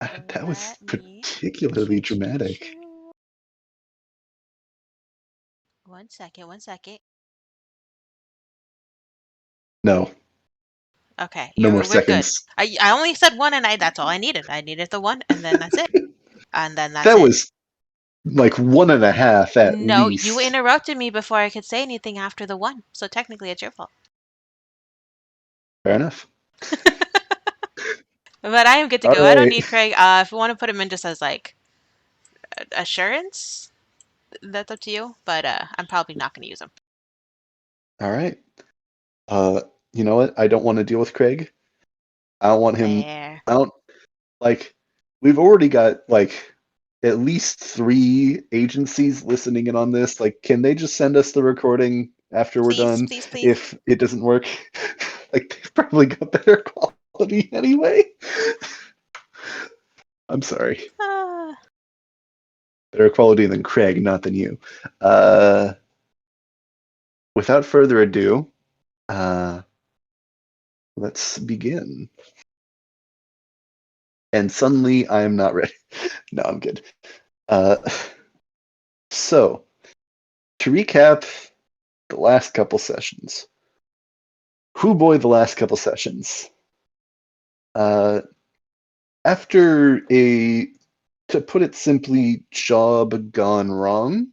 That was Let me particularly dramatic. 1 second, 1 second. No, Okay, no more we're good. seconds. I only said one, and that's all I needed. I needed the one, and then that's it. And then that's That it. was like 1.5 at No, you least. interrupted me before I could say anything after the one, so technically it's your fault. Fair enough. But I am good to All go. I don't right. need Craig. If you want to put him in just as like assurance, that's up to you. But I'm probably not going to use him. All right. You know what? I don't want to deal with Craig. I don't want him. There. I don't like. We've already got like at least 3 agencies listening in on this. Like, can they just send us the recording after we're Please, done please, please. if it doesn't work? Like, they've probably got better quality anyway. I'm sorry. Ah. Better quality than Craig, not than you. Without further ado, let's begin. And suddenly I am not ready. No, I'm good. So, to recap the last couple sessions. Who boy, the last couple sessions. After a, to put it simply, job gone wrong.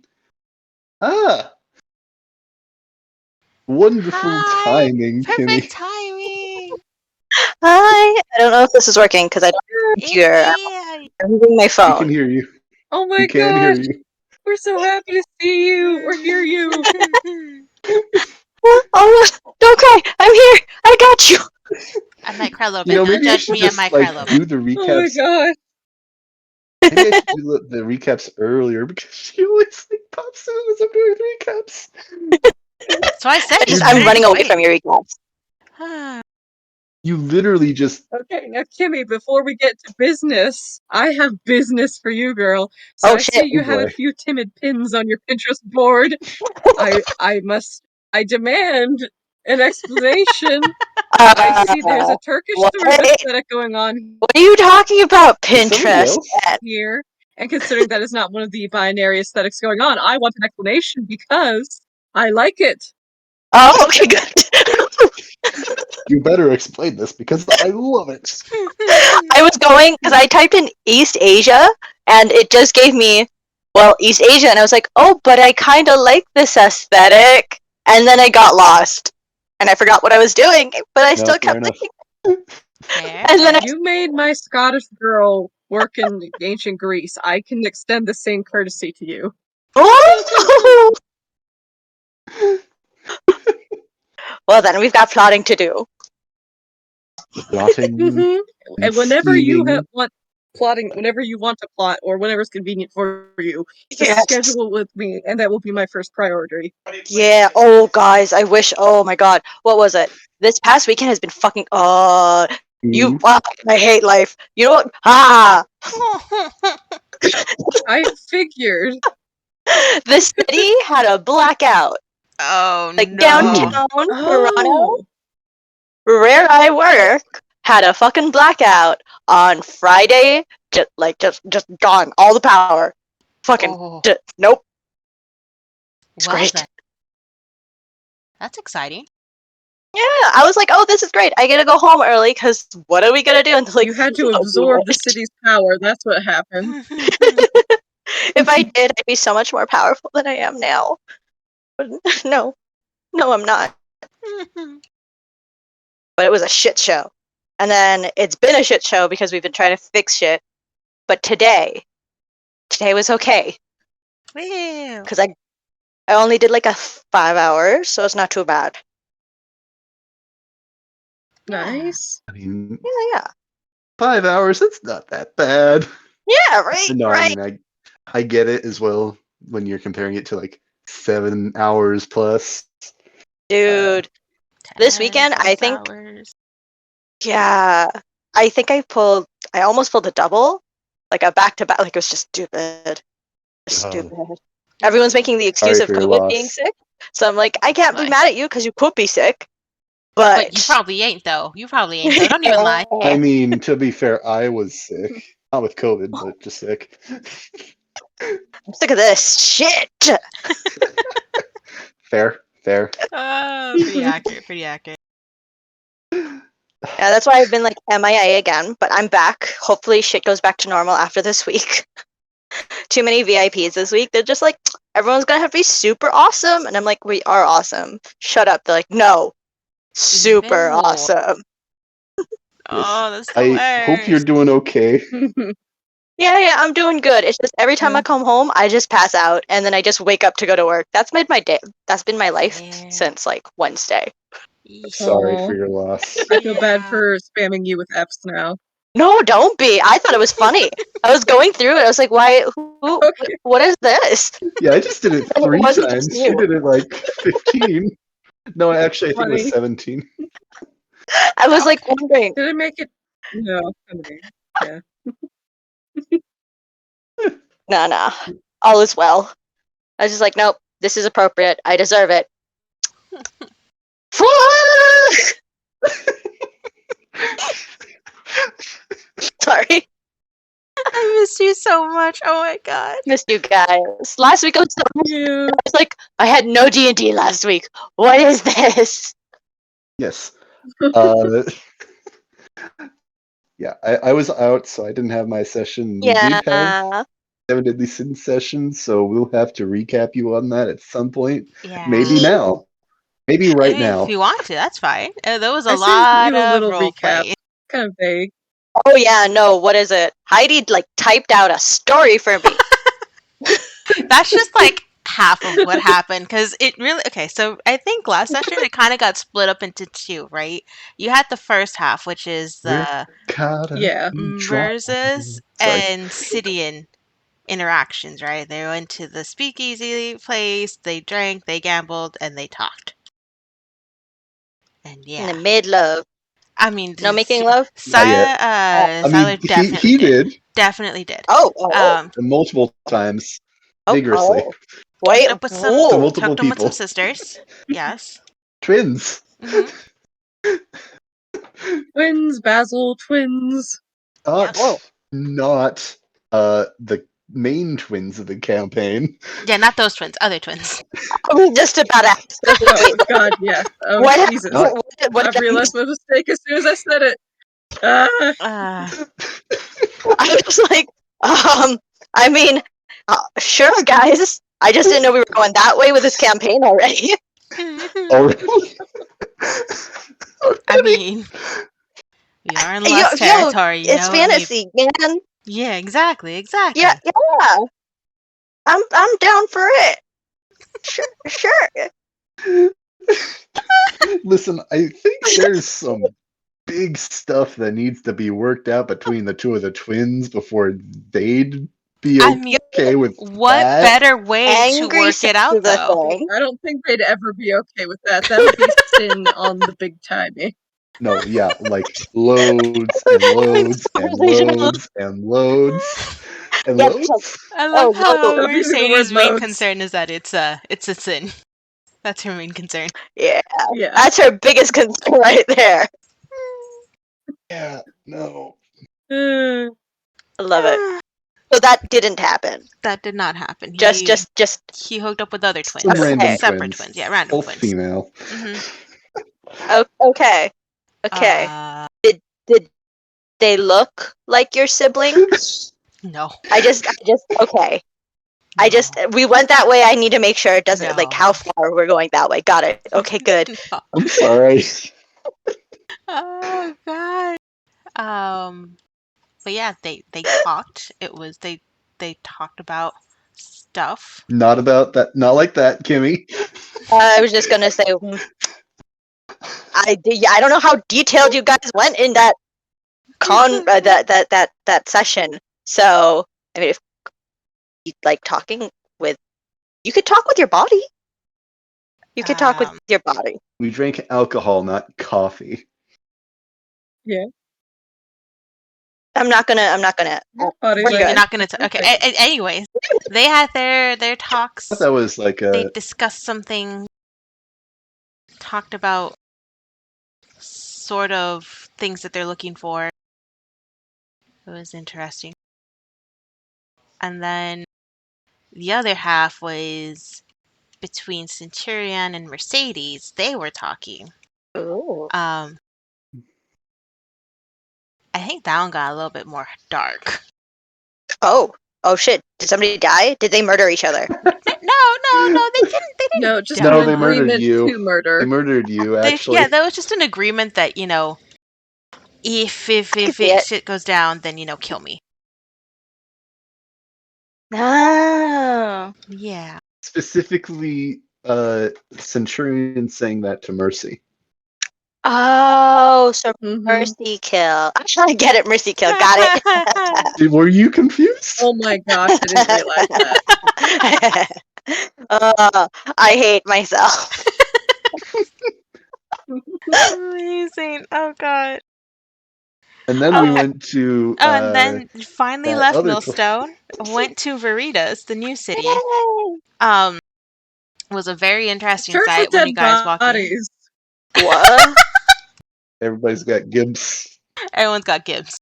Wonderful Hi. timing, Perfect Kimmy. timing. Hi. I don't know if this is working because I don't have a computer. I'm using my We phone. can hear you. Oh my We can hear gosh! you. We're so happy to see you or hear you. Oh, don't cry. I'm here. I got you. I might cry a little You bit. know, Don't maybe I judge should me. I just might cry a like little do bit. the Oh my recaps. gosh. Maybe I should do the recaps earlier because she always like pops in as I'm doing the recaps. So I said you I'm couldn't running away wait. from your recaps. You literally just Okay, now Kimmy, before we get to business, I have business for you, girl. So Oh I see shit. you oh have a boy. few timid pins on your Pinterest board. I demand an explanation. I see there's a Turkish What? sort of aesthetic going on What are you talking about, Is somebody Pinterest? else? here. And considering that is not one of the binary aesthetics going on, I want an explanation because I like it. Oh, okay, good. You better explain this because I love it. I was going because I typed in East Asia and it just gave me, well, East Asia, and I was like, oh, but I kind of like this aesthetic. And then I got lost and I forgot what I was doing, but I No, still fair kept enough. thinking. Fair, And then fair. You made my Scottish girl work in ancient Greece. I can extend the same courtesy to you. oh! Well, then we've got plotting to do. Plotting And and whenever you scheming. want plotting, whenever you want to plot, or whenever's convenient for you, just Yes. schedule it with me, and that will be my first priority. Yeah. Oh, guys, I wish. Oh my God, what was it? This past weekend has been fucking. You. Oof. I hate life. You know what? Ah. I figured. The city had a blackout. Oh Like no. downtown Toronto, Oh, where I work, had a fucking blackout on Friday. Just gone. All the power. Fucking. Oh. Nope. It's Well great. then. That's exciting. Yeah, I was like, oh, this is great. I get to go home early because what are we gonna do until like? you had to absorb the city's power. That's what happened. If I did, I'd be so much more powerful than I am now. But no, I'm not. But it was a shit show. And then it's been a shit show because we've been trying to fix shit. But today was okay Woo. because I only did like a 5 hours, so it's not too bad. Nice. I mean, Yeah, 5 hours, that's not that bad. yeah, right, No, right. I mean, I get it as well when you're comparing it to like 7 hours plus. Dude, this weekend, I think, yeah, I think I almost pulled a double, like a back-to-back, like it was just stupid. Stupid. Everyone's making the excuse Sorry of for your COVID being loss. sick, so I'm like, I can't be mad at you because you could be sick, But you probably ain't though. You probably ain't though. Don't even lie. I mean, to be fair, I was sick. Not with COVID, but just sick. I'm sick of this shit. Fair. Oh, pretty accurate. Pretty accurate. Yeah, that's why I've been like MIA again, but I'm back. Hopefully shit goes back to normal after this week. Too many VIPs this week. They're just like, everyone's gonna have to be super awesome. And I'm like, we are awesome. Shut up. They're like, no. Super Even more. awesome. Oh, that's the I hope you're worst. doing okay. Yeah, I'm doing good. It's just every time Yeah. I come home, I just pass out and then I just wake up to go to work. That's made my day. That's been my life Yeah. since like Wednesday. Sorry Aw. for your loss. I feel bad Yeah. for spamming you with F's now. No, don't be. I thought it was funny. I was going through it. I was like, why? Who? Okay. What is this? Yeah, I just did it And it 3 wasn't just times. you. You did it like 15. No, actually, I think it was Funny. 17. I was like wondering. Did I make it? No. Okay. Yeah. Nah. All is well. I was just like, nope, this is appropriate. I deserve it. Sorry. I missed you so much. Oh my god. Missed you guys. Last week I was, Yeah. like, I had no D&D last week. What is this? Yes. Yeah, I was out, so I didn't have my session. We did have Yeah. 7 Deadly Sins sessions, so we'll have to recap you on that at some point. Yeah. Maybe now. Maybe I right mean, now. if you want to, that's fine. There was a I say lot do a of little role recap. play. Kind of vague. Oh yeah, no, what is it? Heidi like typed out a story for me. That's just like half of what happened because it really so I think last session it kind of got split up into two, right? You had the first half, which is the Yeah. Mrz's Sorry. and Sidian interactions, right? They went to the speakeasy place, they drank, they gambled, and they talked. And And yeah, they made love. I mean, No making love? Not yet. Siler I mean, definitely he did. did Definitely did. Oh. multiple times, vigorously, Wait, Hooked up with some to whoa. multiple hooked him with some people. sisters. Yes. Twins. hmm Twins, Basil, twins. Whoa. Not the main twins of the campaign. Yeah, not those twins, other twins. I was just about to ask. Oh God, yeah. Oh What? Jesus. Not- What I realized my mistake as soon as I said it. I was like, I mean, sure, guys. I just didn't know we were going that way with this campaign already. Already. I mean, we are in lost Yo, territory, you it's know? fantasy, man. Yeah, exactly. Yeah. I'm down for it. Sure. Listen, I think there's some big stuff that needs to be worked out between the two of the twins before they'd be I mean, okay with what that. better way to Angry work it out, the though? thing. I don't think they'd ever be okay with that. That would be sin on the big timey. No, yeah, like loads and loads and loads and loads and Yeah, loads. I love how Stop using the Mercedes' word main loads. concern is that it's a sin. That's her main concern. Yeah. Yeah. That's her biggest concern right there. Yeah, no. Uh, I love it. So that didn't happen. That did not happen. Just He hooked up with other twins. Some random Separate twins. twins. Yeah, random Both twins. female. okay. Okay. Did they look like your sibling? No. I just okay. No. We went that way. I need to make sure it doesn't like No. how far we're going that way. Got it. Okay, good. No. I'm sorry. Oh god. But yeah, they talked. They talked about stuff. Not about that. Not like that, Kimmy. I was just gonna say, I don't know how detailed you guys went in that that session. So I mean, if you like talking with, you could talk with your body. You could talk with your body. We drank alcohol, not coffee. yeah. I'm not gonna. Body We're You're good. not gonna. Okay. Anyways, they had their talks. That was like They a. discussed something. Talked about sort of things that they're looking for. It was interesting. And then the other half was between Centurion and Mercedes. They were talking. Ooh. I think that one got a little bit more dark. Oh shit! Did somebody die? Did they murder each other? No, they didn't. No, just die. No, an they murdered agreement you. to murder. They murdered you, actually. Yeah, there was just an agreement that if shit goes down, then kill me. No. Yeah. Specifically, Centurion saying that to Mercy. Oh, so Mhm. mercy kill. I'm trying to get it. Mercy kill. Got it. Were you confused? Oh my gosh, I didn't realize that. I hate myself. Amazing. Oh god. And then we went to and then finally that left other Millstone, went to Veritas, the new city. Yay. Was a very interesting Church sight with when dead you guys walked in. bodies. What? Everybody's got Gibbs. Everyone's got Gibbs.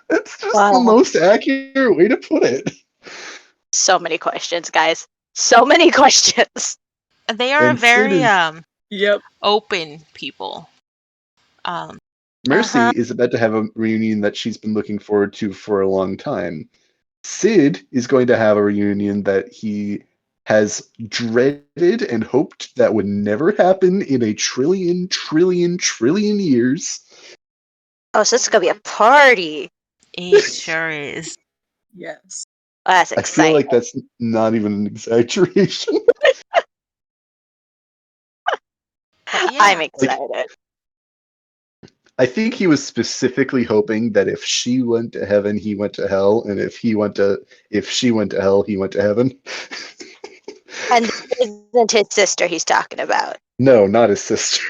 That's just Wow. the most accurate way to put it. So many questions, guys. So many questions. They are And Sid very is- Yep. open people. Mercy Uh-huh. is about to have a reunion that she's been looking forward to for a long time. Sid is going to have a reunion that he has dreaded and hoped that would never happen in a trillion years. Oh, so this is gonna be a party. It sure is. Yes. Oh, that's I feel exciting. like that's not even an exaggeration. But yeah. I'm excited. I think he was specifically hoping that if she went to heaven, he went to hell, and if she went to hell, he went to heaven. And this isn't his sister he's talking about. No, not his sister.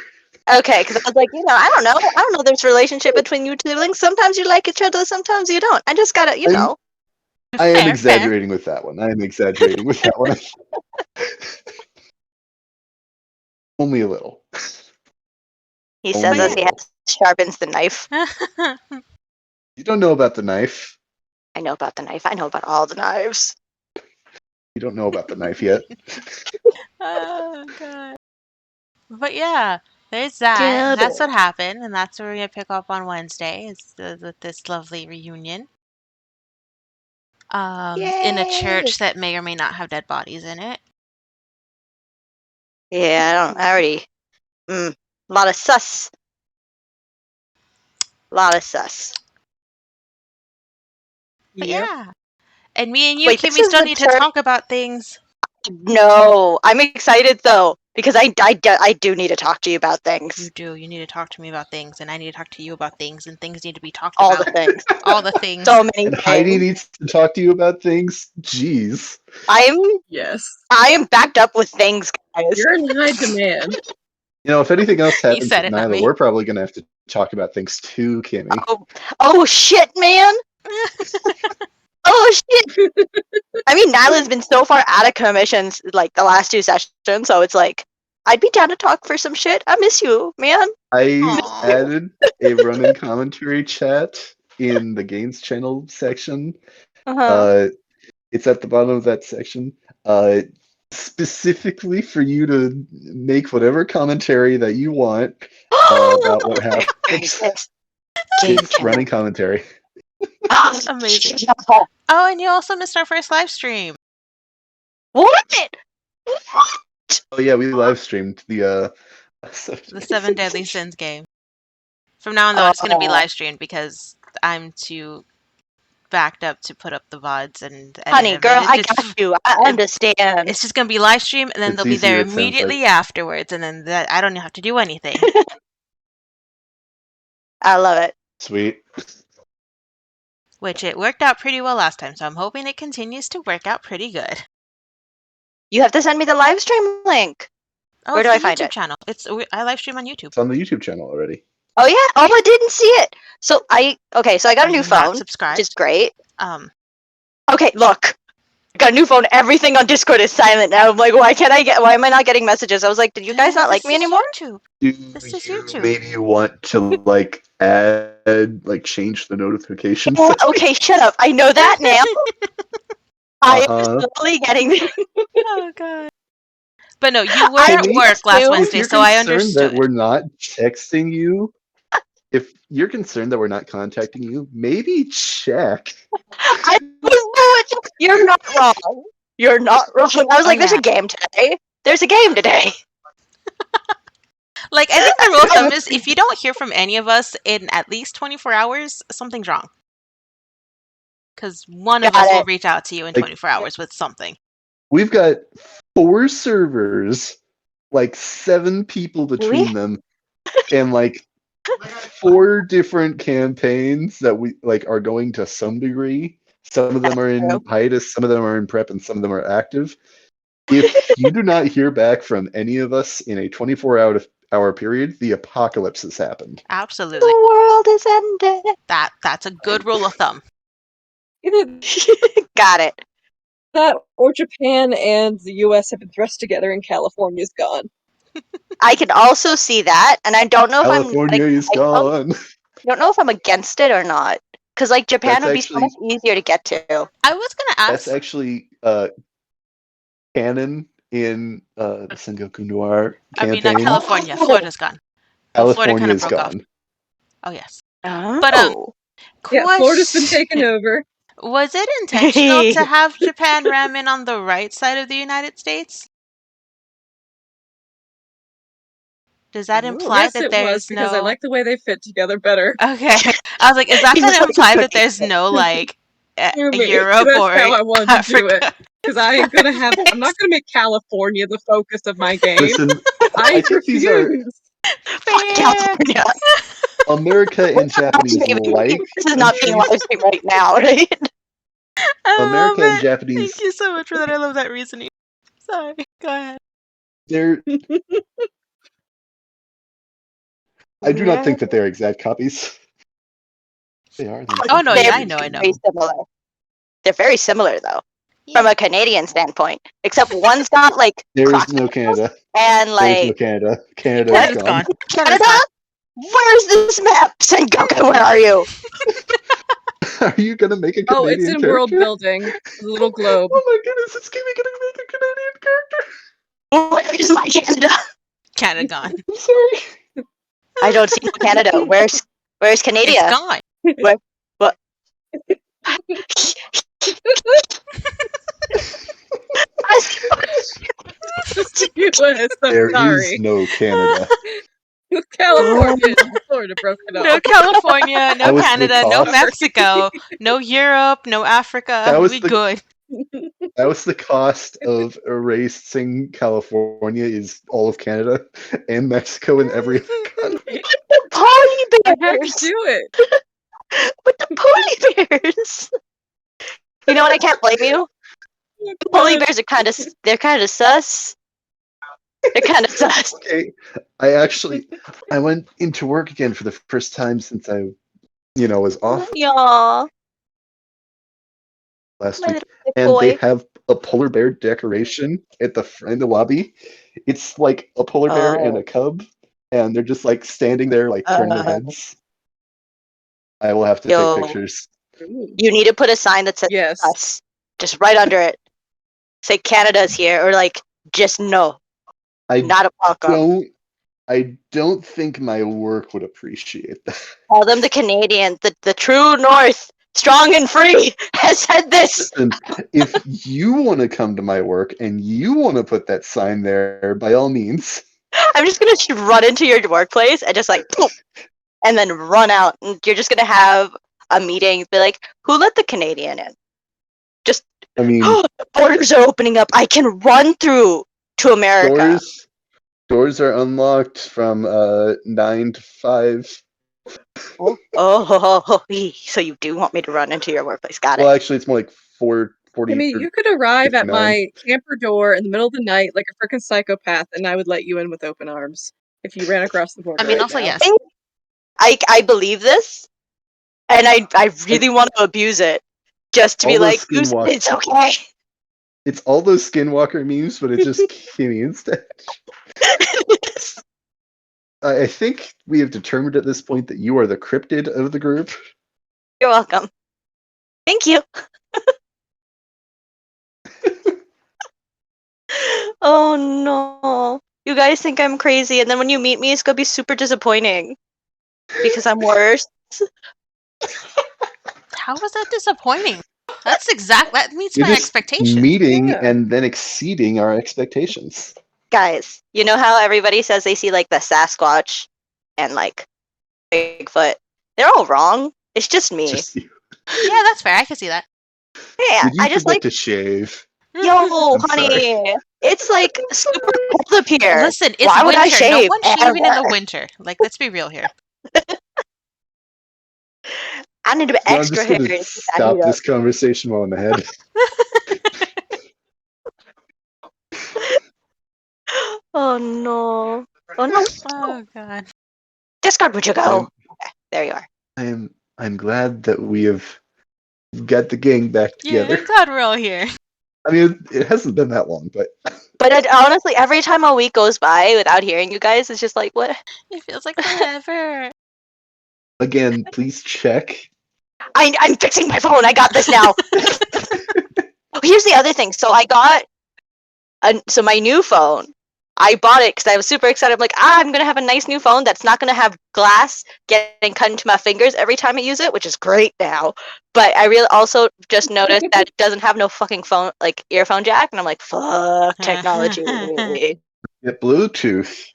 Okay, because I was like, I don't know. There's a relationship between you siblings. Sometimes you like each other, sometimes you don't. I just gotta, I am Fair. exaggerating with that one. Only a little. He Oh, says no. as he sharpens the knife. You don't know about the knife. I know about the knife. I know about all the knives. You don't know about the knife yet. Oh god. But yeah, there's that. Get That's it. what happened, and that's where we're gonna pick up on Wednesday. Is with this lovely reunion. In a Yay. church that may or may not have dead bodies in it. Yeah, I already. A lot of sus. But Yep. yeah. And me and you, Wait, Kimmy, this is still the need to church- talk about things. No, I'm excited though because I do need to talk to you about things. You do. You need to talk to me about things, and I need to talk to you about things, and things need to be talked All about. the things. All the things. So many And Heidi things. needs to talk to you about things. Jeez. Yes. I am backed up with things, guys. You're in high demand. If anything else happens said with it, not Nyla, me. we're probably going to have to talk about things too, Kimmy. Oh shit, man. Oh shit. I mean, Nyla's been so far out of commissions like the last 2 sessions, so it's like I'd be down to talk for some shit. I miss you, man. I Aw. added a running commentary chat in the games channel section. Uh-huh. It's at the bottom of that section. Specifically for you to make whatever commentary that you want about what happened. It's running commentary. Amazing. Oh, and you also missed our first live stream. What? Oh yeah, we live streamed the The 7 Deadly Sins game. From now on, though, it's going to be live streamed because I'm too backed up to put up the VODs and edit Honey, them. girl, And I got you. I understand. It's just going to be live stream, and then It's they'll be there easier, it sounds immediately afterwards, and then I don't have to do anything. I love it. Sweet. Which it worked out pretty well last time, so I'm hoping it continues to work out pretty good. You have to send me the live stream link. Oh, Where it's do I the find YouTube it? channel. I live stream on YouTube. It's on the YouTube channel already. Oh yeah? Oh, I didn't see it. So I got a new phone, Subscribe. which is great. Um, Okay, look. I got a new phone. Everything on Discord is silent now. I'm like, why am I not getting messages? I was like, did you guys not like me anymore? YouTube. Do This is you YouTube. maybe want to add like change the notifications. Oh, okay, shut up. I know that now. I am Uh-huh. slowly getting there. Oh god. But no, you were I at work last assumed- Wednesday, If so you're I concerned that understood. we're not texting you, if you're concerned that we're not contacting you, maybe check. I was You're not wrong. You're not wrong. I was like, there's yeah. a game today. There's a game today. Like, I think the rule of thumb is if you don't hear from any of us in at least 24 hours, something's wrong. Because one of Got us will it. reach out to you in Like- 24 hours with something. We've got 4 servers, like 7 people between them, and like 4 different campaigns that we like are going to some degree. Some of them are in hiatus, some of them are in prep, and some of them are active. If you do not hear back from any of us in a 24-hour period, the apocalypse has happened. Absolutely. The world is ended. That's a good rule of thumb. Either Got it. that or Japan and the US have been thrust together and California's gone. I can also see that, and I don't know if California is gone. I don't know if I'm against it or not. Because like Japan That's would be so much easier to get to. I was going to That's ask. actually canon in the Sengoku Noir I mean, campaign. not California. Florida's gone. Well, Florida California kind of is broke off. gone. Oh, yes. Oh. But, Yeah, Florida's been question. taken over. Was it intentional to have Japan ram in on the right side of the United States? Does that imply Yes, that it there's was, because no... I like the way they fit together better. Okay. I was like, is that He going was to like a imply that cookie. there's no, like, Maybe. Europe That's or how I wanted to do it. Africa? Because I'm not gonna make California the focus of my game. Listen, I I think these are refuse. Fuck California. America and Japanese like This is not being live countries. streamed right now, right? I America love and it. Japanese, Thank you so much for that. I love that reasoning. Sorry. Go ahead. they're. I do not think that they're exact copies. They are. Oh, no, They're yeah, I know. very similar. They're very similar, though, from a Canadian standpoint. Except one's got like There is crocodiles no Canada. and There is no like Canada. Canada is Canada's gone. gone. Canada. Where's this map? Sengoku, where are you? Are you gonna make a Oh, Canadian it's in character? world building. The little globe. Oh my goodness, it's gonna make a Canadian character. Where's my Canada? Canada gone. I'm sorry. I don't see no Canada. Where's It's Canada? gone. What? Just the US. I'm There sorry. is no Canada. California and Florida broken No off. California, That no was the Canada, no cost. Mexico, no Europe, no Africa. That was We the- good. That was the cost of erasing California is all of Canada and Mexico and every other country. The poly I had to bears. do it. With the poly bears. You know what? I can't blame you. The poly bears are kind of sus. They're kind of sus. Okay, I went into work again for the first time since I, was off Y'all. last My week, little sick and boy. they have a polar bear decoration at in the lobby. It's like a polar bear and a cub, and they're just like standing there, like turning their heads. I will have to Yo. take pictures. You need to put a sign that says Yes. us. Just right under it. Say Canada's here, or like, just no. I Not a welcome. don't think my work would appreciate that. Tell them the Canadian, the true North, strong and free, has said this. Listen, if you want to come to my work and you want to put that sign there, by all means. I'm just gonna run into your workplace and just like, poof, and then run out. And you're just gonna have a meeting, be like, who let the Canadian in? Just, I mean, the borders are opening up. I can run through to America. doors are unlocked from 9 to 5. Oh, so you do want me to run into your workplace? Got Well, it. actually, it's more like 4:40. I mean, you could arrive at my camper door in the middle of the night like a freaking psychopath, and I would let you in with open arms if you ran across the border. I mean, right also, now. yes. I believe this, and I really want to abuse it, just to be All those like, skinwalkers. it's okay. It's all those Skinwalker memes, but it's just Kimmy instead. I think we have determined at this point that you are the cryptid of the group. You're welcome. Thank you. Oh no. You guys think I'm crazy, and then when you meet me, it's gonna be super disappointing. Because I'm worse. How was that disappointing? That meets You're my just expectations. meeting Yeah. and then exceeding our expectations. Guys, you know how everybody says they see like the Sasquatch and like Bigfoot? They're all wrong. It's just me. Just you. Yeah, that's fair. I can see that. Yeah, Did you I just forget like, to shave? yo, I'm sorry. honey, it's like super cold up here. Listen, it's Why would I winter. No shave one's shaving in the ever? winter. Like, let's be real here. I need to be So I'm extra just going hairy to to keep that heat stop up. this conversation while I'm ahead. Oh no. Oh no. Oh god. Discord, would you go? I'm, Okay, there you are. I'm glad that we have got the gang back Yeah, together. I'm glad we're all here. I mean, it hasn't been that long, but But honestly, every time a week goes by without hearing you guys, it's just like, what? It feels like forever. again, please check. I'm fixing my phone. I got this now. Oh, here's the other thing. So I got my new phone. I bought it because I was super excited. I'm like, I'm gonna have a nice new phone that's not gonna have glass getting cut into my fingers every time I use it, which is great now. But I really also just noticed that it doesn't have no fucking phone, like earphone jack, and I'm like, fuck technology. Get Bluetooth.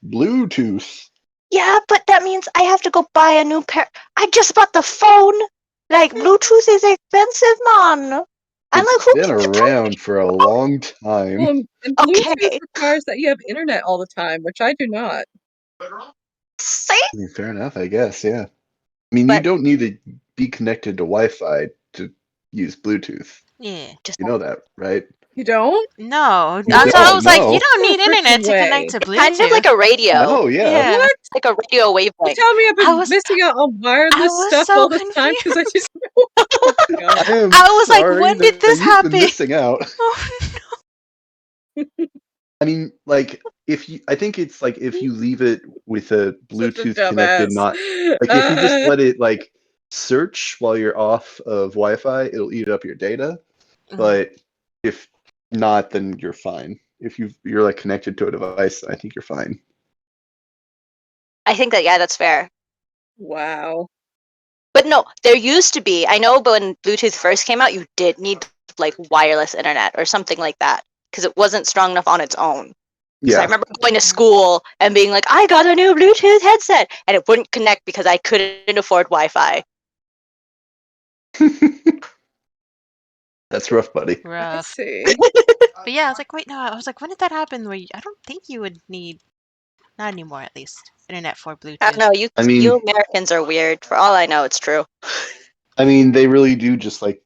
Yeah, but that means I have to go buy a new pair. I just bought the phone. Like Bluetooth is expensive, man. I'm like, It's who been can you tell me? around for a long time. Well, and Bluetooth Okay, requires that you have internet all the time, which I do not. see, I mean, fair enough, I guess. Yeah. I mean, you but don't need to be connected to Wi-Fi to use Bluetooth. Yeah. just You know that, right? You don't? No. You So I don't was like, you know. don't need No freaking internet to way. connect to it's kind of like Bluetooth. a radio. No, yeah. Yeah. What? It's like a radio You wavelength. tell me I've I been was missing out on I wireless was stuff so all this time because I confused. didn't know. Oh my god. I am I was like, sorry when did that this you've been happen? missing out. Oh, I mean, like, I think it's like if you leave it with a Such a Bluetooth connected, dumbass. not like if you just let it like search while you're off of Wi-Fi, it'll eat up your data. no. But if not, then you're fine. If you're like connected to a device, I think you're fine. I think that that's fair. Wow. But no, there used to be. I know, but when Bluetooth first came out, you did need like wireless internet or something like that because it wasn't strong enough on its own. Because I Yeah. remember going to school and being like, I got a new Bluetooth headset, and it wouldn't connect because I couldn't afford Wi-Fi. That's rough, buddy. I Rough. see. But yeah, I was like, wait, no. I was like, when did that happen? I don't think you would need, not anymore at least, internet for I Bluetooth. don't know. You I mean, you Americans are weird. For all I know, it's true. they really do just like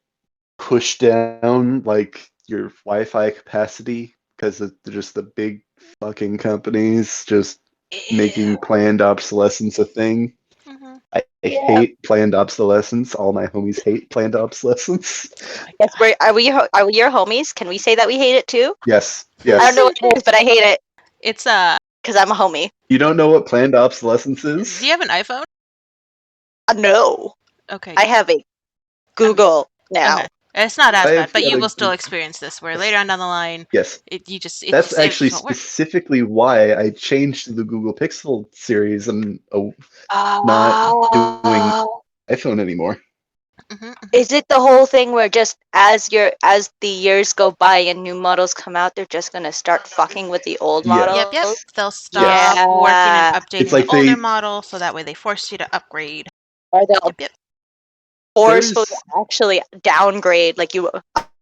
push down like your Wi-Fi capacity because of just the big fucking companies just making planned obsolescence a thing. Mm-hmm. I Yeah. hate planned obsolescence. All my homies hate planned obsolescence. Oh my Yes, god. are we your homies? Can we say that we hate it too? Yes, I don't yes. know what it is, but I hate it It's because I'm a homie. You don't know what planned obsolescence do is? you have an iPhone? No, Okay. I have a Google now. Okay. It's not as bad, I've but got you a will still Google- experience this where later on down the line, Yes. it That's just actually won't work. specifically why I changed to the Google Pixel series and not doing Oh, iPhone anymore. Mm-hmm. is it the whole thing where just as the years go by and new models come out, they're just gonna start fucking with the old Yeah. models? Yep. They'll Yes. stop working and Yeah. updating It's like the older they model, so that way they force you to upgrade. Or they'll Yep. forcefully there's actually downgrade, like you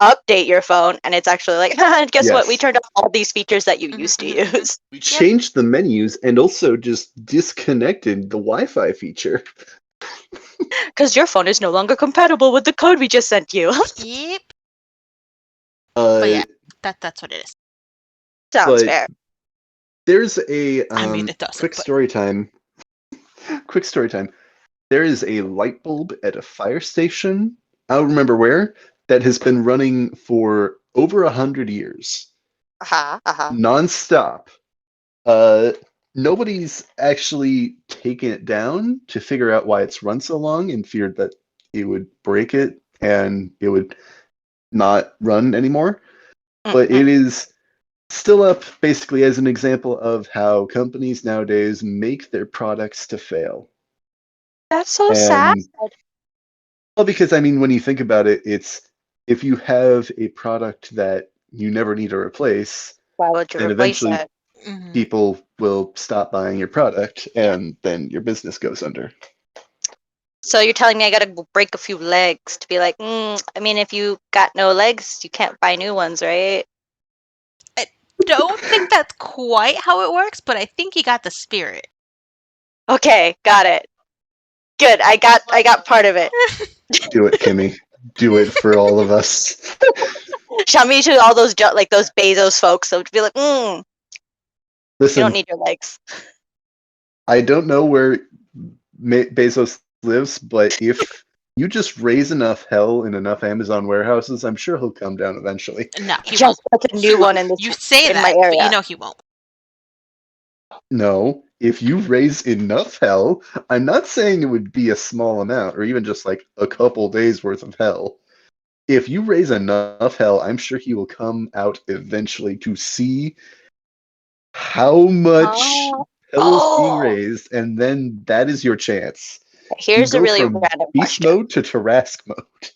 update your phone, and it's actually like, guess what? We yes. turned off all these features that you Mhm, used to mhm, mhm. use. We changed the menus and also just disconnected the Wi-Fi feature. Because your phone is no longer compatible with the code we just sent you. Yep. But yeah, that's what it is. Sounds but fair. there's a I mean, it doesn't. quick But story time. Quick story time. There is a light bulb at a fire station. I don't remember where that has been running for over 100 years, Uh-huh. nonstop. Uh, nobody's actually taken it down to figure out why it's run so long and feared that it would break it and it would not run anymore. But it is still up basically as an example of how companies nowadays make their products to fail. That's so sad. And well, because I mean, when you think about it, it's if you have a product that you never need to replace, Why would you then replace eventually it? Mhm. people will stop buying your product and then your business goes under. So you're telling me I gotta break a few legs to be like, I mean, if you got no legs, you can't buy new ones, right? I don't think that's quite how it works, but I think you got the spirit. Okay, got it. Good. I got part of it. Do it, Kimmy. Do it for all of us. Shout me to all those like those Bezos folks. So to be like, you don't Listen, need your legs. I don't know where Bezos lives, but if you just raise enough hell in enough Amazon warehouses, I'm sure he'll come down eventually. No, he won't. Just like a new one in this You say in that, my but you area. know he won't. No, if you raise enough hell, I'm not saying it would be a small amount or even just like a couple days worth of hell. If you raise enough hell, I'm sure he will come out eventually to see how much hell is being Oh, raised, and then that is your chance. You here's a go really from random beast question. mode to Tarrasque mode.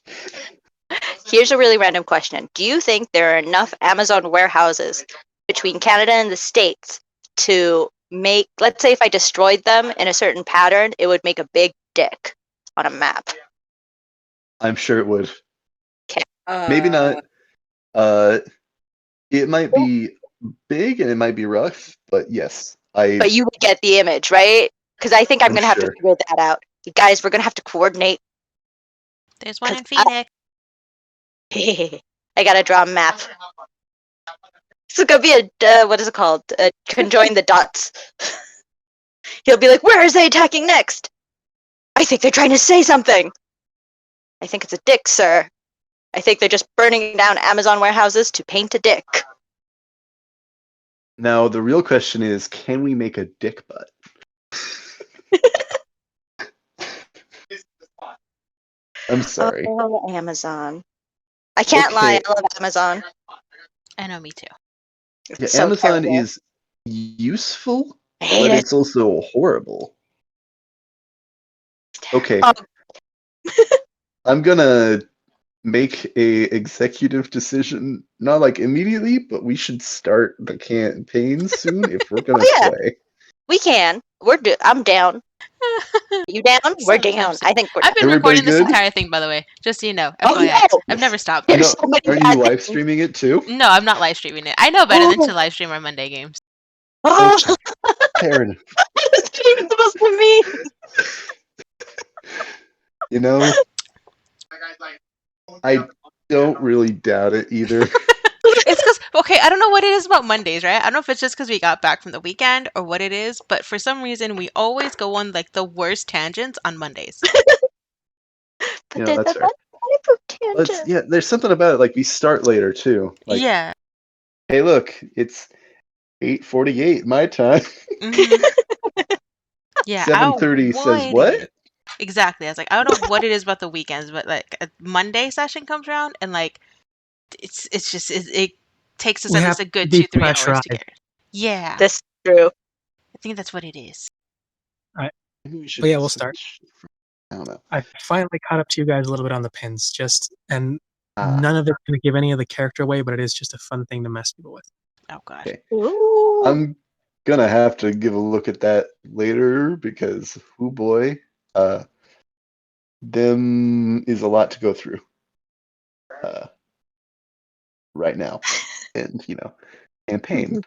Here's a really random question. Do you think there are enough Amazon warehouses between Canada and the States to make, let's say if I destroyed them in a certain pattern, it would make a big dick on a map? I'm sure it would. Maybe Uh, not. It might be big and it might be rough, but yes, But you would get the image, right? Because I think I'm I'm going to have to sure. figure that out. You guys, we're going to have to coordinate. There's one in 'Cause Phoenix. I got to draw a map. It's going to be what is it called? Conjoin the dots. He'll be like, where is they attacking next? I think they're trying to say something. I think it's a dick, sir. I think they're just burning down Amazon warehouses to paint a dick. Now, the real question is, can we make a dick butt? I'm sorry. Oh, Amazon. I can't lie, Okay, I love Amazon. I know, me too. It's yeah, so Amazon terrible. is useful, I hate but it. it's also horrible. Okay, Um, I'm gonna make a executive decision, not like immediately, but we should start the campaign soon if we're gonna oh yeah, play. we can. I'm down. You down? We're So down. toasty. I think we're I've down. been Everybody recording this good? entire thing, by the way, just so you know. Oh FYI, no! I've never stopped. There's No, so many are bad you live things. streaming it too? No, I'm not live streaming it. I know better than Oh, to live stream our Monday games. Okay, fair enough. this isn't even supposed to be me. You know, I don't really doubt it either. It's because, okay, I don't know what it is about Mondays, right? I don't know if it's just because we got back from the weekend or what it is, but for some reason, we always go on like the worst tangents on Mondays. But You know, they're that's the fair. best type of But tangent. yeah, there's something about it. Like we start later too. Like, Yeah. hey, look, it's 8:48 my time. hmm Yeah, I don't 7:30 know says what it what? is. Exactly. I was like, I don't know what it is about the weekends, but like a Monday session comes around and like it's just it takes us We at have least a to good be 2-3 hours to pressurized. get it. Yeah, This is true. I think that's what it is. Maybe we should But yeah, we'll start. switch. I don't know. I finally caught up to you guys a little bit on the pins, and Ah, none of it's going to give any of the character away, but it is just a fun thing to mess people with. Oh god. okay. Ooh. I'm gonna have to give a look at that later because, oh boy, them is a lot to go through uh, right now, and campaign.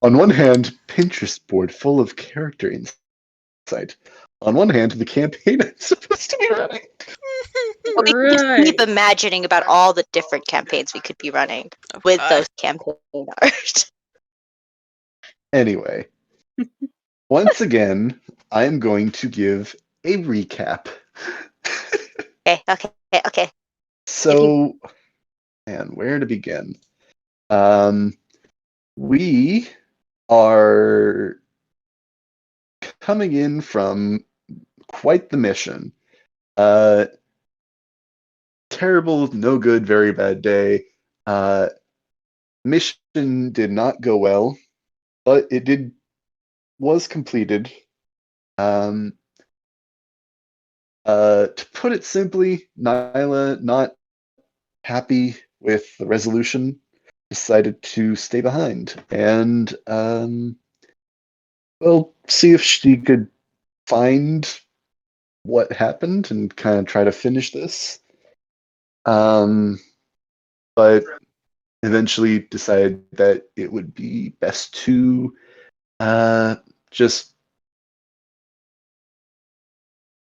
On one hand, Pinterest board full of character insight. On one hand, the campaign I'm supposed to be running. But we can just right. keep imagining about all the different campaigns we could be running Oh with god. those campaign art. Anyway, once again, I'm going to give a recap. Okay. So, man, where to begin? Um, We are coming in from quite the mission. Uh, Terrible, no good, very bad day. Uh, Mission did not go well, but it was completed. Um, to put it simply, Nyla, not happy with the resolution, decided to stay behind and well, see if she could find what happened and kind of try to finish this. Um, but eventually decided that it would be best to just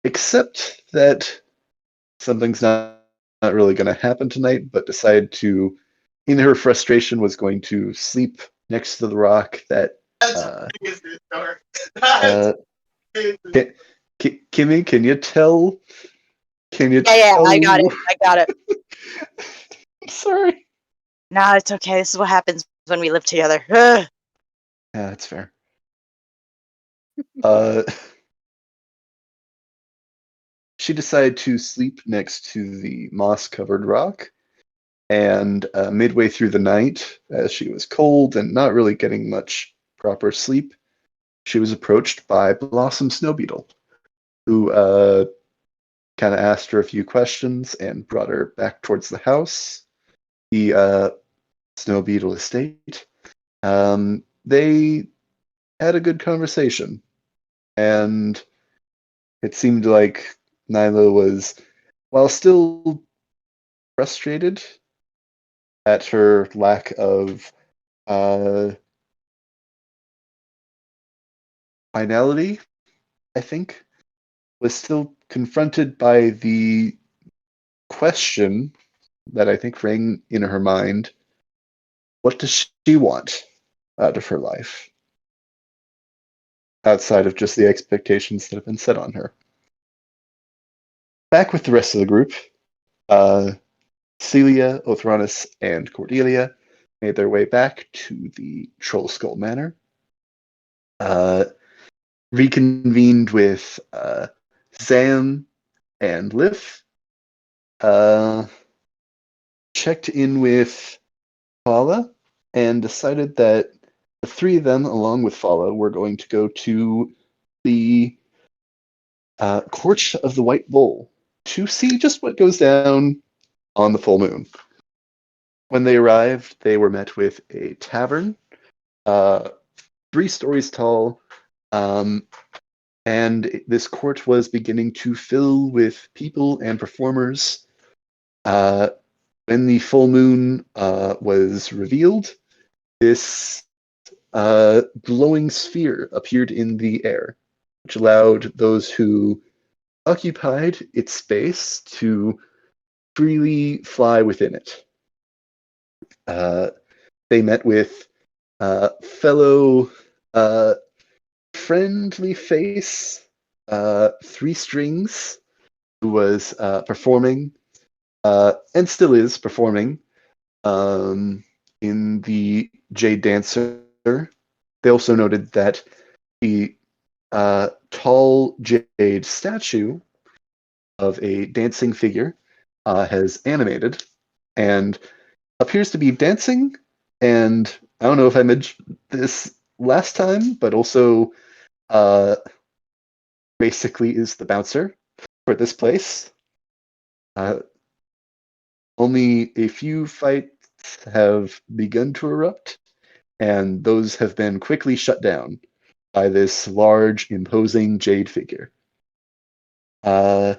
accept that something's not really going to happen tonight, but decided to, in her frustration, was going to sleep next to the rock that. Kimmy, can you tell? Can you Yeah, tell? I got it. I got it. Sorry. Nah, it's okay. This is what happens when we live together. Ugh. Yeah, that's fair. Uh, she decided to sleep next to the moss-covered rock, and midway through the night, as she was cold and not really getting much proper sleep, she was approached by Blossom Snowbeetle, who kind of asked her a few questions and brought her back towards the house, the Snowbeetle estate. They had a good conversation, and it seemed like Nyla was, while still frustrated at her lack of uh, finality, I think, was still confronted by the question that I think rang in her mind: what does she want out of her life, outside of just the expectations that have been set on her? Back with the rest of the group, uh, Celia, Othronus, and Cordelia made their way back to the Troll Skull Manor, uh, reconvened with Zam and Lif, uh, checked in with Fala, and decided that the three of them, along with Fala, were going to go to the Court of the White Bull to see just what goes down on the full moon. When they arrived, they were met with a tavern, uh, 3 stories tall, and this court was beginning to fill with people and performers. When the full moon was revealed, this glowing sphere appeared in the air, which allowed those who occupied its space to freely fly within it. They met with fellow friendly face 3 strings, who was performing and still is performing in the Jade Dancer. They also noted that the tall jade statue of a dancing figure has animated and appears to be dancing. And I don't know if I mentioned this last time, but also uh, basically is the bouncer for this place. Uh, Only a few fights have begun to erupt, and those have been quickly shut down by this large, imposing jade figure. Uh,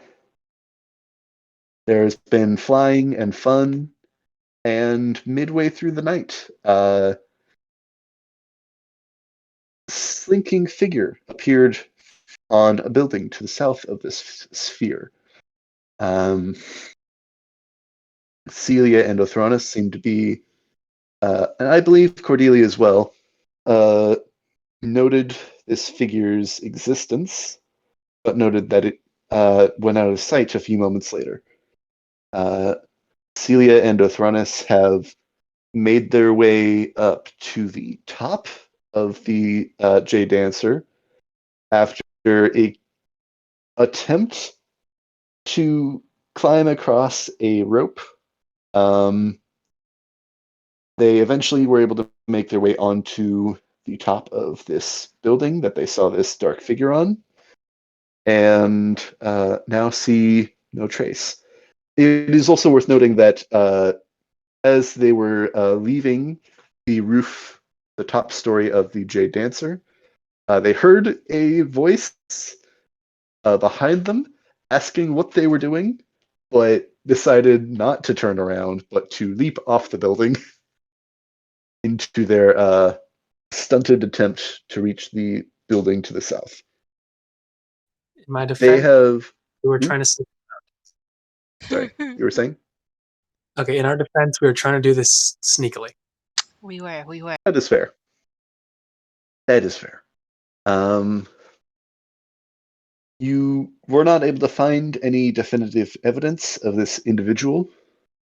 there's been flying and fun, and midway through the night, slinking figure appeared on a building to the south of this sphere. Celia and Othronus seem to be, and I believe Cordelia as well, noted this figure's existence, but noted that it went out of sight a few moments later. Celia and Othronus have made their way up to the top of the J Dancer after a attempt to climb across a rope. They eventually were able to make their way onto the top of this building that they saw this dark figure on, and now see no trace. It is also worth noting that as they were leaving the roof, the top story of the Jade Dancer, they heard a voice behind them asking what they were doing, but decided not to turn around, but to leap off the building into their stunted attempt to reach the building to the south. In my They defense, have. we were trying to. Sorry, you were saying? Okay, in our defense, we were trying to do this sneakily. We were. That is fair. That is fair. You were not able to find any definitive evidence of this individual,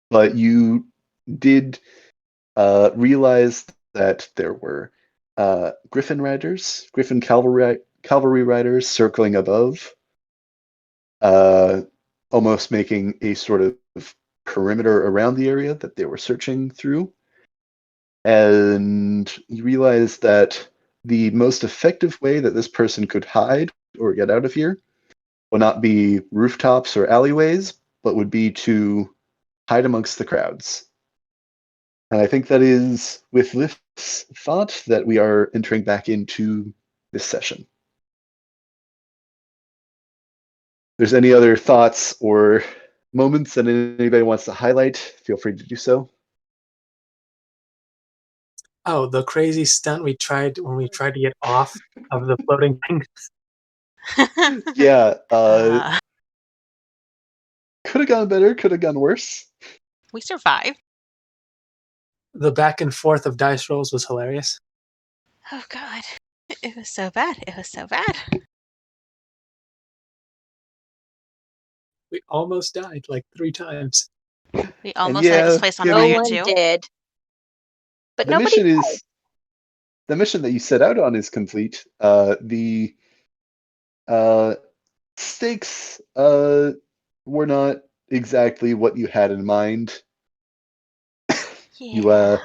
but you did realize that there were Griffin cavalry riders circling above, almost making a sort of perimeter around the area that they were searching through. And you realize that the most effective way that this person could hide or get out of here would not be rooftops or alleyways, but would be to hide amongst the crowds. And I think that is with this thought that we are entering back into this session. If there's any other thoughts or moments that anybody wants to highlight, feel free to do so. Oh, the crazy stunt we tried when we tried to get off of the floating thing. Yeah, could have gone better, could have gone worse. We survived. The back and forth of dice rolls was hilarious. Oh god. It was so bad. It was so bad. We almost died like 3 times. We almost had this place on No fire one too. did. But The nobody mission died. is the mission that you set out on is complete. The stakes were not exactly what you had in mind. You Yeah.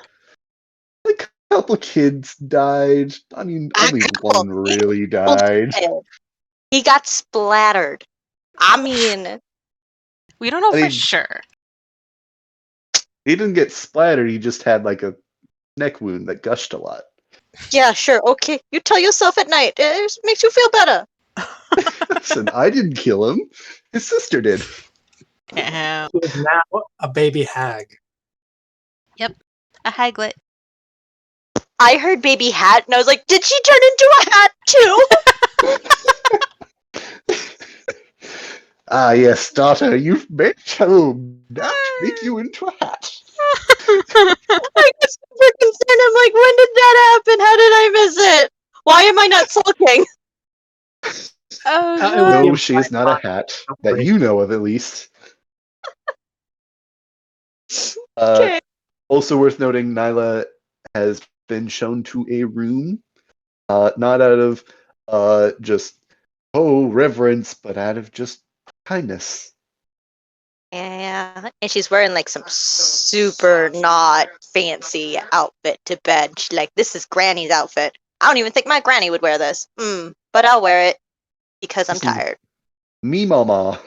a couple kids died. I mean, only one really died. He got splattered. I mean, We don't know I for mean- sure. He didn't get splattered. He just had like a neck wound that gushed a lot. yeah, sure, okay. You tell yourself at night. It makes you feel better. Listen, I didn't kill him. His sister did. Damn. He is now a baby hag. A haglet. I heard baby hat, and I was like, did she turn into a hat too? Ah, yes, daughter, you've made home. That make you into a hat. I was super concerned. I'm like, when did that happen? How did I miss it? Why am I not sulking? Oh It was god. No, she is not a hat that you know of, at least. Okay. Also worth noting, Nyla has been shown to a room, not out of just reverence, but out of just kindness. Yeah, and she's wearing like some super not fancy outfit to bed. She's like, this is Granny's outfit. I don't even think my granny would wear this. But I'll wear it because I'm This is tired. Me mama.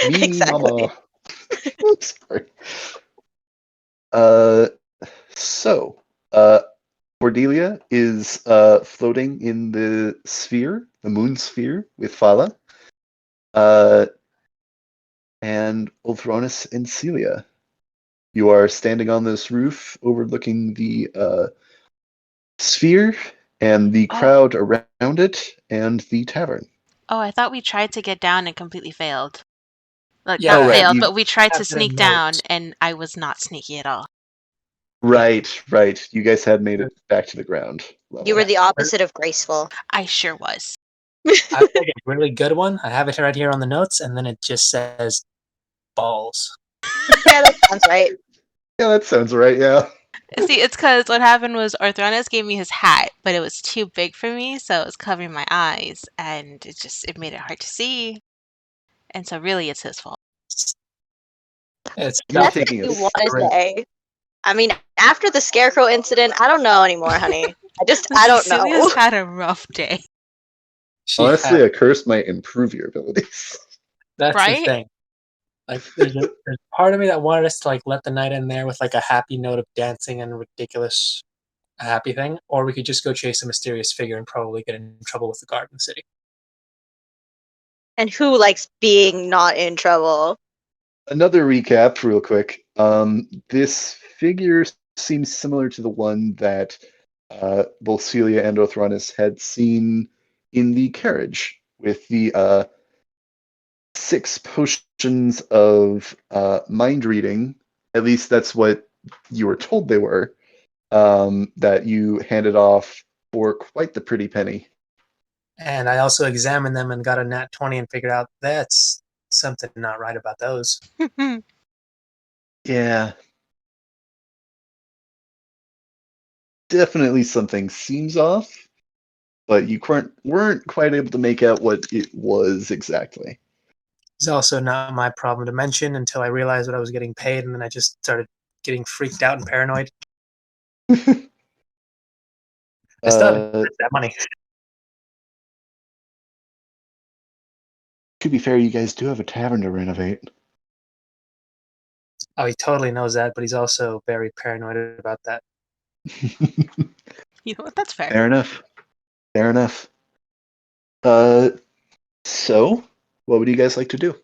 Me Exactly. mama. Sorry. Cordelia is floating in the sphere, the moon sphere, with Fala. And Ulthronus and Celia. You are standing on this roof overlooking the sphere and the crowd around it and the tavern. Oh, I thought we tried to get down and completely failed. Like, Yeah, not right, failed, you- but we tried to That's in sneak notes. down, and I was not sneaky at all. Right. You guys had made it back to the ground level. You were the opposite of graceful. I sure was. I picked a really good one. I have it right here on the notes, and then it just says balls. Yeah, that sounds right. Yeah, that sounds right. Yeah. See, it's because what happened was Orthronus gave me his hat, but it was too big for me, so it was covering my eyes, and it made it hard to see. And so really it's his fault. It's You were That's not what taking a you want to great. say. I mean, after the scarecrow incident, I don't know anymore, honey. I don't know. Cecilia's had a rough day, She honestly, had. a curse might improve your abilities. That's the right? thing. Like, there's part of me that wanted us to like let the night end there with like a happy note of dancing and ridiculous happy thing, or we could just go chase a mysterious figure and probably get in trouble with the guard in the city. And who likes being not in trouble? Another recap, real quick. This figure seems similar to the one that both Celia and Othronus had seen in the carriage with the 6 potions of mind reading. At least that's what you were told they were. That you handed off for quite the pretty penny. And I also examined them and got a nat 20 and figured out that's something not right about those. Yeah, definitely something seems off, but you weren't quite able to make out what it was exactly. It's also not my problem to mention until I realized what I was getting paid, and then I just started getting freaked out and paranoid. I still haven't Uh, spent that money. to be fair, you guys do have a tavern to renovate. Oh, he totally knows that, but he's also very paranoid about that. You know what? That's fair. Fair enough. Fair enough. Uh, so what would you guys like to do?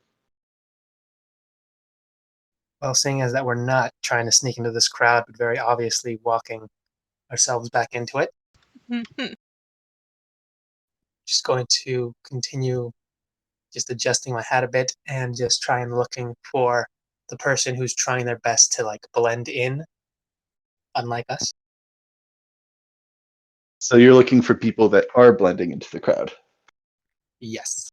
Well, seeing as that we're not trying to sneak into this crowd, but very obviously walking ourselves back into it, just going to continue just adjusting my hat a bit and just try and looking for the person who's trying their best to like blend in, unlike us. So you're looking for people that are blending into the crowd. Yes.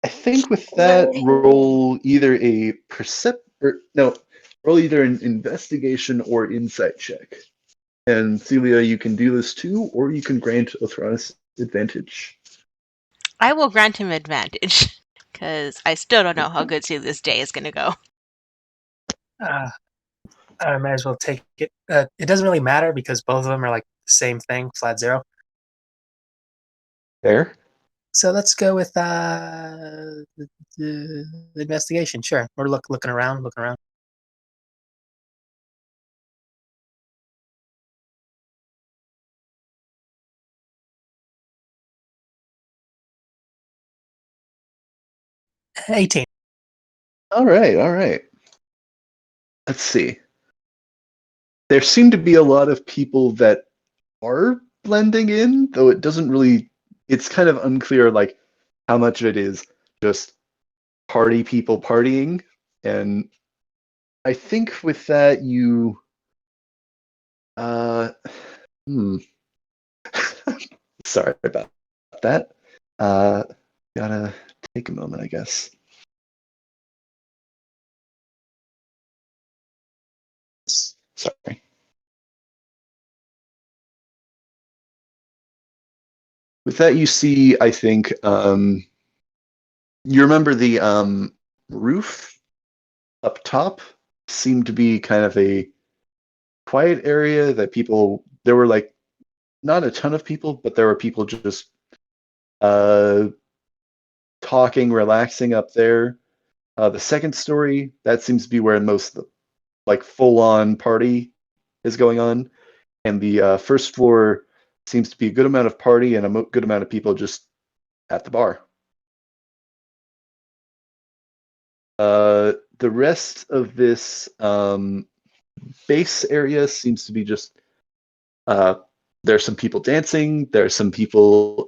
I think with that, roll either a roll either an investigation or insight check. And Celia, you can do this too, or you can grant Othronus advantage. I will grant him advantage because I still don't know how good this day is going to go. Uh, I might as well take it. It doesn't really matter because both of them are like the same thing, flat 0. There. So let's go with the investigation. Sure, we're looking around. 18. All right, all right. Let's see. There seem to be a lot of people that are blending in, though it doesn't really. It's kind of unclear, like how much of it is just party people partying, and I think with that you. Uh, hmm. Sorry about that. Uh, gotta take a moment, I guess. Sorry. With that, you see, I think, you remember the roof up top seemed to be kind of a quiet area that there were like not a ton of people, but there were people just uh, talking, relaxing up there. The second story, that seems to be where most of the like full on party is going on. And the first floor seems to be a good amount of party and a good amount of people just at the bar. The rest of this base area seems to be just there's some people dancing. There's some people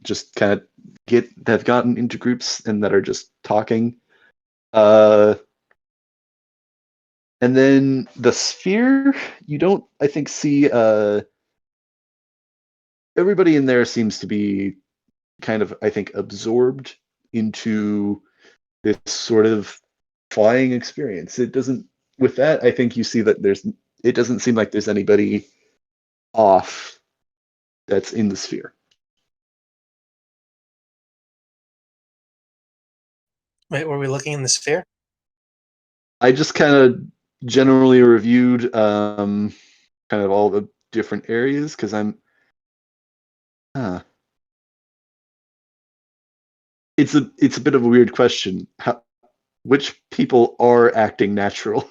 just kind of have gotten into groups and that are just talking. Uh, and then the sphere, you don't, I think, see everybody in there seems to be kind of, I think, absorbed into this sort of flying experience. It doesn't with that, I think you see that it doesn't seem like there's anybody off that's in the sphere. Wait, were we looking in the sphere? I just kind of generally reviewed kind of all the different areas because it's a bit of a weird question. Which people are acting natural?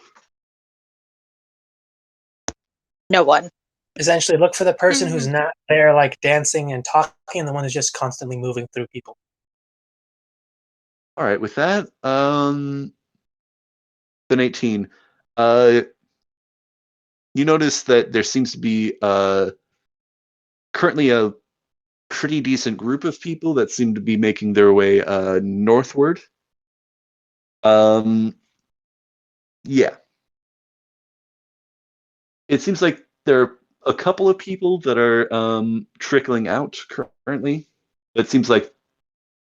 No one. Essentially, look for the person who's Mhm. not there, like dancing and talking, and the one who's just constantly moving through people. All right, with that, then 18. Uh, you notice that there seems to be currently a pretty decent group of people that seem to be making their way northward. Yeah, it seems like there are a couple of people that are trickling out currently. It seems like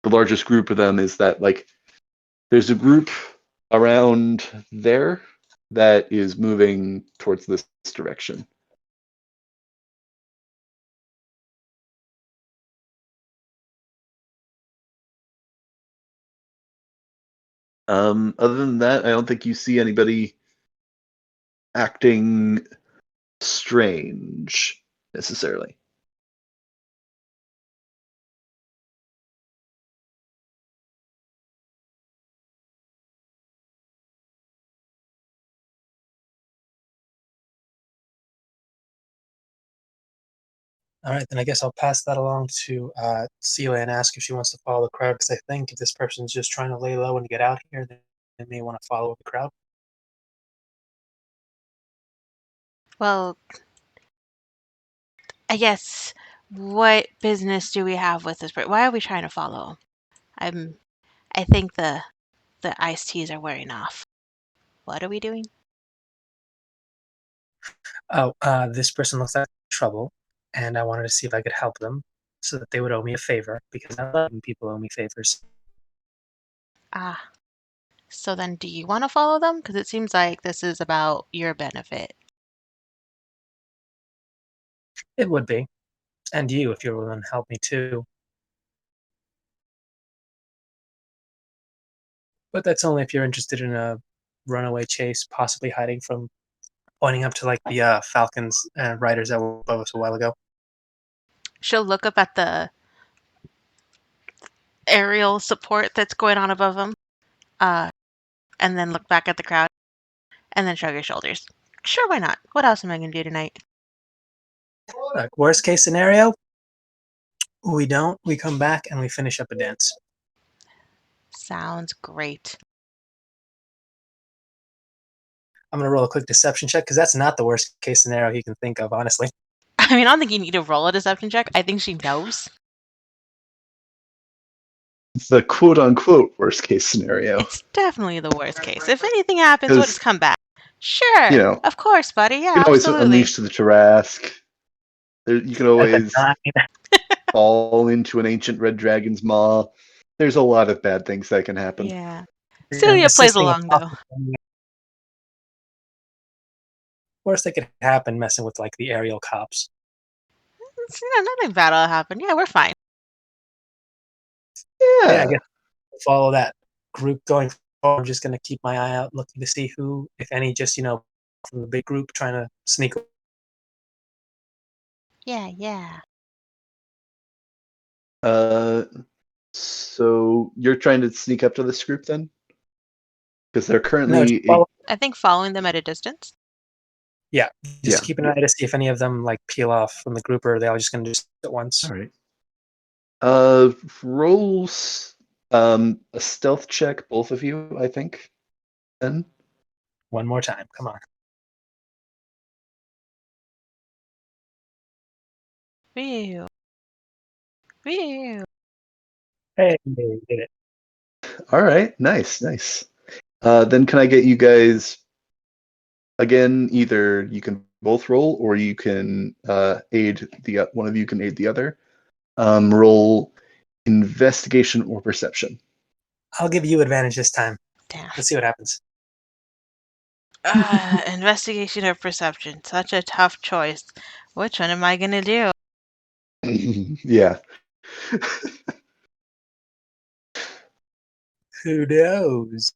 the largest group of them is that like there's a group around there that is moving towards this direction. Other than that, I don't think you see anybody acting strange necessarily. All right, then I guess I'll pass that along to Celia and ask if she wants to follow the crowd, because I think if this person's just trying to lay low and get out here, then they may want to follow the crowd. Well, I guess what business do we have with this? Why are we trying to follow? I think the iced teas are wearing off. What are we doing? Oh, this person looks like trouble, and I wanted to see if I could help them so that they would owe me a favor, because I love when people owe me favors. Ah, so then do you want to follow them? Because it seems like this is about your benefit. It would be. And you, if you're willing to help me too. But that's only if you're interested in a runaway chase, possibly hiding from pointing up to like the falcons and riders that were above us a while ago. She'll look up at the aerial support that's going on above them, and then look back at the crowd, and then shrug her shoulders. Sure, why not? What else am I going to do tonight? Like, worst case scenario, we don't. We come back and we finish up a dance. Sounds great. I'm gonna roll a quick deception check because that's not the worst case scenario he can think of, honestly. I mean, I don't think you need to roll a deception check. I think she knows. It's the quote unquote worst case scenario. It's definitely the worst case. If anything happens, we'll just come back. Sure. You know, Of course, buddy. you Yeah, can always absolutely. unleash to the Tarrasque. You can always fall into an ancient red dragon's maw. There's a lot of bad things that can happen. Yeah. Celia plays along, though. Worst that could happen messing with like the aerial cops. Nothing bad will happen. Yeah, we're fine. Yeah, I guess follow that group going forward. I'm just gonna keep my eye out, looking to see who, if any, just from the big group trying to sneak. Yeah. So you're trying to sneak up to this group then? Because they're No, currently just follow. I think following them at a distance. Yeah, just Yeah. keep an eye to see if any of them like peel off from the group, or are they all just gonna do it at once? All right. Rolls a stealth check, both of you, I think. Then One more time, come on. Whew. Hey, did it. all right, nice. Then can I get you guys again? Either you can both roll, or you can aid the one of you can aid the other. Roll investigation or perception. I'll give you advantage this time. Damn. Let's see what happens. Investigation or perception? Such a tough choice. Which one am I gonna do? Yeah. Who knows?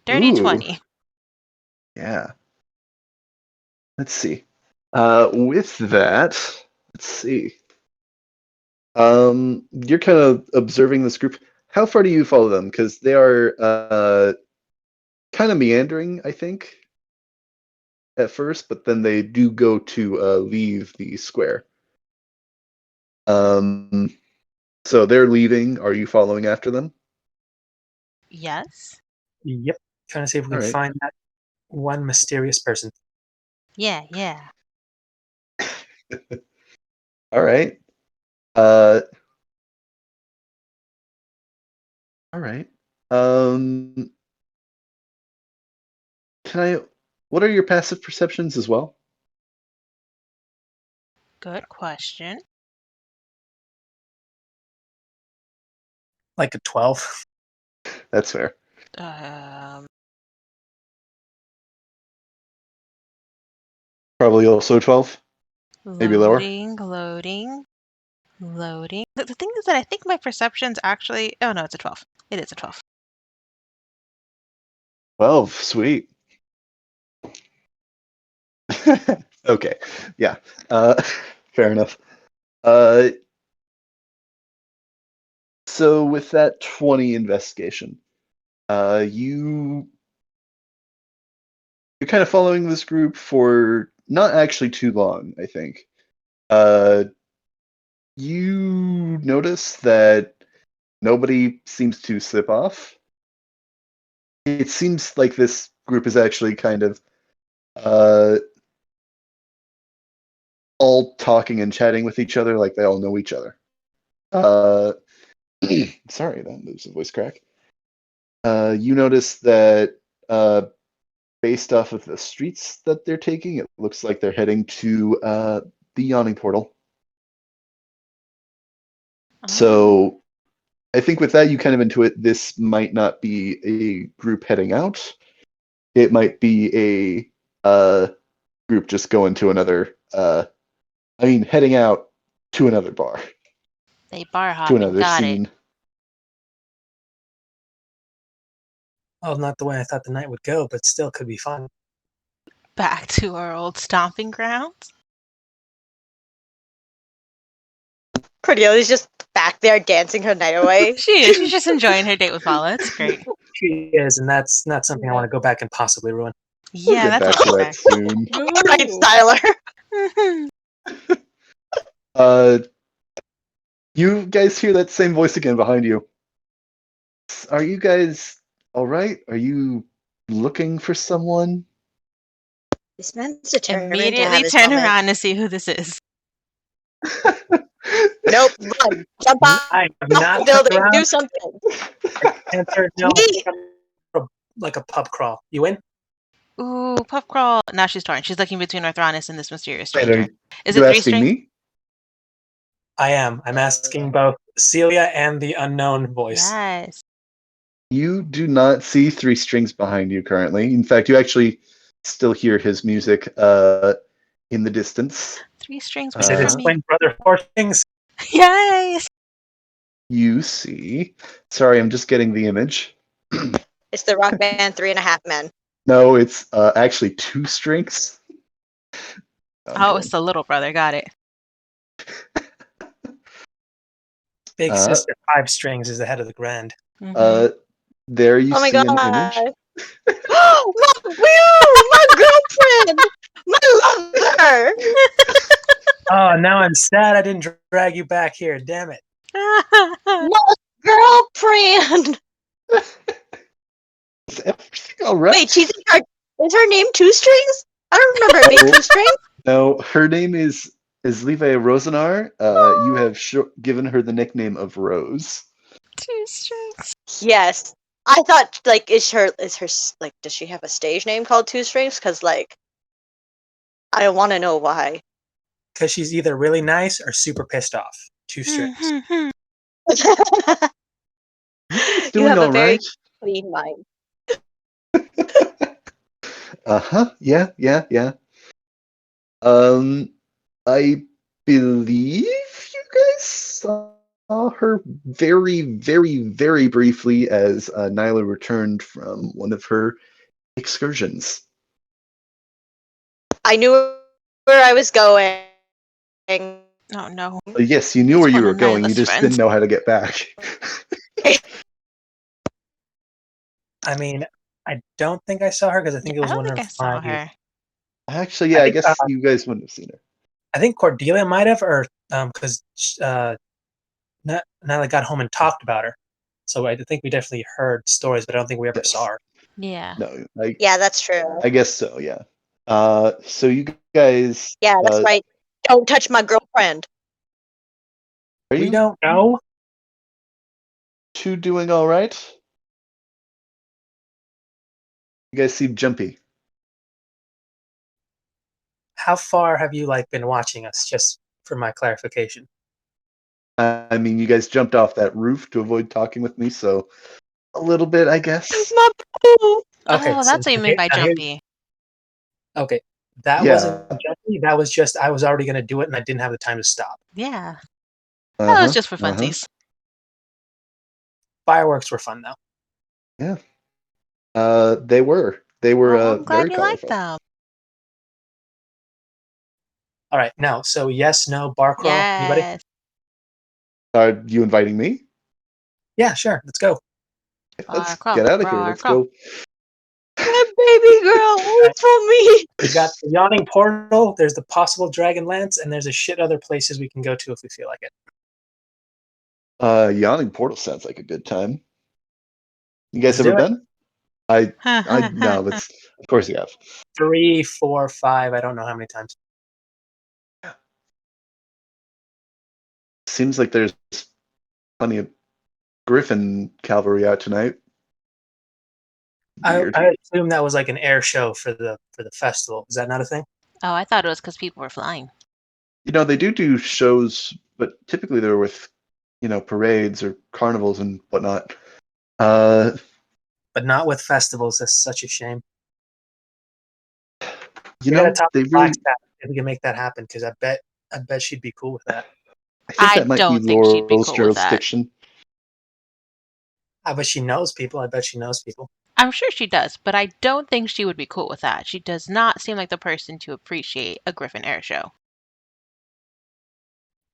Dirty Ooh. 20. Yeah. Let's see. With that, let's see. You're kind of observing this group. How far do you follow them? Because they are kind of meandering, I think, at first, but then they do go to leave the square. So they're leaving. Are you following after them? Yes. Yep. Trying to see if we All can right. find that one mysterious person. Yeah, yeah. All right. Uh, all right. Um, can I? What are your passive perceptions as well? Good question. Like a 12. That's fair. Um, Probably also 12. Maybe lower. loading. The thing is that I think my perception's actually. Oh no, it's a 12. It is a 12. 12. Sweet. Okay. Yeah. Fair enough. Uh, so with that 20 investigation, you're kind of following this group for not actually too long, I think. Uh, you notice that nobody seems to slip off. It seems like this group is actually kind of uh, all talking and chatting with each other, like they all know each other. Uh, sorry, that was a voice crack. You notice that based off of the streets that they're taking, it looks like they're heading to the yawning portal. Oh, So I think with that, you kind of intuit this might not be a group heading out. It might be a group just going to another. Heading out to another bar, they bar to hopping. another Got it. scene. Well, not the way I thought the night would go, but still could be fun. Back to our old stomping grounds. Cordelia's just back there dancing her night away. She is. She's just enjoying her date with Vala. It's great. She is, and that's not something I want to go back and possibly ruin. We'll Yeah, get that's back also to that fair. soon. Right, No. Styler. Uh, you guys hear that same voice again behind you. Are you guys all right? Are you looking for someone? This man's determined to Immediately have his turn moment. around to see who this is. Nope, run. Jump off I am the not turned building. around. Do something. Answer no. Me. Like a pub crawl. You in? Ooh, puff crawl. Now she's torn. She's looking between Orthronis and this mysterious Wait, are stranger. Is you it 3 asking strings? me? I am. I'm asking both Celia and the unknown voice. Yes. You do not see three strings behind you currently. In fact, you actually still hear his music in the distance. 3 strings, I wait said for it's me. twin brother four things. Yes. You see. Sorry, I'm just getting the image. It's the rock band 3.5 Men. No, it's actually two strings. I'm Oh, kidding. it's the little brother. Got it. Big Uh, sister, 5 strings is the head of the grand. Mhm. There you Oh my see god. an image. My girlfriend! My lover! Oh, now I'm sad I didn't drag you back here. Damn it. My girlfriend! Is everything all right? Wait, is her name Two Strings? I don't remember it being No. Two Strings. No, her name is Levi Rosenar. You have given her the nickname of Rose. 2 strings. Yes. I thought, like, like, does she have a stage name called Two Strings? Because, like, I want to know why. Because she's either really nice or super pissed off. 2 strings. Mhm. You guys You doing have a all very right? clean mind. Yeah. I believe you guys saw her very, very, very briefly as Nyla returned from one of her excursions. I knew where I was going. Oh no. Yes, you knew It's where you one were of going. You Nyla's just friends. didn't know how to get back. I mean, I don't think I saw her because I think it I was don't one think of I saw my. her. Actually, I yeah, I think guess you guys wouldn't have seen her. I think Cordelia might have, or because Nyla got home and talked about her. So I think we definitely heard stories, but I don't think we ever saw Yes. her. Yeah. No, Yeah, that's true. I guess so, yeah. So you guys, Yeah, that's right. Don't touch my girlfriend. are We you don't know. two doing all right? You guys seem jumpy. How far have you been watching us? Just for my clarification. I mean, you guys jumped off that roof to avoid talking with me, so a little bit, I guess. My boo. Okay, Oh, so that's what you mean by now jumpy. okay, that wasn't Yeah. jumpy. That was just I was already going to do it, and I didn't have the time to stop. Yeah. That was Uh-huh. just for Uh-huh. funsies. Fireworks were fun though. Yeah. They were. They were Well, I'm glad very you like colorful. them. All right, now so yes, no, bar crawl. Anybody? Yes. Are you inviting me? Yeah, sure. Let's go. Bar Let's crawl. get out of here. Bar Let's crawl. go. My baby girl, wait for me. We've got the yawning portal. There's the possible dragon lance, and there's a shit other places we can go to if we feel like it. Yawning Portal sounds like a good time. You guys Let's do ever it. been? I no, that's of course you have. 3, 4, 5. I don't know how many times. Seems like there's plenty of Griffin cavalry out tonight. I, Weird. I assume that was like an air show for the festival. Is that not a thing? Oh, I thought it was because people were flying. You know, they do shows, but typically they're with, parades or carnivals and whatnot. But not with festivals. That's such a shame. You We gotta know, talk they to really. Blackstaff if we can make that happen because I bet she'd be cool with that. I think I that might be don't think she'd be Laurel's cool with that. jurisdiction. I bet she knows people. I bet she knows people. I'm sure she does, but I don't think she would be cool with that. She does not seem like the person to appreciate a Griffin air show.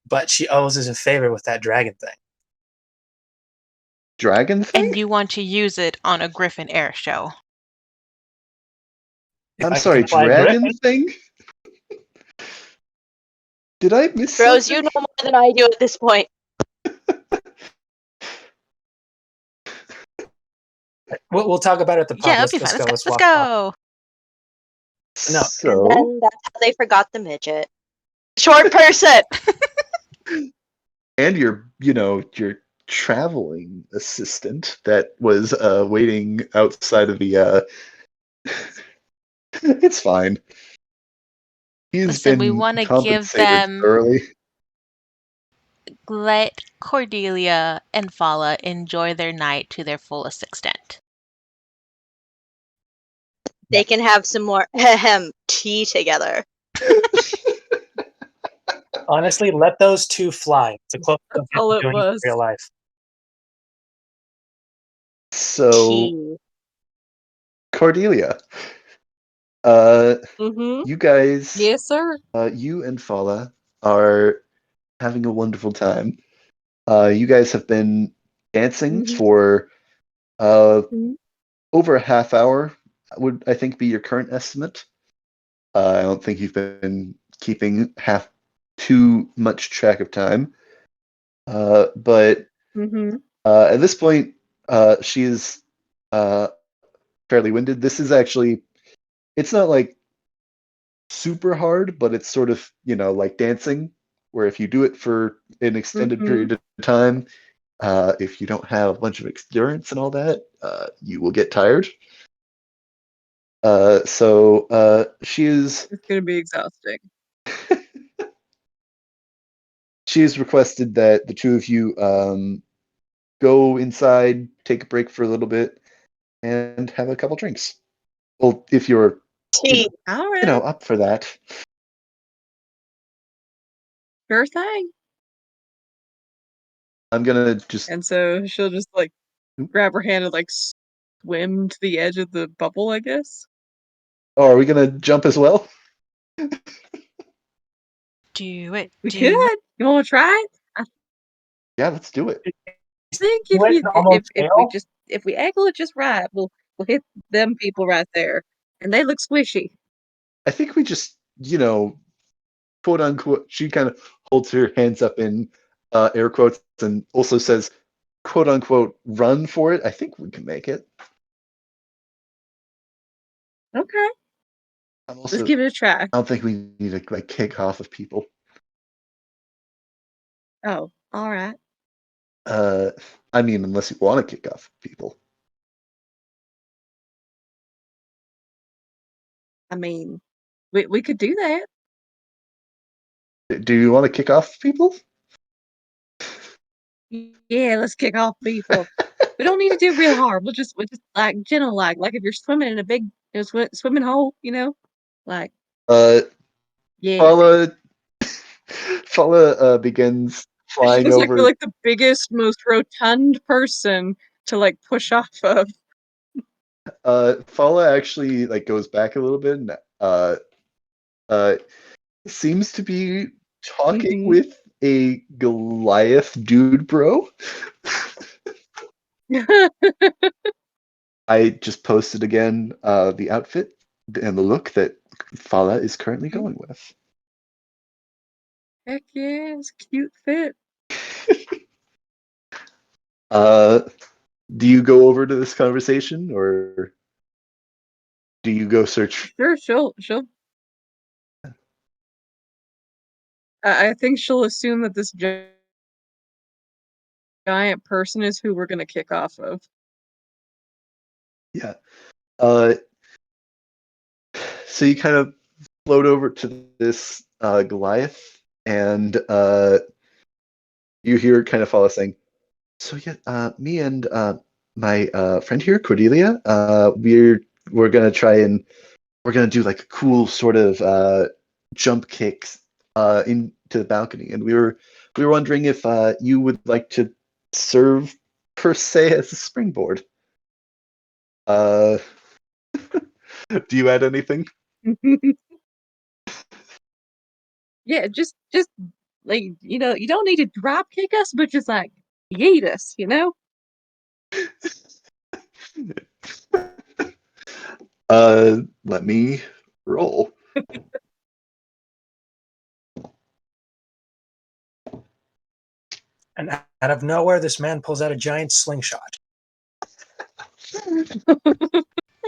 But she owes us a favor with that dragon thing. Dragon thing? And you want to use it on a Griffin air show. If I'm I sorry, can fly a dragon griffin, thing? Did I miss Rose, something? you know more than I do at this point. we'll talk about it at the pub. Yeah, it'll be fine. Let's Let's walk off. go. No. And So, then that's how they forgot the midget. Short person. and your traveling assistant that was waiting outside of the. It's fine. He's Listen, we been want to give compensated them, thoroughly. let Cordelia and Fala enjoy their night to their fullest extent. They can have some more tea together. Honestly, let those two fly. It's a close That's all it doing it in was. real life. So, Tea. Cordelia, Mm-hmm. you guys, Yes, sir. you and Fala are having a wonderful time. You guys have been dancing Mhm. for Mhm. over a half hour, would I think be your current estimate. I don't think you've been keeping half too much track of time. But Mhm. at this point, she is fairly winded. This is actually, it's not like super hard, but it's sort of, like dancing, where if you do it for an extended Mhm. period of time, if you don't have a bunch of experience and all that, you will get tired. So she is It's gonna be exhausting. she has requested that the two of you go inside, take a break for a little bit, and have a couple drinks. Well, if you're All you know, right. up for that. Sure thing. I'm gonna just. And so she'll just like grab her hand and like swim to the edge of the bubble, I guess. Oh, are we gonna jump as well? Do it. We Do could. it. You want to try it? I Yeah, let's do it. think Do it and almost fail? if we angle it just right, we'll hit them people right there, and they look squishy. I think we just, you know, quote unquote. She kind of holds her hands up in air quotes and also says, quote unquote, run for it. I think we can make it. Okay, I'm let's also. give it a try. I don't think we need to like kick off of people. Oh, all right. I mean, unless you want to kick off people. I mean, we could do that. Do you want to kick off people? Yeah, let's kick off people. We don't need to do real hard. We'll just like gentle, like if you're swimming in a big swimming hole, you know, like Uh, yeah. Fala begins She flying looks like over. the biggest, most rotund person to like push off of. Fala actually like goes back a little bit and uh, seems to be talking Mm-hmm. with a Goliath dude, bro. I just posted again the outfit and the look that Fala is currently going with. Heck yeah, it's a cute fit. Uh, do you go over to this conversation or do you go search? Sure, she'll. I think she'll assume that this giant person is who we're gonna kick off of. Yeah. Uh, so you kind of float over to this Goliath, and you hear kind of Fala saying, "So yeah, me and my friend here, Cordelia, we're gonna try and we're gonna do like a cool sort of jump kicks into the balcony, and we were wondering if you would like to serve per se as a springboard. Uh, do you add anything?" Yeah, just like you know, you don't need to drop kick us, but just like yeet us, you know? Let me roll. And out of nowhere, this man pulls out a giant slingshot.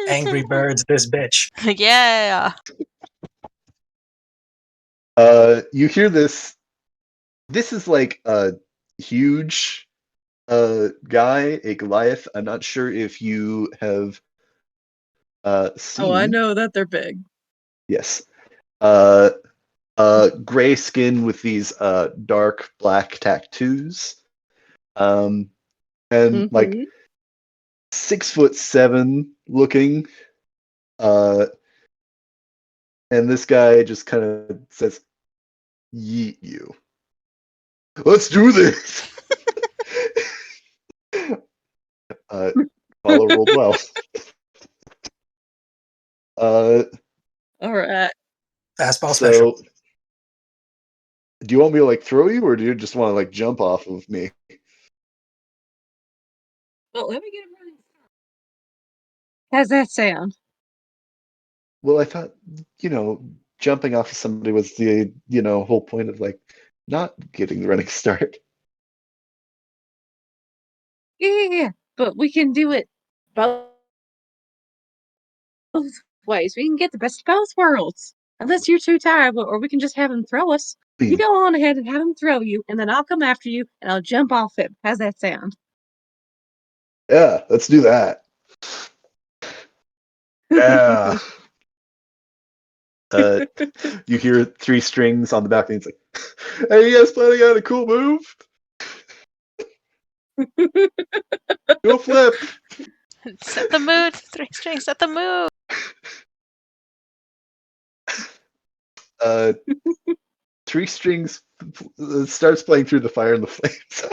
Angry Birds, this bitch. Yeah. You hear this. This is like a huge guy, a Goliath. I'm not sure if you have Oh, I seen. know that they're big. Yes. Gray skin with these dark black tattoos. And like Mm-hmm. 6'7" looking. Uh, and this guy just kind of says, "Yeet you. Let's do this." Follow rolled well. Uh, All right. Fastball special. so do you want me to like throw you, or do you just want to like jump off of me? Well, let me get a running start. How's that sound? Well, I thought, you know, jumping off of somebody was the, you know, whole point of like not getting the running start. Yeah, but we can do it both ways. We can get the best of both worlds. Unless you're too tired, or we can just have him throw us. I You mean, go on ahead and have him throw you, and then I'll come after you and I'll jump off him. How's that sound? yeah, let's do that. Yeah. Uh, you hear three strings on the balcony. It's like, "Hey, you guys planning on a cool move? Go flip." Set the mood. Three strings. Set the mood. Three Strings starts playing Through the Fire and the Flames.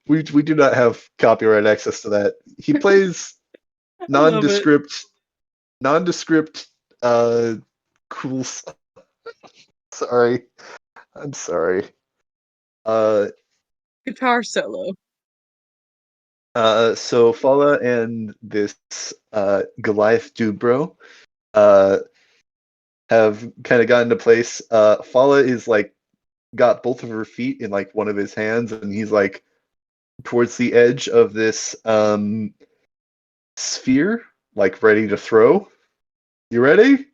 we do not have copyright access to that. He plays I love it. nondescript, cool. Sorry, I'm sorry. Guitar solo. So Fala and this Goliath dude bro have kind of gotten to place. Fala is like got both of her feet in like one of his hands, and he's like towards the edge of this sphere, like ready to throw. You ready?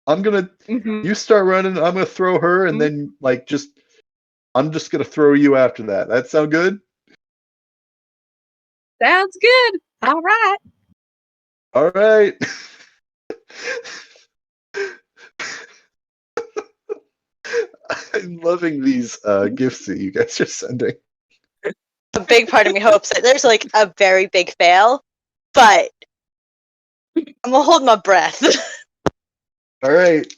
I'm gonna. Mm-hmm. You start running. I'm gonna throw her, and then like just. I'm just gonna throw you after that. That sound good? Sounds good. All right. All right. I'm loving these gifts that you guys are sending. A big part of me hopes that there's like a very big fail, but I'm gonna hold my breath. All right.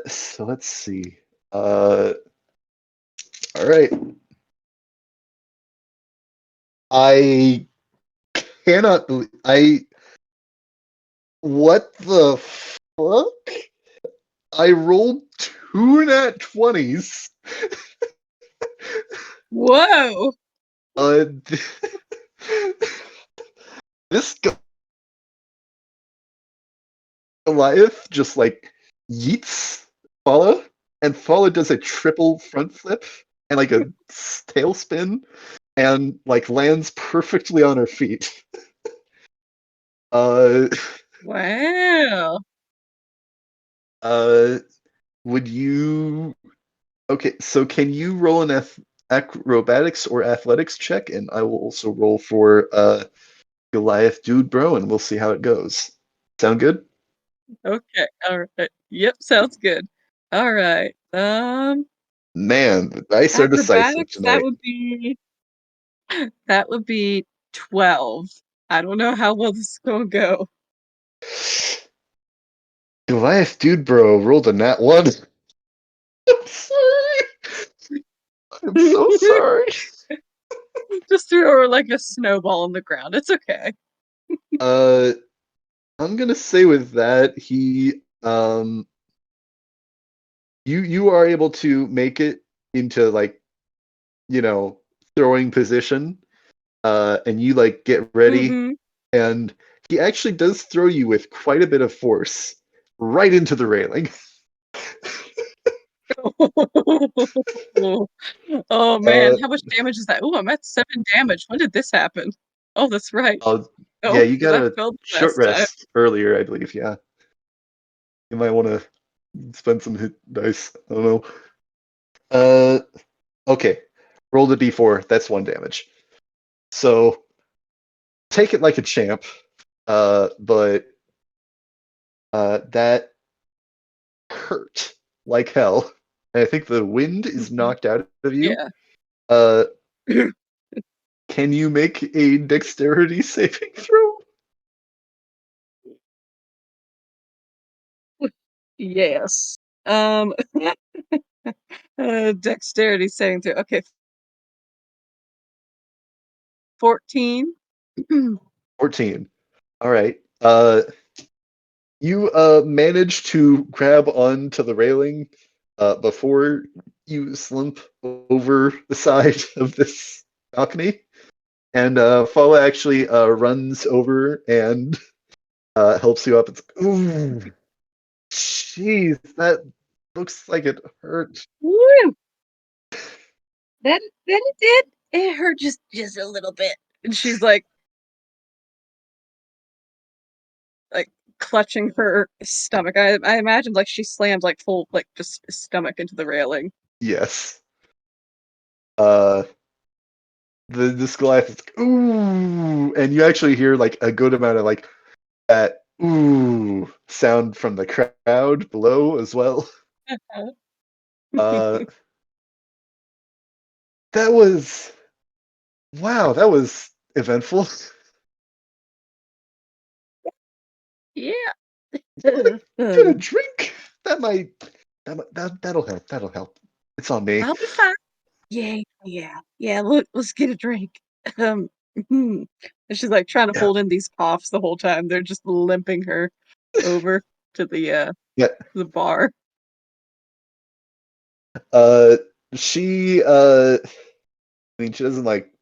So let's see. All right. I cannot believe what the fuck? I rolled two nat 20s. Whoa. Uh, this Goliath just like yeets Fala, and Fala does a triple front flip and like a tail spin and like lands perfectly on her feet. Uh, Wow. would you? Okay, so can you roll an acrobatics or athletics check, and I will also roll for Goliath dude bro, and we'll see how it goes. Sound good? Okay. All right. Yep. Sounds good. All right. Man, the dice are decisive Acrobatics. tonight. That would be 12. I don't know how well this is gonna go. Goliath dude bro rolled a nat one. I'm sorry. I'm so sorry. Just threw her like a snowball on the ground. It's okay. Uh, I'm gonna say with that he you are able to make it into like throwing position, and you like get ready, Mm-hmm. and he actually does throw you with quite a bit of force right into the railing. Oh man, Uh, how much damage is that? Oh, I'm at 7 damage. When did this happen? Oh, that's right. yeah, Oh, you because got I a failed the short last time. rest earlier, I believe. Yeah, you might want to spend some hit dice. I don't know. Okay, roll the d4. That's one damage. So take it like a champ. But that hurt like hell. And I think the wind is knocked out of you. Yeah. Uh, can you make a dexterity saving throw? Yes. Um dexterity saving throw. Okay. 14. 14. All right. You manage to grab onto the railing before you slump over the side of this balcony. And Fala actually runs over and helps you up. It's ooh, jeez, that looks like it hurt. Woo! That it did. It hurt just a little bit. And she's like clutching her stomach. I imagine like she slammed like full like just stomach into the railing. Yes. Uh, this Goliath is ooh, and you actually hear like a good amount of like that ooh sound from the crowd below as well. Uh, that was wow, that was eventful. Yeah. Get a drink. That'll help. That'll help. It's on me. I'll be fine. Yeah. Look, let's get a drink. And she's like trying to Yeah. hold in these coughs the whole time. They're just limping her over to the Yeah. bar. She I mean, she doesn't like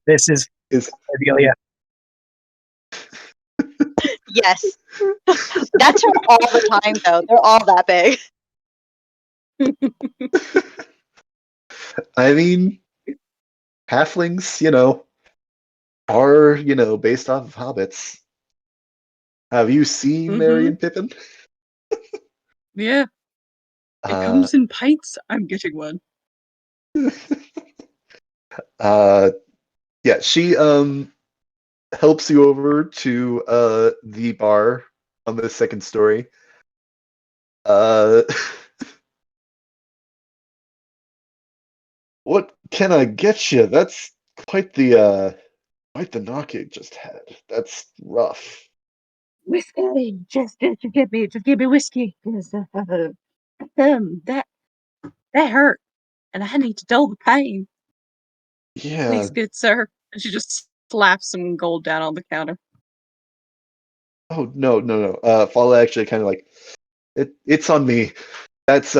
This is is Cordelia. Yes. That's her all the time, though. They're all that big. I mean, halflings, are, based off of hobbits. Have you seen Merry and Pippin? Yeah, it Uh, comes in pints. I'm getting one. yeah, she helps you over to the bar on the second story. Uh, what can I get you? That's quite the knock it just had. That's rough. Whiskey, just give me whiskey, 'cause, that hurt, and I need to dull the pain. Yeah. Thanks, good sir. And she just slaps some gold down on the counter. Oh no. Fala actually kind of like it's on me. That's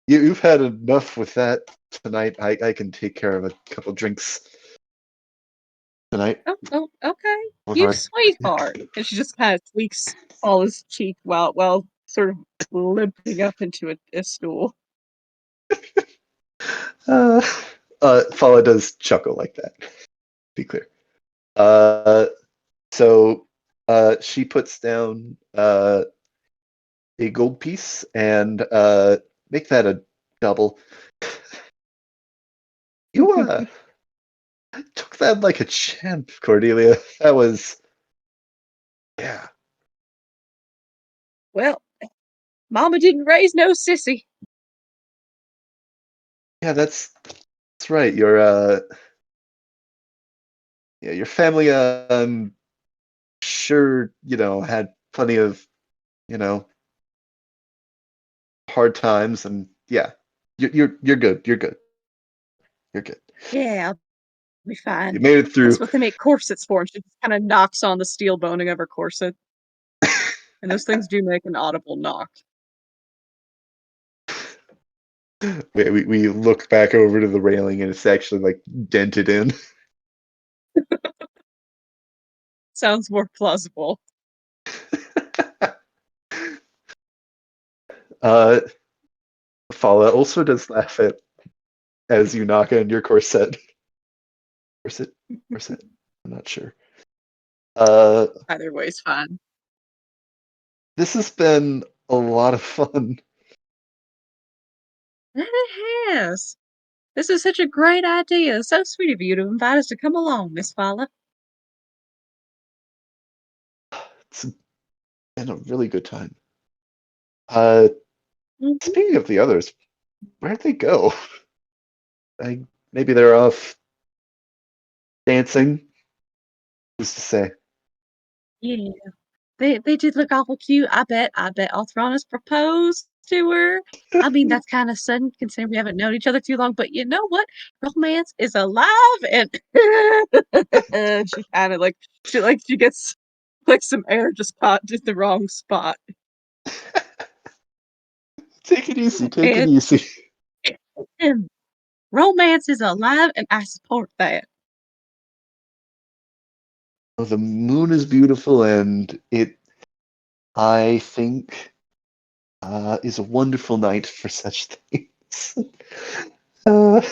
you've had enough with that tonight. I can take care of a couple drinks tonight. Oh, okay. One You hard. sweetheart. And she just kind of tweaks Paula's cheek while sort of limping up into a stool. Uh, Fala does chuckle like that. Be clear. Uh, so she puts down a gold piece and make that a double. You took that like a champ, Cordelia. That was, yeah. Well, Mama didn't raise no sissy. Yeah, that's right. Your family sure, had plenty of, you know, hard times and yeah. You're good. You're good. You're good. Yeah, I'll be You fine. made it through. That's what they make corsets for. And she just kind of knocks on the steel boning of her corset. And those things do make an audible knock. We look back over to the railing and it's actually like dented in. Sounds more plausible. uh Fala also does laugh at as you knock on your corset. Corset. I'm not sure. Either way's fine. This has been a lot of fun. And it has. This is such a great idea. So sweet of you to invite us to come along, Miss Fowler. It's been a really good time. Uh, Speaking of the others, where'd they go? Maybe they're off dancing. Who's to say? Yeah. They did look awful cute. I bet Althronis proposed to her. I mean, that's kind of sudden considering we haven't known each other too long, but you know what? Romance is alive and she kind of she gets like some air just caught in the wrong spot. Take it easy. Take it And, easy. and romance is alive and I support that. Oh, the moon is beautiful, and I think, is a wonderful night for such things. uh,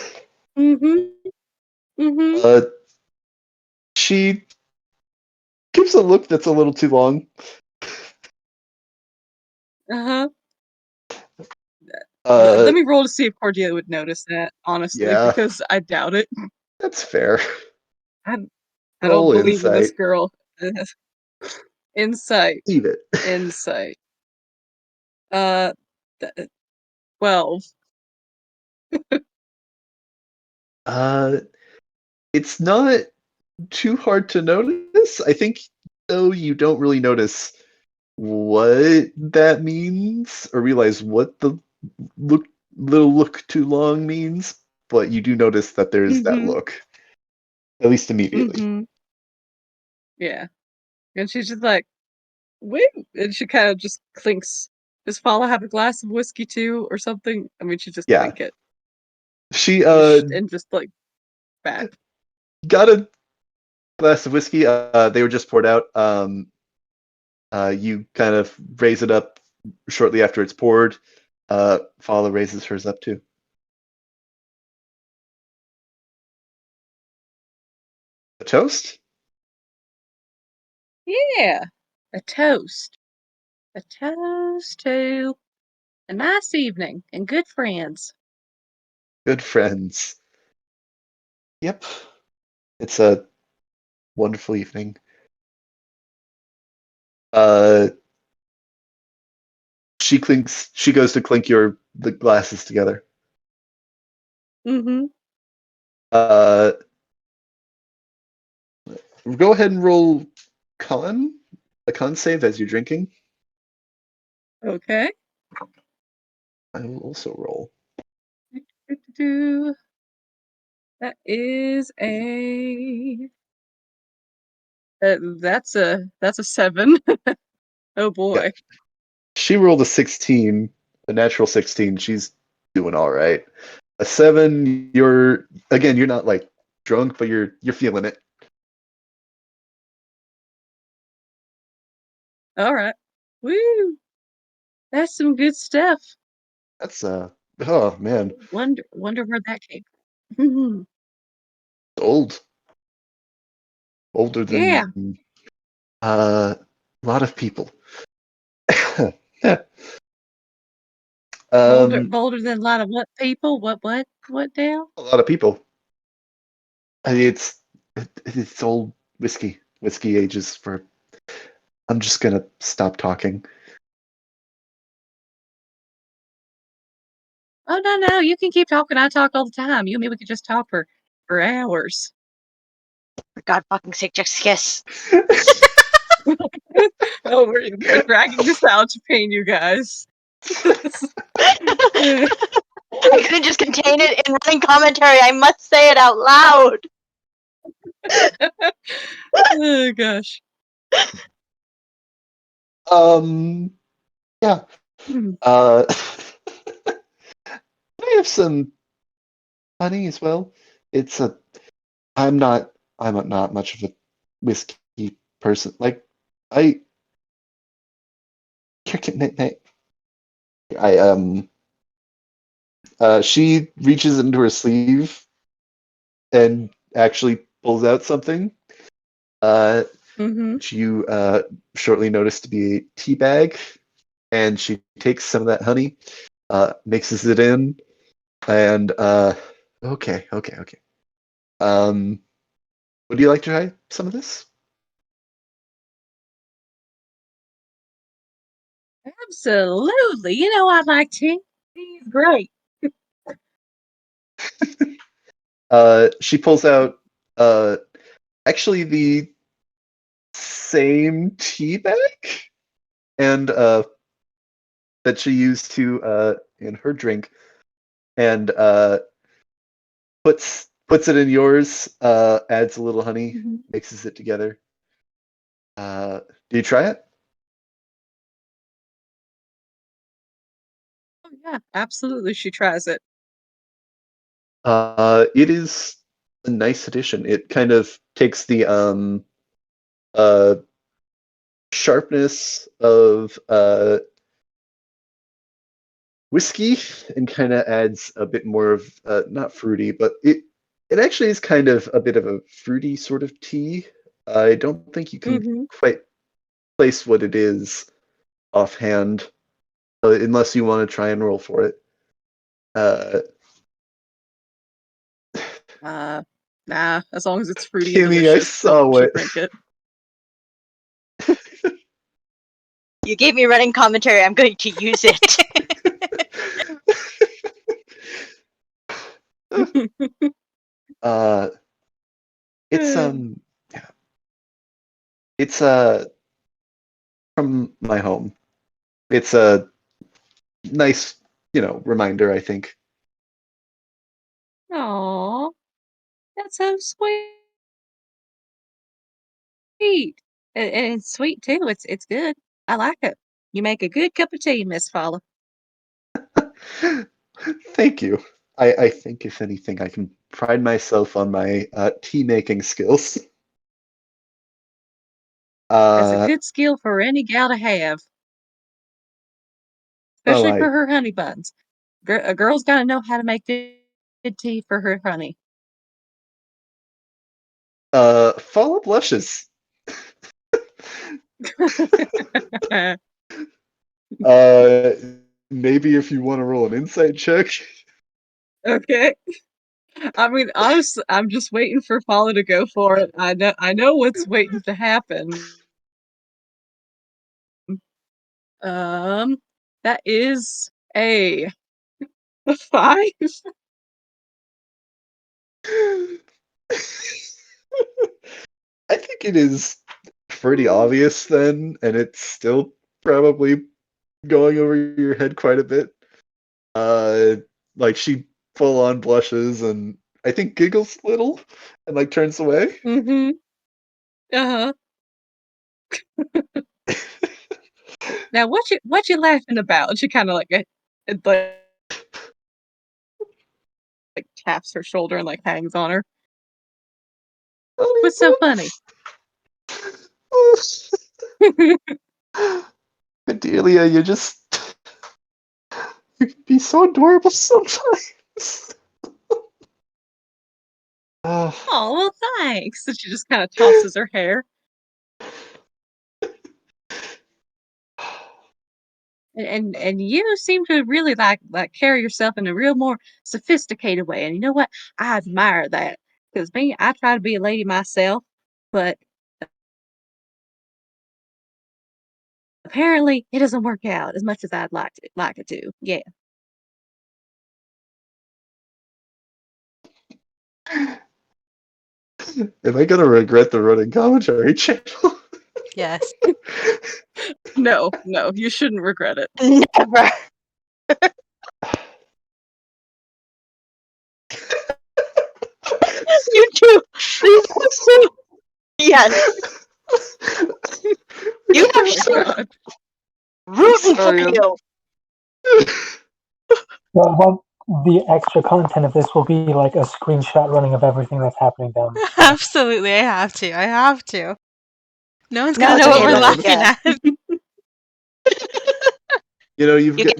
Mm-hmm. Mm-hmm. uh, she gives a look that's a little too long. Uh-huh. Uh, Let me roll to see if Cordelia would notice that, honestly, yeah, because I doubt it. that's fair. I, I don't Roll believe in this insight. girl. Insight. Leave it. Insight. Uh, 12. Uh, it's not too hard to notice. I think, though, you don't really notice what that means or realize what the look too long means, but you do notice that there's that Mm-hmm. look, at least immediately. Mm-hmm. Yeah. And she's just like, wait, and she kind of just clinks. Does Fala have a glass of whiskey too, or something? I mean, she just Yeah. clink it. She And just like back. got a glass of whiskey. They were just poured out. You kind of raise it up shortly after it's poured. Fala raises hers up too. A toast? Yeah. A toast. A toast to a nice evening and good friends. Good friends. Yep. It's a wonderful evening. Uh, she goes to clink the glasses together. Mm-hmm. Uh, go ahead and roll a con save as you're drinking. Okay. I will also roll. Do-do-do. That is a that's a 7. Oh Yeah. boy. She rolled a 16, a natural 16. She's doing all right. A 7, you're not like drunk, but you're feeling it. All right. Woo. That's some good stuff. That's oh man, Wonder where that came from. old. Older Yeah. than a lot of people. Um, Bolder than a lot of what people? What now? a lot of people. I mean, it's old whiskey. Whiskey ages for. I'm just gonna stop talking. Oh no, you can keep talking. I talk all the time. You and me, we could just talk for hours. For God fucking sake, just kiss. Oh, we're dragging this out to pain you guys. I couldn't just contain it in running commentary. I must say it out loud. Oh gosh. Yeah. Hmm. I have some honey as well. It's a. I'm not. I'm not much of a whiskey person. Like I. I She reaches into her sleeve and actually pulls out something. Mm-hmm. Which you shortly notice to be a tea bag, and she takes some of that honey, mixes it in, and okay. Um, would you like to try some of this? Absolutely. You know I like tea. Tea's great. She pulls out actually the same tea bag and that she used to in her drink, and puts it in yours, adds a little honey, Mhm. mixes it together. Do you try it? Oh yeah, absolutely. She tries it. It is a nice addition. It kind of takes the uh sharpness of whiskey and kind of adds a bit more of not fruity, but it actually is kind of a bit of a fruity sort of tea. I don't think you can Mm-hmm. quite place what it is offhand, unless you want to try and roll for it. Uh, Uh, nah, as long as it's fruity and Kimmy, I delicious, don't saw she it. drink it. You gave me running commentary. I'm going to use it. uh, it's yeah, it's from my home. It's a nice, reminder, I think. Aw, that's so sweet. And it's sweet too. It's good. I like it. You make a good cup of tea, Miss Fowler. Thank you. I think, if anything, I can pride myself on my tea making skills. That's a Uh, good skill for any gal to have, well, especially for her honey buns. A girl's got to know how to make good tea for her honey. follow blushes. Uh, maybe if you want to roll an insight check. Okay. I mean, honestly, I'm just waiting for Fowler to go for it. I know what's waiting to happen. That is a 5. I think it is pretty obvious then, and it's still probably going over your head quite a bit. Uh, like she full on blushes and I think giggles a little and like turns away. Mm-hmm. Uh-huh. Now what you laughing about? She kind of like taps her shoulder and like hangs on her. What's so funny? Adelia, you can be so adorable sometimes. Uh, Oh, well, thanks. And she just kind of tosses her hair. And you seem to really like carry yourself in a real more sophisticated way. And you know what? I admire that. Because me, I try to be a lady myself, but apparently it doesn't work out as much as I'd like it to. Yeah. am I gonna regret the running commentary channel? Yes. No, you shouldn't regret it. Never. You too. These two. Yes. You have Oh shown God. rooting for Sorry, you. Well, the extra content of this will be like a screenshot running of everything that's happening down there. Absolutely, I have to. I have to. No one's No, gonna it's know what okay. we're Look, laughing at. you've you got get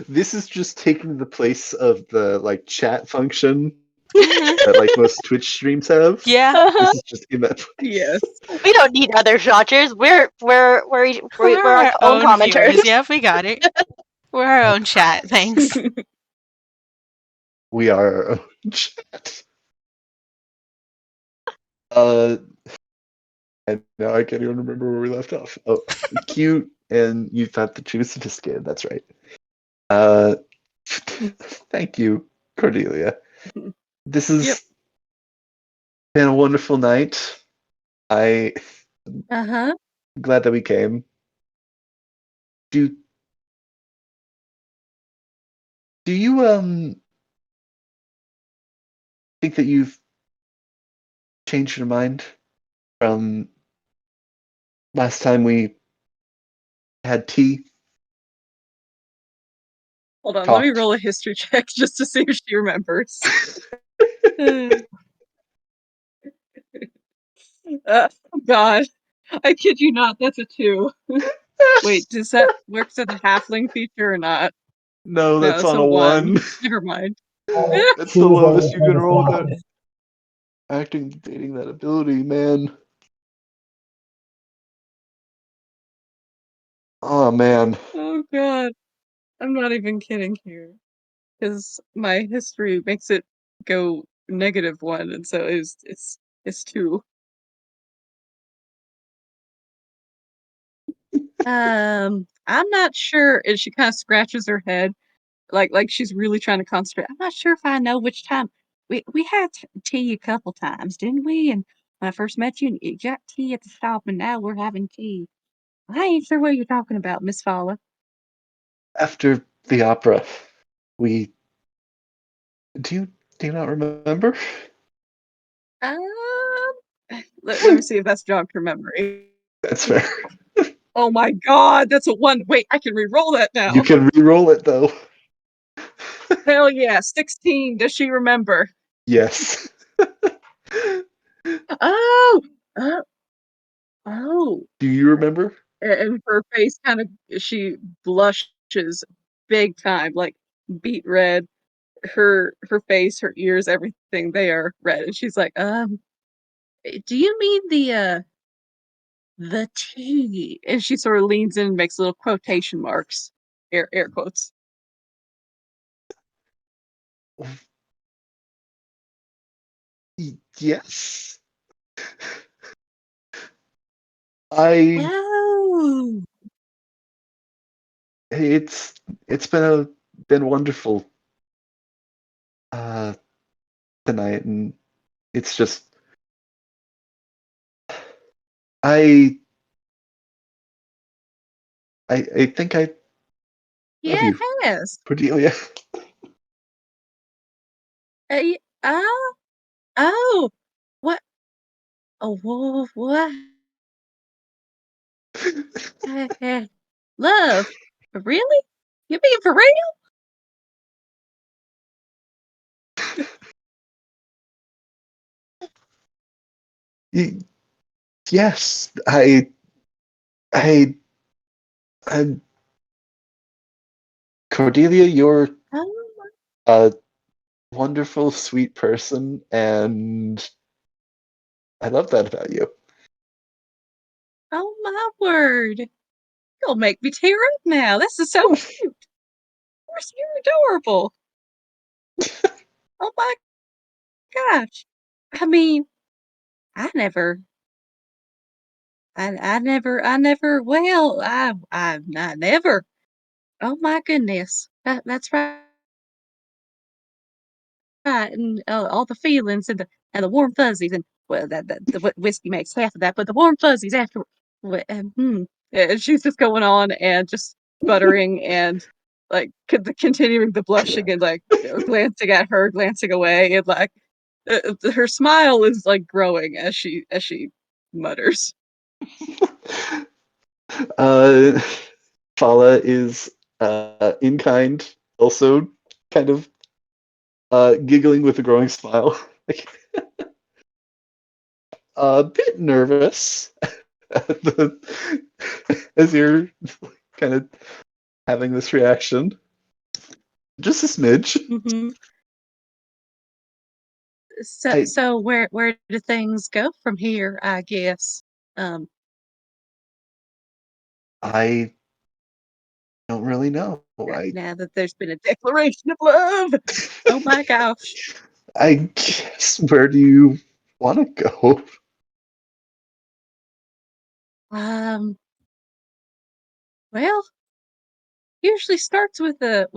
this is just taking the place of the like chat function Mhm. that like most Twitch streams have. Yeah, This is just in that place. Yes. we don't need other watchers. We're we're our our own own viewers. commenters. Yep, we got it. We're our own chat. Thanks. We are our own chat. Uh, and now I can't even remember where we left off. Oh, cute, and you thought that she was sophisticated. That's right. Uh, thank you, Cordelia. This Yep. has been a wonderful night. I'm Uh-huh. glad that we came. Do do you think that you've changed your mind from last time we had tea? Hold on, let me Talked. roll a history check just to see if she remembers. Oh God. I kid you not, that's a 2. Wait, does that work as a halfling feature or not? No, No, that's it's on a a 1. one. Never mind. That's the Choose what lowest was you can the roll without office. activating that ability, man. Oh man. Oh God. I'm not even kidding here. Because my history makes it go -1, and so it's 2. I'm not sure. And she kind of scratches her head, like she's really trying to concentrate. I'm not sure if I know which time we had tea a couple times, didn't we? And when I first met you, you got tea at the shop, and now we're having tea. I ain't sure what you're talking about, Miss Fowler. After the opera, we do you not remember? Um, let me see if that's jogged her memory. That's fair. Oh my god, that's a 1. Wait, I can re-roll that now. You can re-roll it though. Hell yeah, 16. Does she remember? Yes. Oh, uh, oh. Do you remember? And her face kind of, she blushes big time, like beet red. Her face, her ears, everything, they are red. And she's like, do you mean the tea? And she sort of leans in and makes little quotation marks, air quotes. Yes. I Oh, it's been wonderful uh tonight, and it's just I I think I yeah, love it you, has. Cordelia. Uh, oh, oh, what? Oh, what? Love? Really? You being for real? Y- Yes, I I Cordelia, you're Oh, a wonderful, sweet person, and I love that about you. oh my word. You'll make me tear up now. This is so cute. Of course, you're adorable. Oh my gosh. I mean, I never, well, I never. Oh my goodness. That's right. And all the feelings and the warm fuzzies and well, the whiskey makes half of that, but the warm fuzzies after. And she's just going on and just sputtering and like continuing the blushing and like glancing at her, glancing away, and like her smile is like growing as she mutters. uh, Fala is in kind, also kind of giggling with a growing smile, like a bit nervous as you're kind of having this reaction. Just a smidge. Hmm. So I so where do things go from here? I guess. Um, I don't really know. I now that there's been a declaration of love. Oh my gosh. I guess where do you want to go? Um, well, usually starts with a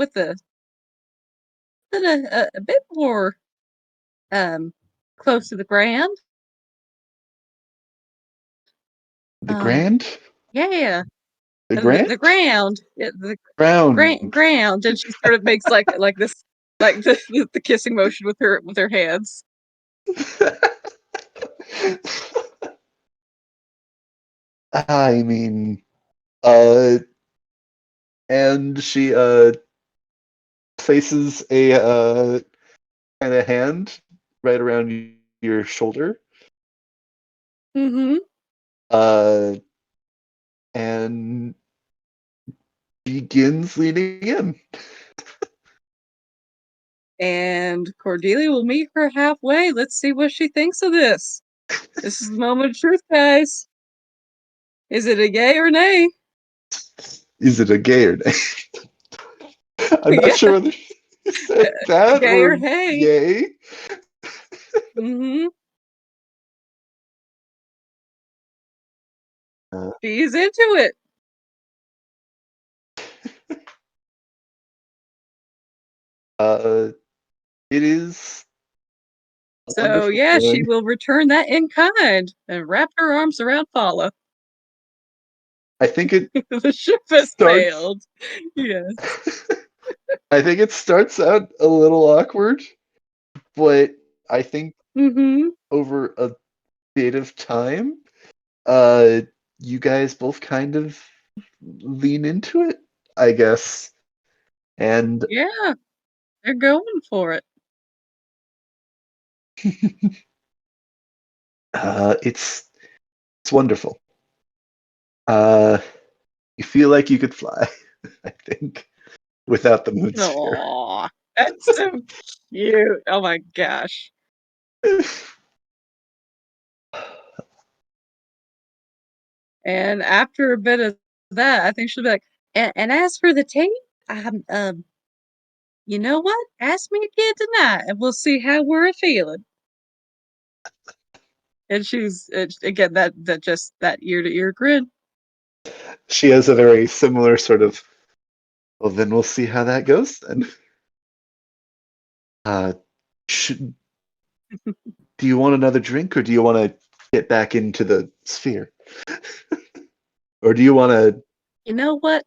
bit more um close to the ground. The Um, Grand? yeah, The the Grand? ground, the Ground. ground, and she sort of makes like this, like the kissing motion with her hands. I mean, uh, and she places a kind of hand right around your shoulder, Mm-hmm. uh, and begins leaning in. And Cordelia will meet her halfway. Let's see what she thinks of this. This is the moment of truth, guys. Is it a yay or nay? Is it a gay or nay? I'm not Yeah, sure whether she said that gay or or hey. yay. Mm-hmm. Uh, She's into it. uh, it is a So wonderful yeah, she feeling. will return that in kind and wrap her arms around Fala. I think it The ship has starts. failed. Yes. I think it starts out a little awkward, but I think Mm-hmm. over a bit of time, uh, you guys both kind of lean into it, I guess. And Yeah, they're going for it. it's wonderful. Uh, you feel like you could fly, I think, without the moon sphere. Aw, that's so cute. Oh my gosh. And after a bit of that, I think she'll be like, and as for the tea, you know what? Ask me again tonight, and we'll see how we're feeling. And it's, again that ear to ear grin. She has a very similar sort of. Well, then we'll see how that goes. Then, should do you want another drink, or do you want to get back into the sphere, or do you want to? You know what?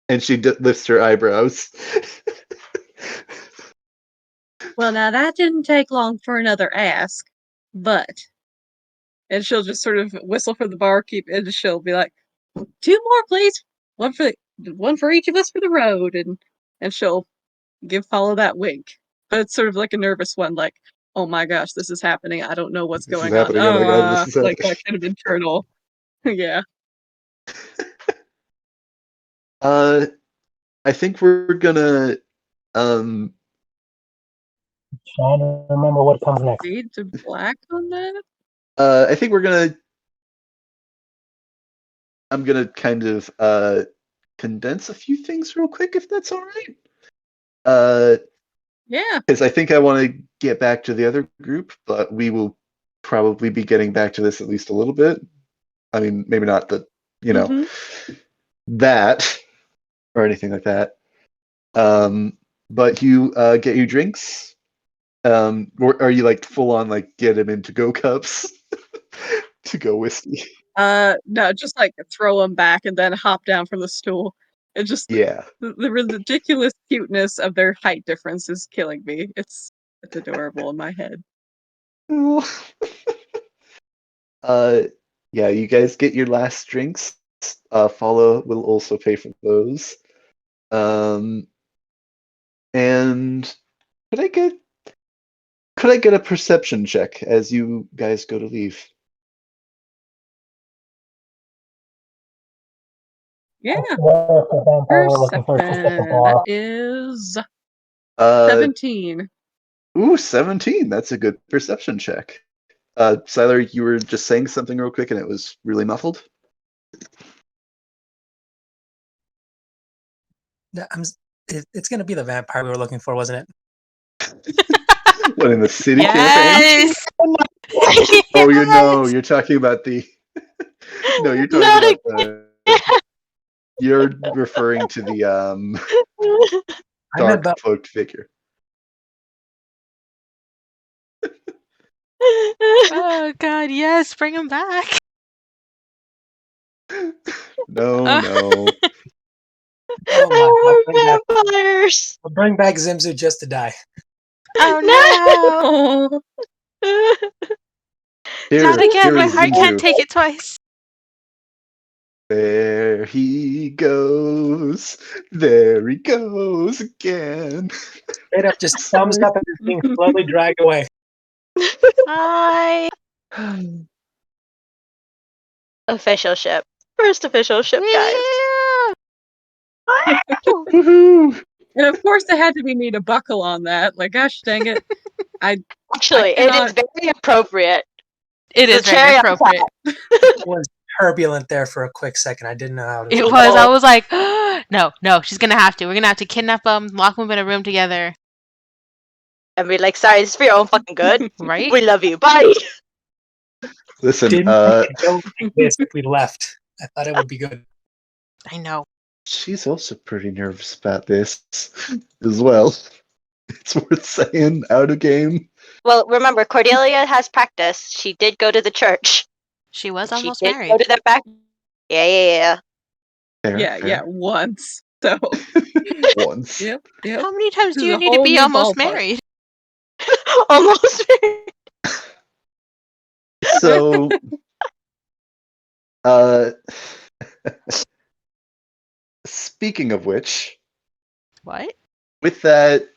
And she lifts her eyebrows. Well, now that didn't take long for another ask, but and she'll just sort of whistle for the barkeep, and she'll be like, "2 more, please. One for each of us for the road." And she'll follow that wink, but it's sort of like a nervous one, like, "Oh my gosh, this is happening. I don't know what's This is going on." happening. Oh my god, this is Like happening. that kind of internal, yeah. I think we're gonna um Trying to remember what comes next. Fade to black on that. I think we're gonna I'm gonna kind of condense a few things real quick, if that's all right. Yeah. Because I think I want to get back to the other group, but we will probably be getting back to this at least a little bit. I mean, maybe not the, you know, Mm-hmm. that or anything like that. But you get your drinks. Or are you like full on like get them into go cups to go whiskey? No, just like throw them back and then hop down from the stool. It just Yeah. the ridiculous cuteness of their height difference is killing me. It's adorable in my head. uh, yeah, you guys get your last drinks. Follow will also pay for those. Um, and could I get a perception check as you guys go to leave? Yeah, Where if the vampire we're looking for is just at the perception. That bar. is Uh, 17. ooh, 17. That's a good perception check. Siler, you were just saying something real quick and it was really muffled. It's going to be the vampire we were looking for, wasn't it? What, in the city campaign? Yes. Oh, you're talking about the. No, you're talking Not about the. You're referring to the I meant dark about cloaked figure. Oh God, yes, bring him back. No, no. oh my! Vampires. I'll bring back Zimzu just to die. Oh no! Oh, Not again. Here My is heart can't Zimzu. take it twice. There he goes. There he goes again. Straight up, just thumbs up and just being slowly dragged away. Hi. Official ship. First official ship, guys. Woohoo! and of course, it had to be me to buckle on that. Like, gosh dang it, I Actually, it is cannot. very appropriate. It The is very cherry on top. appropriate. It was turbulent there for a quick second. I didn't know how to. It feel. was. I was like, no, she's gonna have to. We're gonna have to kidnap them, lock them in a room together, And be like, sorry, this is for your own fucking good. right? We love you. Bye. Listen, Didn't think it'd go like this if we left. I thought it would be good. I know. she's also pretty nervous about this as well. It's worth saying out of game. Well, remember, Cordelia has practice. She did go to the church. She was She almost did married. go to that back. Yeah. Yeah, once. So Once. yep. How many times This do is you a need to whole be new almost ballpark. married? Almost. So, speaking of which, What? with that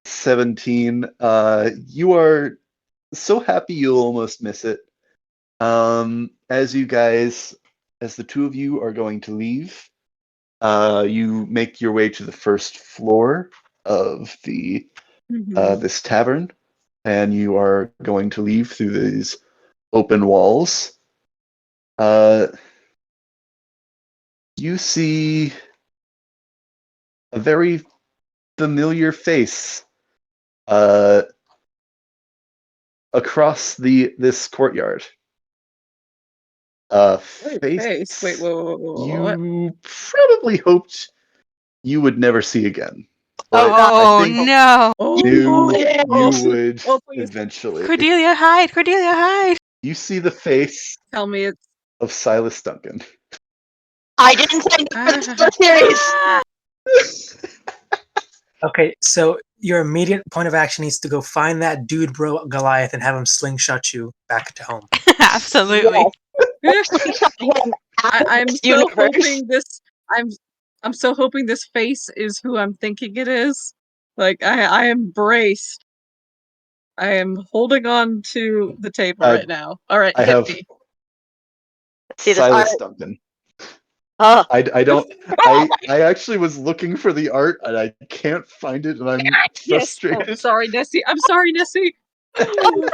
17, you are so happy you'll almost miss it. As the two of you are going to leave, you make your way to the first floor of Mhm. this tavern, and you are going to leave through these open walls. You see a very familiar face across this courtyard. Wait, Face face. Wait, whoa, what? you probably hoped you would never see again, but God. I Oh think no! Oh, you oh, would oh, please eventually. Cordelia, hide! Cordelia, hide! You see the face tell me it's. of Silas Duncan. I didn't sign up for this Ah, series. Ah! Okay, so your immediate point of action needs to go find that dude, bro, Goliath, and have him slingshot you back to home. Absolutely. Slingshot him out of I'm this so universe. hoping this. I'm so hoping this face is who I'm thinking it is. Like I am braced. I am holding on to the table I right now. All right, I hit have me. See this Silas art? Duncan. Oh, I don't I actually was looking for the art and I can't find it and I'm Yes. Oh, frustrated. sorry, Nessie. I'm sorry, Nessie. Oh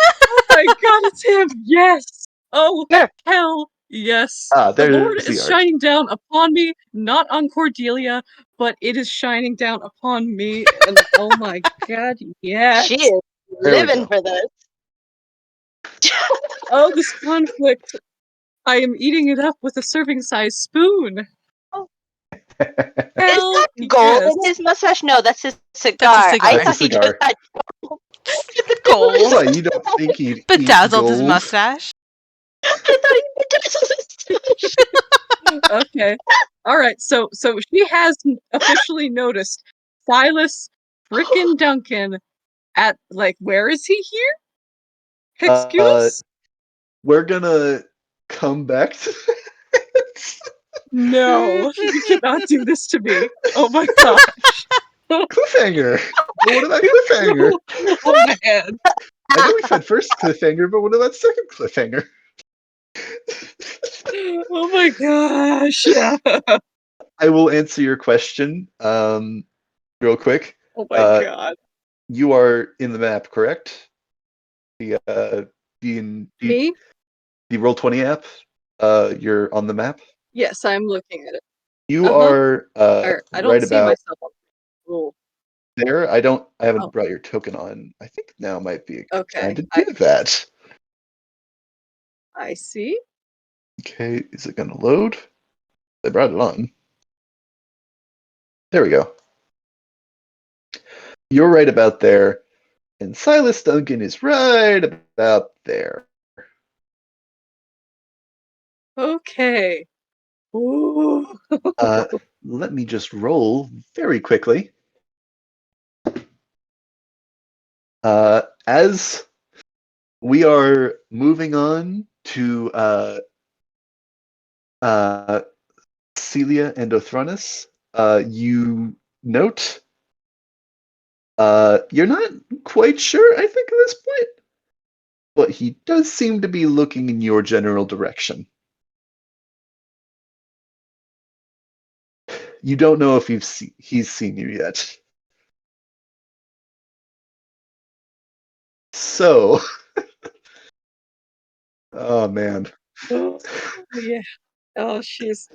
my God, it's him. Yes. Oh Here. hell yes. Ah, The Lord there's the is art. shining down upon me, not on Cordelia, but it is shining down upon me. And oh my God, yes. She is There we living go. for this. Oh, this conflict. I am eating it up with a serving size spoon. Is Hell that gold yes. in his mustache? No, that's his cigar. That's a I cigar. That's a thought he just cigar. had Gold. What, you don't think he'd eat Bedazzled his gold? mustache. I thought he bedazzled his Okay. All right. So she has officially noticed Silas frickin' Duncan at like where is he here? Uh, Excuse? we're gonna come back to this. No, you cannot do this to me. Oh my gosh. Cliffhanger. But what about cliffhanger? Oh man. I know we've had first cliffhanger, but what about second cliffhanger? Oh my gosh. Yeah. I will answer your question real quick. Oh my Uh, god. you are in the map, correct? The D&D, Me? the Roll20 app. You're on the map. Yes, I'm looking at it. You Uh-huh. are I don't right see about myself on oh, there. I haven't oh, brought your token on. I think now might be a good time okay. to do that. I see. Okay, is it gonna load? I brought it on. There we go. You're right about there, and Silas Duncan is right about there. Okay. Ooh. Let me just roll very quickly. As we are moving on to Celia and Othronus, you note you're not quite sure, I think, at this point, but he does seem to be looking in your general direction. You don't know if he's seen you yet. So, oh man. Oh, yeah. Oh, she's.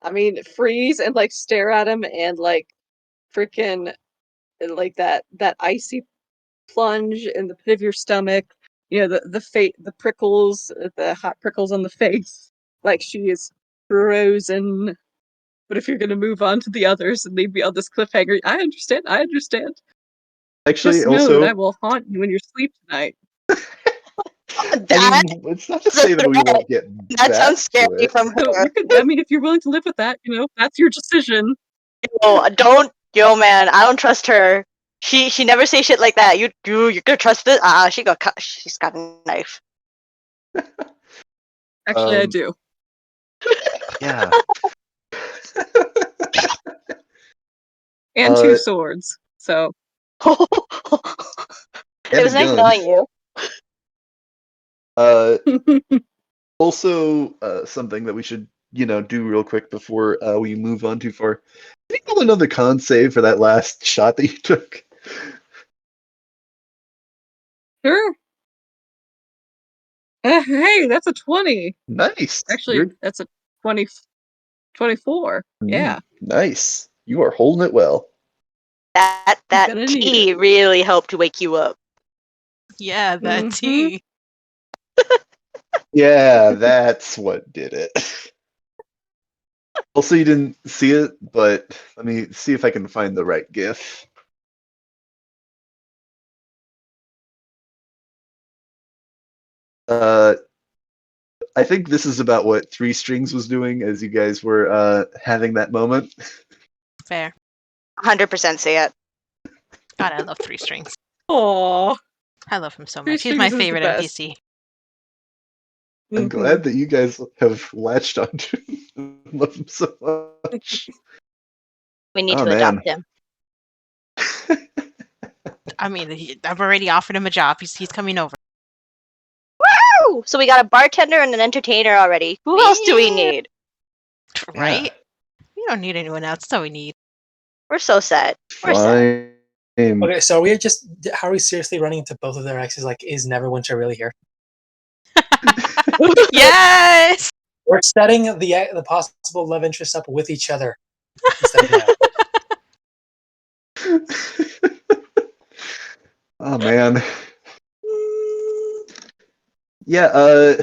I mean, freeze and like stare at him and like freaking like that icy plunge in the pit of your stomach. You know the prickles, the hot prickles on the face. Like she is frozen. But if you're gonna move on to the others and leave me on this cliffhanger, I understand. I understand. Actually, Just know that I also, will haunt you in your sleep tonight. That it's not to is a say that we threat. won't get That back sounds to scary it. from So her. you could, I mean, if you're willing to live with that, that's your decision. Yo, man, I don't trust her. She never say shit like that. You're gonna trust this? She's got a knife. Actually, I Um, do. Yeah. And 2 swords. So It was nice gun. knowing you. Also, something that we should, do real quick before we move on too far. Can you roll another con save for that last shot that you took? sure. Hey, that's a 20. Nice. Actually, that's a 20, 24. Yeah. Nice. You are holding it well. That Gonna need tea really helped wake you up. Yeah, that Mhm. tea. Yeah, that's what did it. Also, you didn't see it, but let me see if I can find the right GIF. I think this is about what Three Strings was doing as you guys were having that moment. Fair. 100% see it. God, I love Three Strings. Aw. I love him so Three much. He's my Strings is the favorite best. NPC. I'm glad that you guys have latched onto him. Love him so much. We need Oh, to man. adopt him. I mean, I've already offered him a job. He's coming over. Woo! So we got a bartender and an entertainer already. Who else do we Yeah. need? Right? We don't need anyone else. That's all we need. We're so set. We're set. Fine. Okay, so how are we seriously running into both of their exes? Like, is Neverwinter really here? Yes! We're setting the possible love interests up with each other instead of now. Oh, man. Yeah,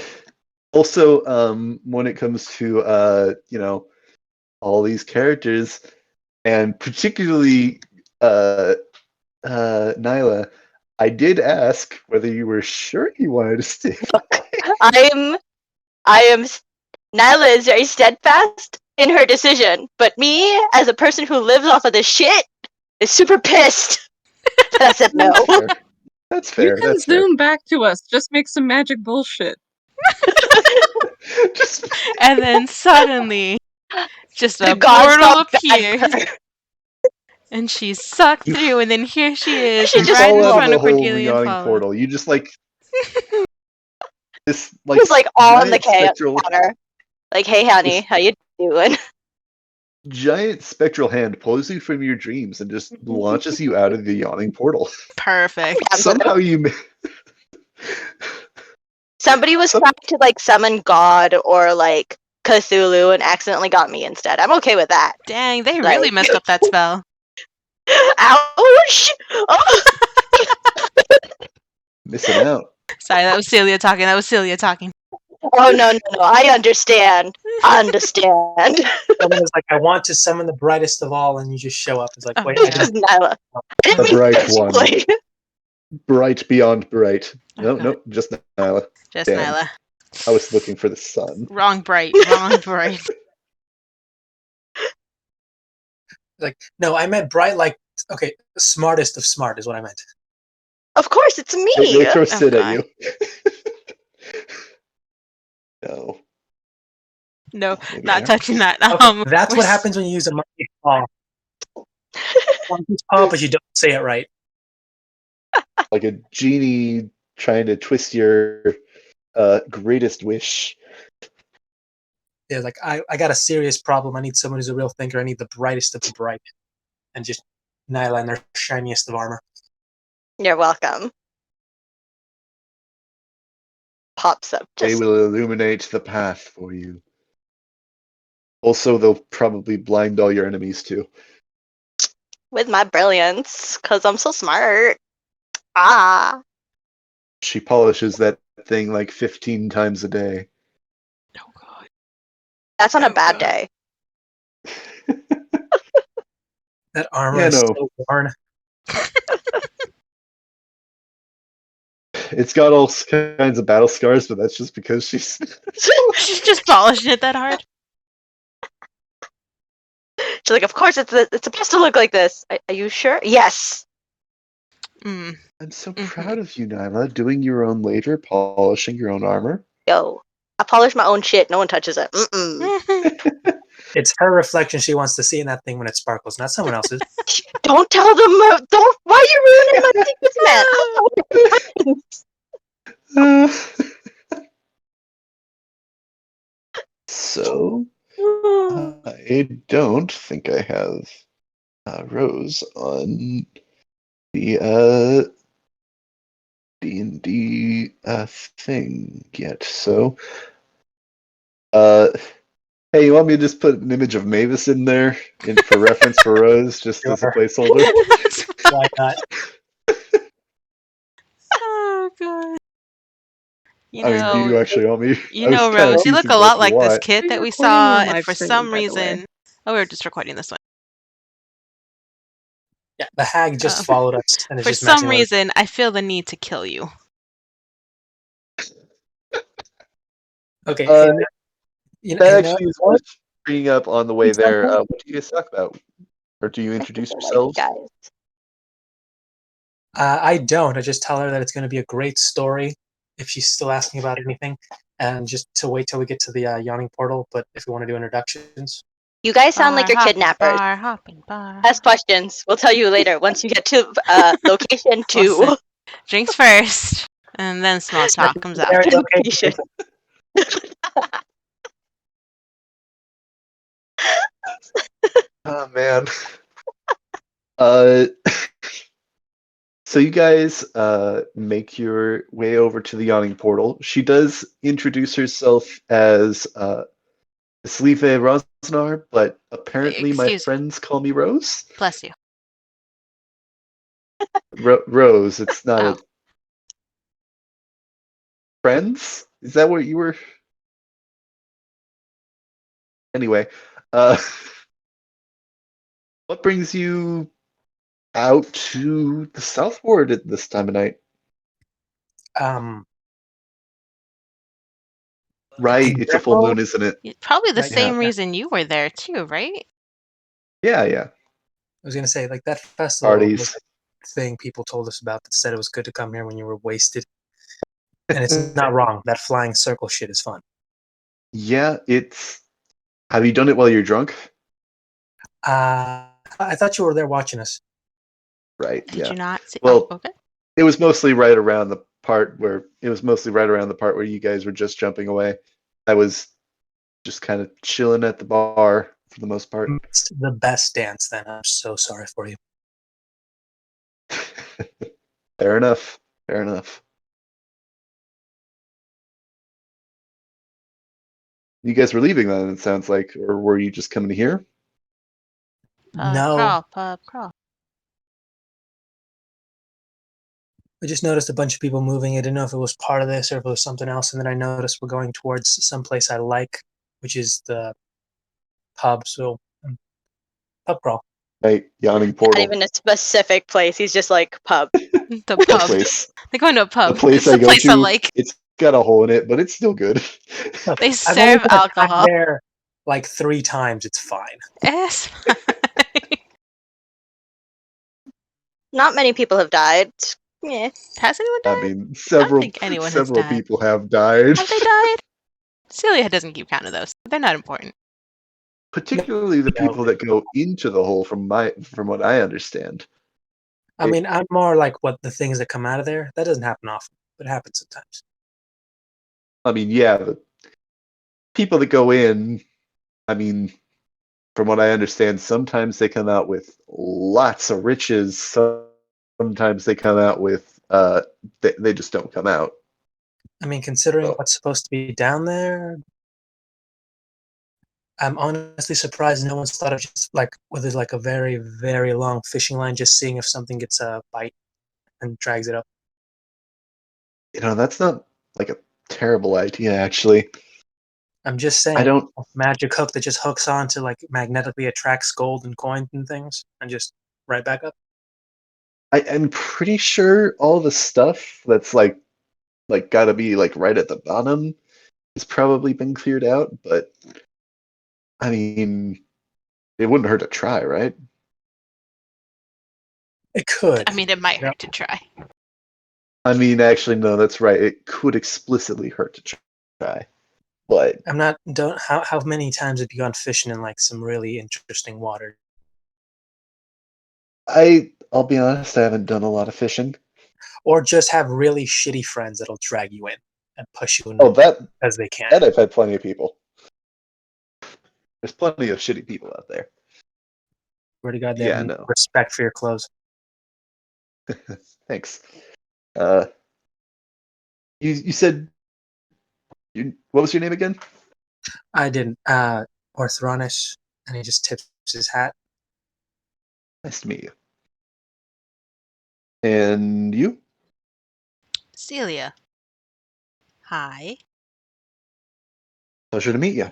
also, when it comes to, all these characters, and particularly Nyla, I did ask whether you were sure you wanted to stay. I am. Nyla is very steadfast in her decision, but me, as a person who lives off of this shit, is super pissed that I said no. That's fair. You can zoom back to us. Just make some magic bullshit. And then suddenly, just The a gods portal felt bad appears, for her. and she's sucked through, and then here she is, She just right in fall out front of of a whole Cordelia and yawning Paula. portal. You just this It was like all on the giant counter. Like, hey, honey, how you doing? giant spectral hand pulls you from your dreams and just launches you out of the yawning portal. Perfect. Somehow you. Somebody was trying to like summon God or like Cthulhu and accidentally got me instead. I'm okay with that. Dang, they really messed up that spell. Ouch! Oh. Missing out. Sorry, that was Celia talking. Oh no, I understand. Understand. Someone is like, I want to summon the brightest of all, and you just show up. It's like, wait, I just Nyla. The bright one. Bright beyond bright. No, just Nyla. Just Damn. Nyla. I was looking for the sun. Wrong bright. like, no, I meant bright, like, okay, smartest of smart is what I meant. Of course, it's me. They throw Sid at you. No. No, Maybe not touching that. Okay, that's what happens when you use a monkey's paw. Monkey's paw, but you don't say it right. Like a genie trying to twist your greatest wish. Yeah, like, I got a serious problem. I need someone who's a real thinker. I need the brightest of the bright. And just Nyla in their shiniest of armor. You're welcome. Pops up. They will illuminate the path for you. Also, they'll probably blind all your enemies too. With my brilliance, because I'm so smart. Ah. She polishes that thing like 15 times a day. Oh god. That's on a bad day. That armor is so worn. It's got all kinds of battle scars, but that's just because she's. She's just polishing it that hard. She's like, of course it's supposed to look like this. Are you sure? Yes. Mm. I'm so proud of you, Nyla, doing your own labor, polishing your own armor. Yo, I polish my own shit. No one touches it. Mm-mm. It's her reflection she wants to see in that thing when it sparkles, not someone else's. Don't tell them. Don't. Why are you ruining my secrets, man? I don't know what So, happens. I don't think I have Rose on the D&D thing yet. So, hey, you want me to just put an image of Mavis in there for reference for Rose, just as a Sure. placeholder? Why not? Oh god. You I mean, do you know, actually want me? you I was know, kind of Rose, you look teasing, a but if lot you like this want. kid Are that you we recording or saw, am I and for streaming, some by the way? reason, oh, we were just recording this one. Yeah, the hag just followed us and is For just some messing with us. reason, I feel the need to kill you. Okay, Uh, that you know actually is what? worth bringing up on the way there. What do you guys talk about? Or do you introduce Like yourselves? guys. I don't. I just tell her that it's going to be a great story if she's still asking about anything, and just to wait till we get to the yawning portal. But if we want to do introductions, You guys sound like you're kidnappers. Bar hopping, bar. Ask questions. We'll tell you later once you get to location 2. Listen, drinks first, and then small talk comes Very after. location. Oh man. Uh, so you guys make your way over to the yawning portal. She does introduce herself as Slive Rosnar, but apparently my Excuse me. friends call me Rose. Bless you. Rose. It's not Oh. a friends. Is that what you were? Anyway, uh, what brings you out to the southward at this time of night? Um, Right, in it's a full general, moon, isn't it? Probably the Right, same Yeah, reason you were there too, right? yeah, yeah. I was gonna say like that festival was Parties. a thing people told us about that said it was good to come here when you were wasted, and it's not wrong. That flying circle shit is fun. Yeah, it's. Have you done it while you're drunk? I thought you were there watching us. Right. Did Yeah. you not see? Well, Oh, okay. it was mostly right around the part where you guys were just jumping away. I was just kind of chilling at the bar for the most part. It's the best dance. Then I'm so sorry for you. Fair enough. Fair enough. You guys were leaving then, it sounds like, or were you just coming here? No, Pub crawl. I just noticed a bunch of people moving. I didn't know if it was part of this or if it was something else. And then I noticed we're going towards someplace I like, which is the pub. So, pub crawl. Right, yawning Not portal. even a specific place. He's just like pub. The The pub. place. They're going to a The pub. place It's I the go place I to. like. It's got a hole in it, but it's still good. Look, They I've only serve been attacked alcohol. there like 3 times. It's fine. Yes. Not many people have died. Yeah. Has anyone I died? mean, I don't several think anyone has several died. people have died. Have they died? Celia doesn't keep count of those. They're not important. Particularly the No. people that go into the hole from what I understand. I mean, I'm more like what the things that come out of there. That doesn't happen often, but it happens sometimes. I mean, yeah, the people that go in, I mean, from what I understand, sometimes they come out with lots of riches. Sometimes they come out with they just don't come out. I mean, considering So, what's supposed to be down there, I'm honestly surprised no one's thought of just like whether there's like a very, very long fishing line, just seeing if something gets a bite and drags it up. that's not like a terrible idea, actually. I'm just I saying, don't. a magic hook that just hooks on to like magnetically attracts gold and coins and things, and just right back up. I'm pretty sure all the stuff that's like like got to be like right at the bottom has probably been cleared out. But I mean, it wouldn't hurt to try, right? It could. I mean, it might Yep. hurt to try. I mean, actually, no, that's right. It could explicitly hurt to try, but I'm not. Don't. How many times have you gone fishing in like some really interesting water? I'll be honest, I haven't done a lot of fishing. Or just have really shitty friends that'll drag you in and push you in Oh, that as they can. I've had plenty of people. There's plenty of shitty people out there. Swear to God, they Yeah, have no. respect for your clothes. Thanks. You said what was your name again? I didn't. Orthronis, and he just tips his hat. Nice to meet you. And you? Celia. Hi. Pleasure to meet you.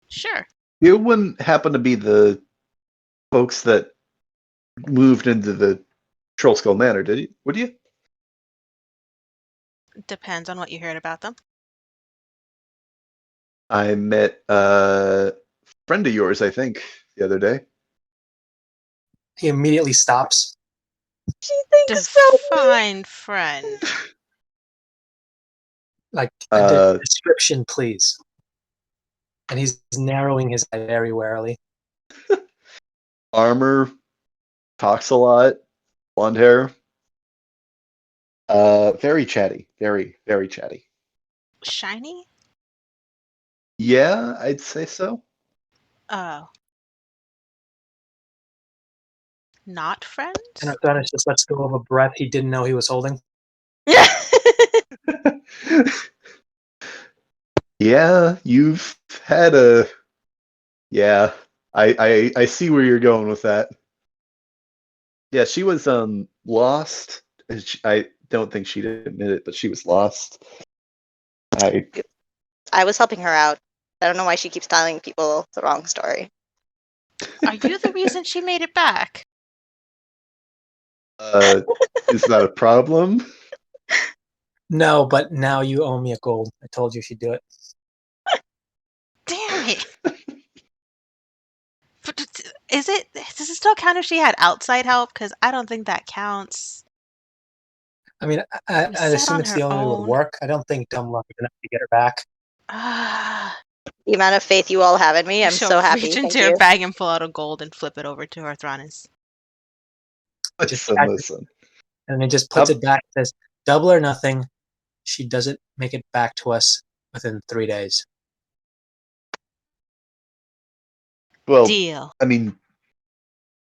Sure. You wouldn't happen to be the folks that moved into the Troll Skull Manor, did you? Would you? Depends on what you heard about them. I met a friend of yours, I think, the other day. He immediately stops. She thinks so. Define friend. Like Uh, description, please. And he's narrowing his eye very warily. Armor, talks a lot, blonde hair. Very chatty. Very, very chatty. Shiny? Yeah, I'd say so. Oh. Not friend? And Orthronis just lets go of a breath he didn't know he was holding. Yeah, you've had a. Yeah, I see where you're going with that. Yeah, she was lost. I don't think she'd admit it, but she was lost. I was helping her out. I don't know why she keeps telling people the wrong story. Are you the reason she made it back? Is that a problem? No, but now you owe me a gold. I told you she'd do it. Damn it. But does it still count if she had outside help? Because I don't think that counts. I mean, She was I'd set assume on it's her the only way it would own. work. I don't think dumb luck is enough to get her back. Ah. The amount of faith you all have in me, I'm She'll so happy. reach Thank into her you. bag and pull out a gold and flip it over to Arthronis. Just Listen. And he just puts it back and says, double or nothing. She doesn't make it back to us within 3 days. Well, Deal. I mean,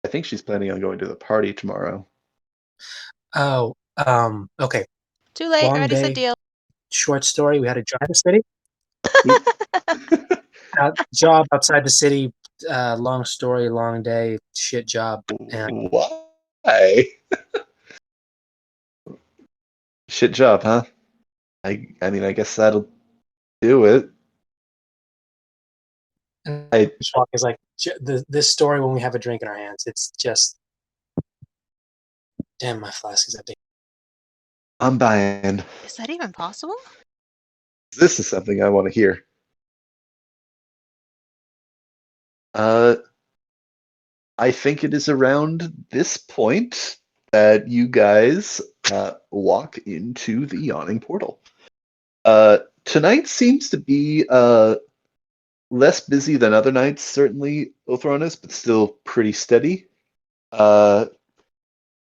I think she's planning on going to the party tomorrow. Oh, okay. Too late. Long Already said day. deal. Short story. We had to drive the city. Job outside the city. Long story, long day, shit job. And Why? Shit job, huh? I mean, I guess that'll do it. Schwalk is like, this story when we have a drink in our hands, it's just, damn, my flask is empty. I'm buying. Is that even possible? This is something I want to hear. I think it is around this point that you guys walk into the yawning portal. Tonight seems to be less busy than other nights, certainly, Othronus, but still pretty steady.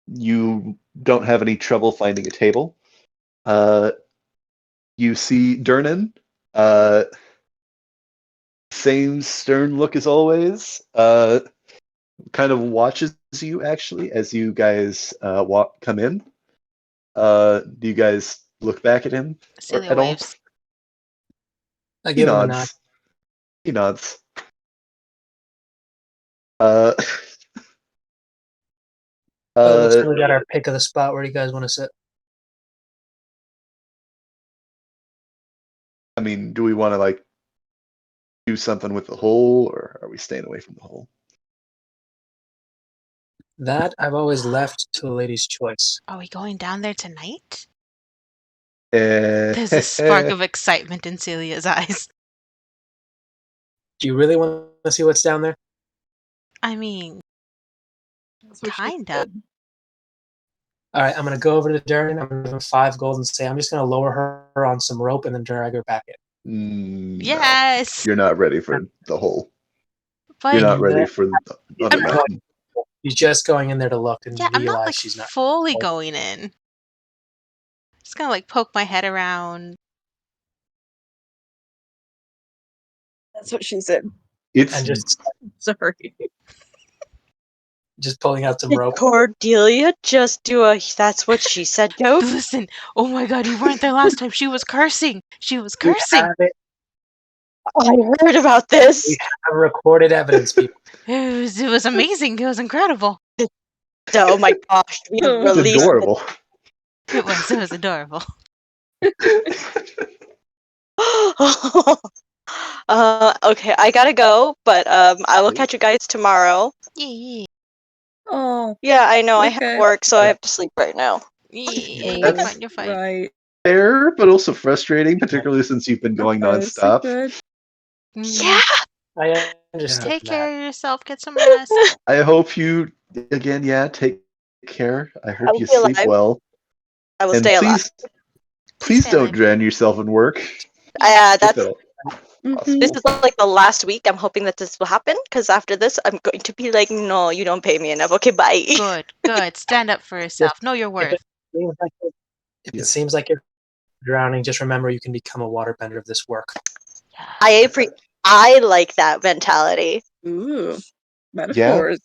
You don't have any trouble finding a table. You see Durnan, same stern look as always. Kind of watches you actually as you guys come in. Do you guys look back at him Celia at all? waves. I He give him a nod. nods. He nods. Uh, Looks like we got our pick of the spot. Where do you guys want to sit? I mean, do we want to like do something with the hole, or are we staying away from the hole? That I've always left to the lady's choice. Are we going down there tonight? There's a spark of excitement in Celia's eyes. Do you really want to see what's down there? I mean, That's what she kinda. said. All right, I'm gonna go over to Durin. I'm gonna give him 5 gold and say I'm just gonna lower her on some rope and then drag her back in. No. Yes, You're not ready for the hole. but You're not No. ready for the I'm not- Undermountain. She's just going in there to look and yeah, I'm not realize like she's not. fully going in. Just gonna like poke my head around. That's what she said. It's And Sorry. just pulling out some Did rope. Cordelia just do a "that's what she said" joke? Listen, oh my god, you weren't there last time. She was cursing. She was We cursing. have it. I heard about this. We have recorded evidence, people. It was amazing. It was incredible. Oh my gosh, we have It's it's released adorable. It was adorable. Okay, I gotta go, but I will catch you guys tomorrow. Yeah, Oh, Yeah, I know I Okay. have work, so I have to sleep right now. yeah. You're That's fine. You're fine. right. Fair, but also frustrating, particularly since you've been going Yes, nonstop. good. Yeah. I understand Take that. care of yourself. Get some rest. I hope you, again, take care. I hope will you stay sleep alive. well. I will And stay alive. please stay don't alive. drown yourself in work. That's If Mhm. this is like the last week. I'm hoping that this will happen because after this, I'm going to be like, no, you don't pay me enough. Okay, bye. Good. Stand up for yourself. Know your If worth. it seems like it, if it Yes. seems like you're drowning, just remember you can become a waterbender of this work. I like that mentality. Ooh, metaphors.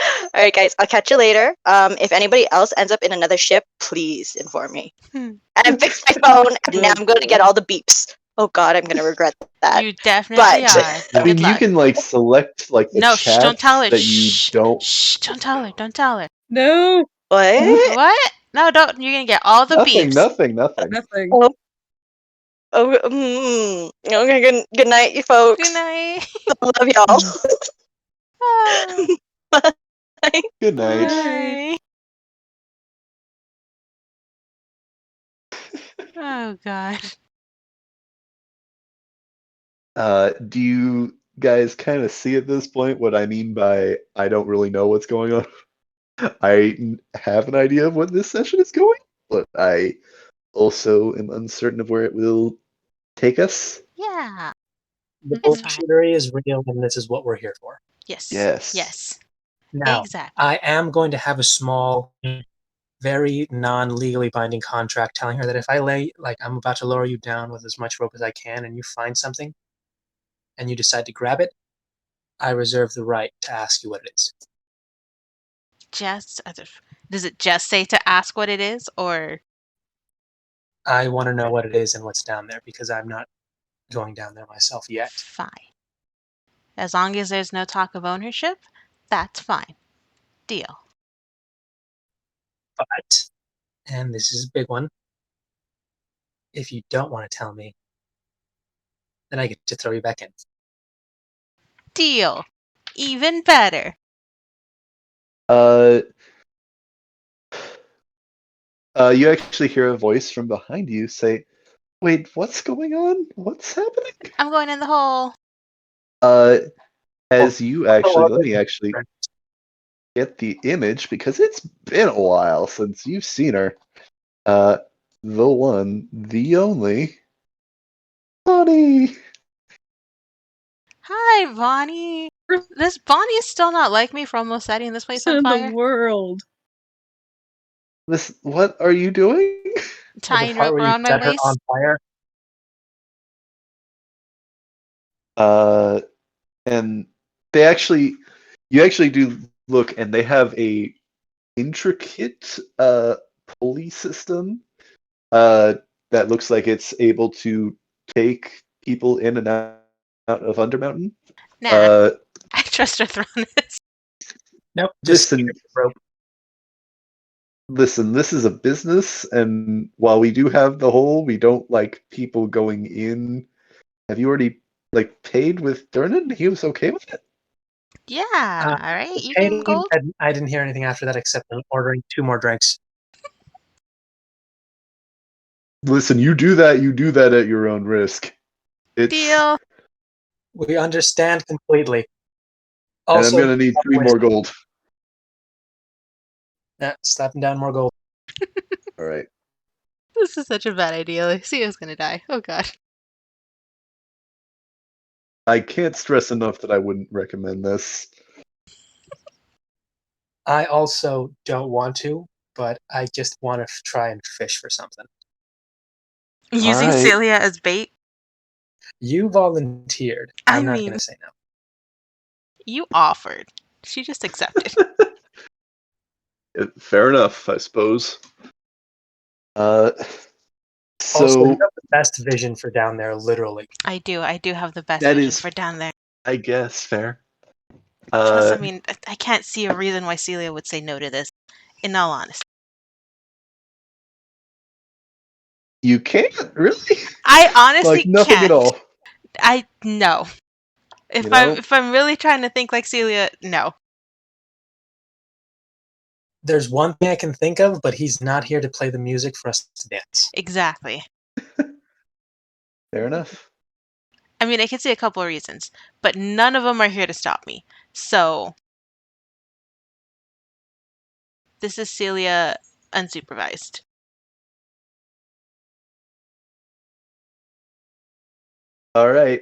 All right, guys, I'll catch you later. If anybody else ends up in another ship, please inform me. Hmm. And I fixed my phone, and now Will I'm going to do. get all the beeps. Oh God, I'm going to regret that. You definitely But- are. I mean, Good you luck. can like select like the No, shh, don't tell her. chats that you Shh, don't. shh, don't tell her. Don't tell her. No, What? What? No, don't. You're gonna get all the Nothing, beeps. nothing. nothing. Okay, good night, you folks. Good night. I love y'all. Ah, Good night. bye. Oh god. Do you guys kind of see at this point what I mean by I don't really know what's going on? have an idea of what this session is going, but I also am uncertain of where it will take us. Yeah. The It's fine. bullshittery is real, and this is what we're here for. Yes. Yes. Yes. Now, Exactly. I am going to have a small, very non-legally binding contract telling her that if I'm about to lower you down with as much rope as I can, and you find something, and you decide to grab it, I reserve the right to ask you what it is. Does it just say to ask what it is, or I want to know what it is and what's down there because I'm not going down there myself yet. fine? As long as there's no talk of ownership, that's fine. Deal. But, and this is a big one, if you don't want to tell me, then I get to throw you back in. Deal. Even better. You actually hear a voice from behind you say, "Wait, what's going on? What's happening?" I'm going in the hole. As you actually, let me actually get the image because it's been a while since you've seen her. The one, the only, Bonnie. Hi, Bonnie. This Bonnie is still not like me for almost setting this place on in fire. the world. What are you doing? Tying The part rope where you around my set her waist. on fire. And you actually do look, and they have a intricate pulley system that looks like it's able to take people in and out of Undermountain. Nah, I trust Arthronis. Nope, just Listen, rope. this is a business, and while we do have the hole, we don't like people going in. Have you already paid with Durnan? He was okay with it. Yeah, all right. You Okay, give him gold. I didn't hear anything after that except ordering 2 more drinks. Listen, you do that at your own risk. It's Deal. We understand completely. and I'm Also, gonna need 3 more gold. yeah, slapping down more gold. All right. This is such a bad idea. Celia's gonna die. Oh god. I can't stress enough that I wouldn't recommend this. I also don't want to, but I just want to try and fish for something. Using right. Celia as bait. You volunteered. I I'm not mean- going to say no. You offered. She just accepted. Fair enough, I suppose. Also, So you have the best vision for down there, literally. I do have the best That vision is- for down there. I guess fair. Plus, I mean, I can't see a reason why Celia would say no to this. In all honesty, You can't really. I honestly Like nothing can't. at all. I no. If You know? I'm really trying to think like Celia, no. There's one thing I can think of, but he's not here to play the music for us to dance. Exactly. Fair enough. I mean, I can see a couple of reasons, but none of them are here to stop me. So this is Celia unsupervised. All right.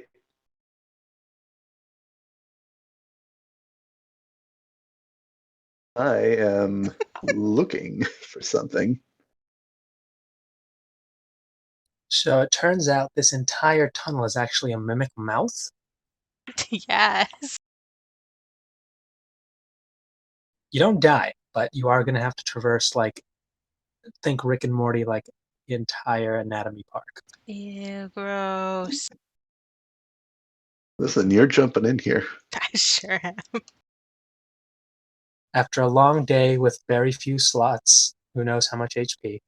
I am looking for something. So it turns out this entire tunnel is actually a mimic mouth. Yes. You don't die, but you are going to have to traverse, like, think Rick and Morty, like, the entire anatomy park. Ew, gross. Listen, you're jumping in here. I sure am. After a long day with very few slots, who knows how much HP.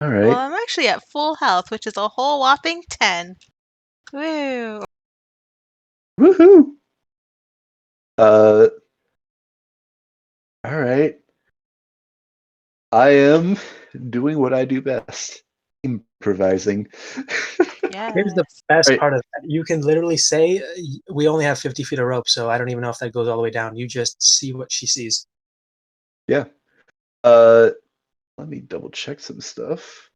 All Well, right. I'm actually at full health, which is a whole whopping 10. Woo. Woohoo! All right. I am doing what I do best. Improvising. Yes. Here's the best Right. part of that. You can literally say, we only have 50 feet of rope, so I don't even know if that goes all the way down. You just see what she sees. Yeah. Let me double check some stuff.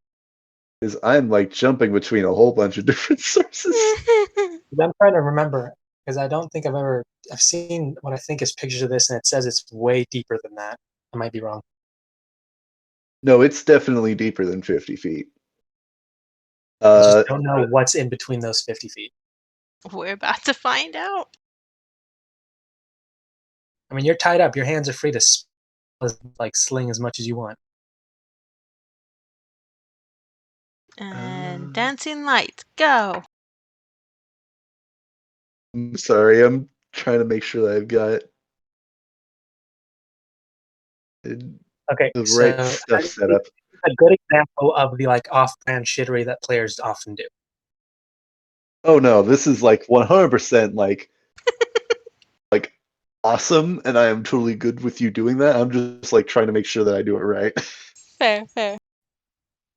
Because I'm like jumping between a whole bunch of different sources. I'm trying to remember, because I don't think I've seen what I think is pictures of this, and it says it's way deeper than that. I might be wrong. No, it's definitely deeper than 50 feet. I just don't know what's in between those 50 feet. We're about to find out. I mean, you're tied up. Your hands are free to like sling as much as you want. And dancing lights, go. I'm sorry, I'm trying to make sure that I've got Okay, the so right stuff set up. a good example of the like off-brand shittery that players often do. Oh no, this is like 100% like awesome, and I am totally good with you doing that. I'm just like trying to make sure that I do it right. Fair, fair.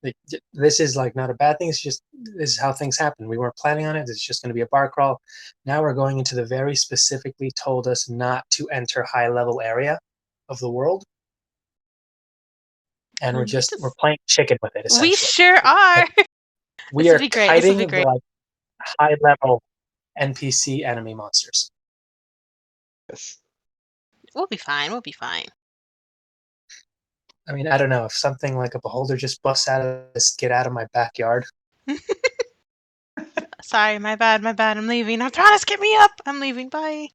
Like, this is like not a bad thing. It's just this is how things happen. We weren't planning on it. It's just going to be a bar crawl. Now we're going into the very specifically told us not to enter high level area of the world, and we're playing chicken with it. Essentially, We sure are. we This will are be great. This will be kiting the great. like high level NPC enemy monsters. Yes. We'll be fine. We'll be fine. I mean, I don't know if something like a beholder just busts out of this, get out of my backyard. Sorry, my bad, my bad. I'm leaving. I'm trying to skip me up. I'm leaving. Bye.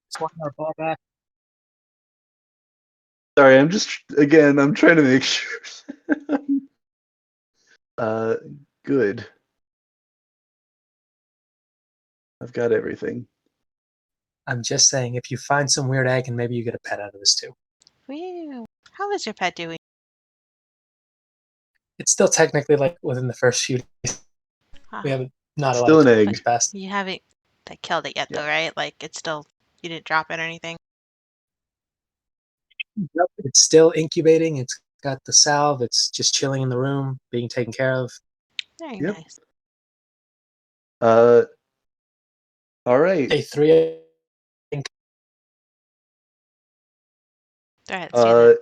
It's one more ball back. Sorry, I'm just again, I'm trying to make sure. Good. I've got everything. I'm just saying, if you find some weird egg, and maybe you get a pet out of this too. Woo. How is your pet doing? It's still technically like within the first few days. We haven't not a lot Still of an time egg. has passed. You haven't killed it yet, Yeah. though, right? Like, it's still, you didn't drop it or anything. Yep, it's still incubating. It's got the salve. It's just chilling in the room, being taken care of. Very Yep. nice. All right. Day 3. Go ahead, let's do that.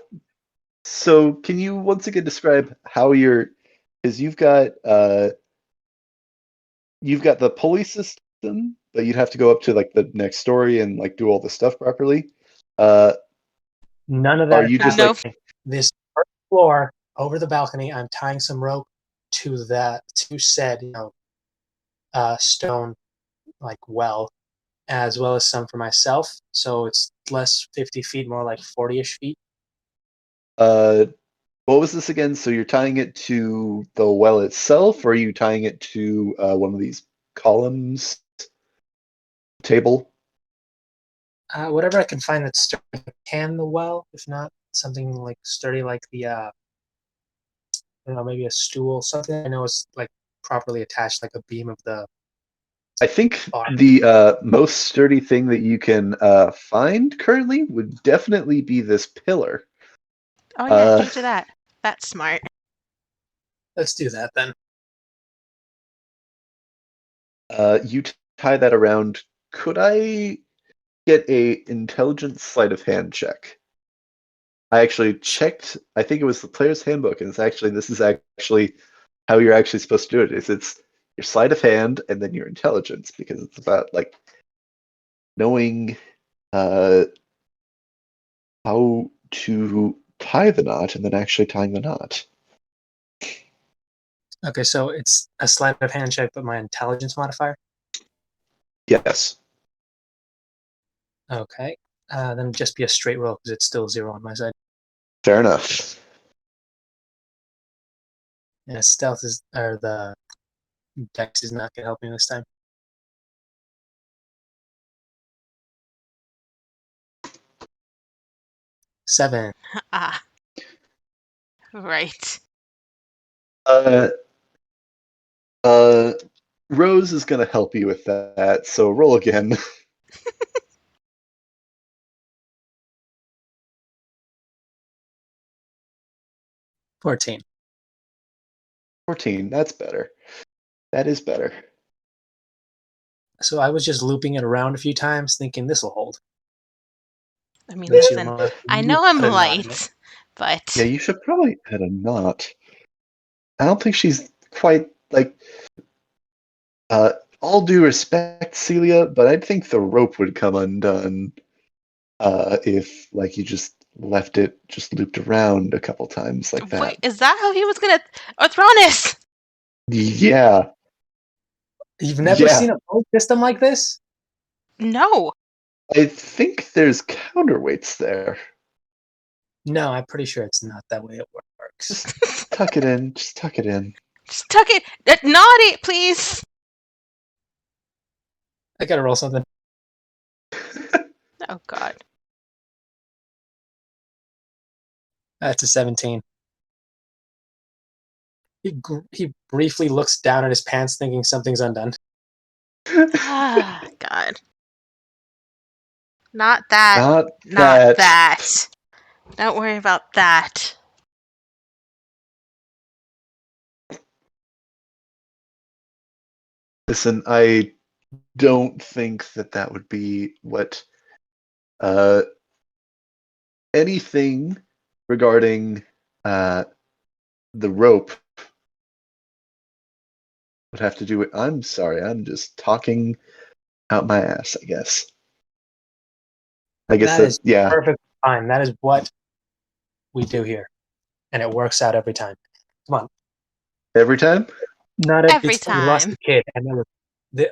So can you once again describe how because you've got the pulley system, but you'd have to go up to like the next story and like do all the stuff properly. None of Are that you is just Nope. happening. This first floor over the balcony, I'm tying some rope to said stone like well, as well as some for myself. So it's less 50 feet, more like 40-ish feet. what was this again? So you're tying it to the well itself, or are you tying it to one of these columns table? Whatever I can find that's sturdy can the well, if not something like sturdy like the maybe a stool, something I know is like properly attached, like a beam of the I think bar. the most sturdy thing that you can find currently would definitely be this pillar. Oh, yeah, change to that. That's smart. Let's do that then. You tie that around. Could I get a intelligence sleight of hand check? I actually checked. I think it was the player's handbook, and this is actually how you're actually supposed to do it. It's your sleight of hand and then your intelligence, because it's about like knowing how to tie the knot and then actually tying the knot. Okay, so it's a sleight of hand check, but my intelligence modifier. Yes. Okay, then it'd just be a straight roll because it's still 0 on my side. Fair enough. Yeah, stealth or the dex is not gonna help me this time. Seven. Ah. Right. Uh, Rose is going to help you with that, so roll again. 14. 14. That's better. That is better. So I was just looping it around a few times, thinking this will hold. I mean, Unless you listen, want I you know I'm put a knot in it. light, but Yeah, you should probably add a knot. I don't think she's quite like. All due respect, Celia, but I think the rope would come undone if like you just left it just looped around a couple times like wait, that. is that how he was gonna Arthronus? Yeah, You've never yeah. seen a pull system like this? No. I think there's counterweights there. No, I'm pretty sure it's not that way it works. Just tuck it in. Just tuck it in. Just tuck it. Knot it, please. I gotta roll something. Oh God. That's a 17. He briefly looks down at his pants, thinking something's undone. Ah, God. Not that. Not Not that. that. Don't worry about that. Listen, I don't think that would be what uh, anything regarding the rope would have to do with. I'm sorry, I'm just talking out my ass, I guess. I guess That is yeah. perfect fine. That is what we do here. And it works out every time. Come on. Every time? Not Every we lost time. a kid, and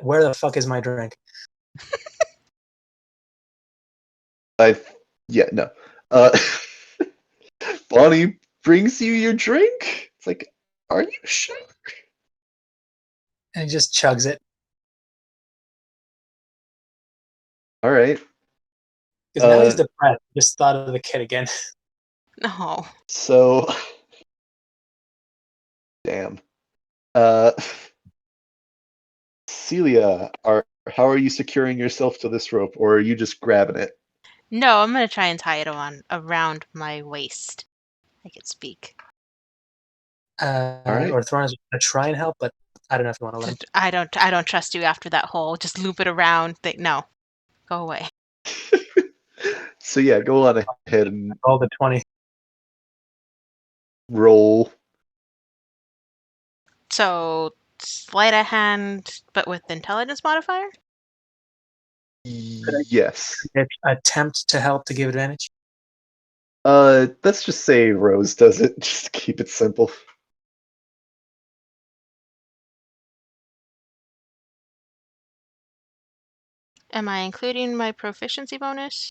where the fuck is my drink? Yeah, no. Uh, Bonnie brings you your drink? It's like, are you sure? And he just chugs it. All right. Because now he's depressed. Just thought of the kid again. No. So damn. Uh Celia, how are you securing yourself to this rope, or are you just grabbing it? No, I'm gonna try and tie it on around my waist. I could speak. right. Or Thorn is gonna try and help, but I don't know if you want to let him. I don't trust you after that whole just loop it around thing. No, go away. So yeah, go on ahead and Roll the 20. roll. So sleight of hand, but with intelligence modifier. Yes. Attempt to help to give advantage. Let's just say Rose does it. Just to keep it simple. Am I including my proficiency bonus?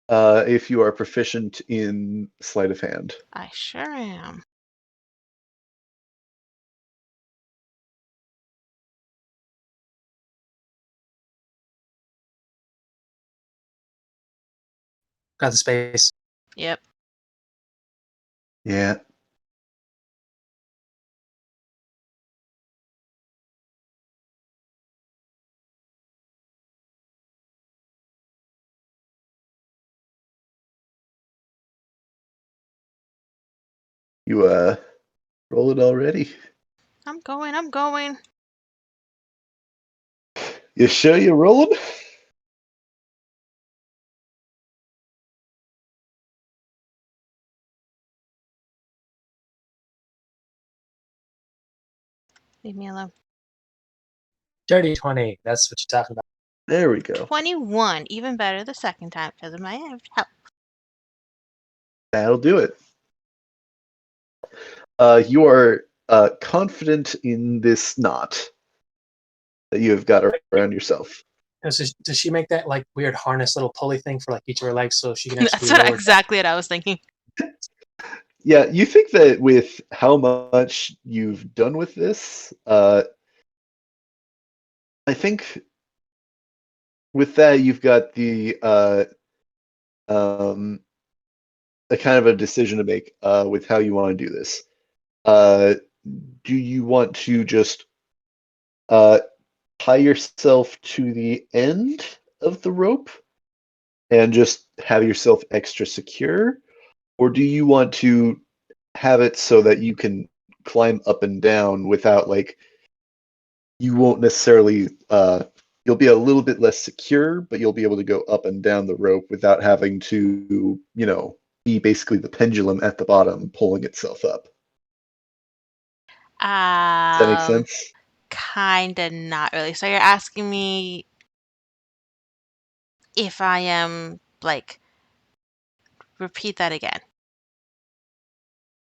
If you are proficient in sleight of hand. I sure am. Got the space. Yep. Yeah. You roll it already? I'm going. You sure you're rolling? Leave me alone. Dirty 20. That's what you're talking about. There we go. 21, even better the second time because of my help. That'll do it. You are confident in this knot that you have got around yourself. Does she make that like weird harness little pulley thing for like each of her legs so she can actually That's lower exactly what I was thinking. Yeah, you think that with how much you've done with this, I think with that you've got the a kind of a decision to make with how you want to do this. Do you want to just uh, tie yourself to the end of the rope and just have yourself extra secure, or do you want to have it so that you can climb up and down without like you won't necessarily you'll be a little bit less secure, but you'll be able to go up and down the rope without having to, be basically the pendulum at the bottom pulling itself up. Does that make sense? Kinda not really. So you're asking me if I am like repeat that again.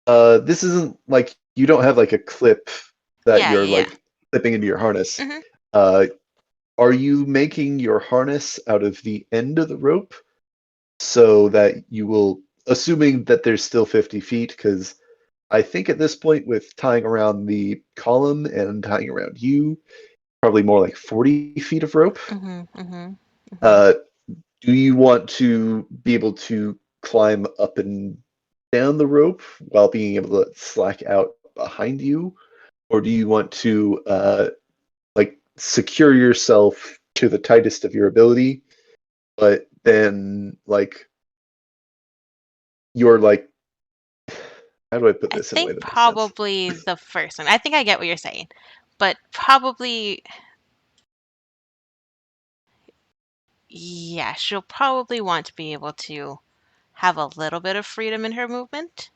This isn't like you don't have like a clip that Yeah, you're yeah. like clipping into your harness. Hmm. Uh, are you making your harness out of the end of the rope so that you will, assuming that there's still 50 feet, because I think at this point, with tying around the column and tying around you, probably more like 40 feet of rope. Hmm. Hmm. Uh, do you want to be able to climb up and down the rope while being able to slack out behind you? Or do you want to like secure yourself to the tightest of your ability, but then like you're like, how do I put I this in a way think that makes sense? probably the first one. I think I get what you're saying, but probably, yeah, she'll probably want to be able to have a little bit of freedom in her movement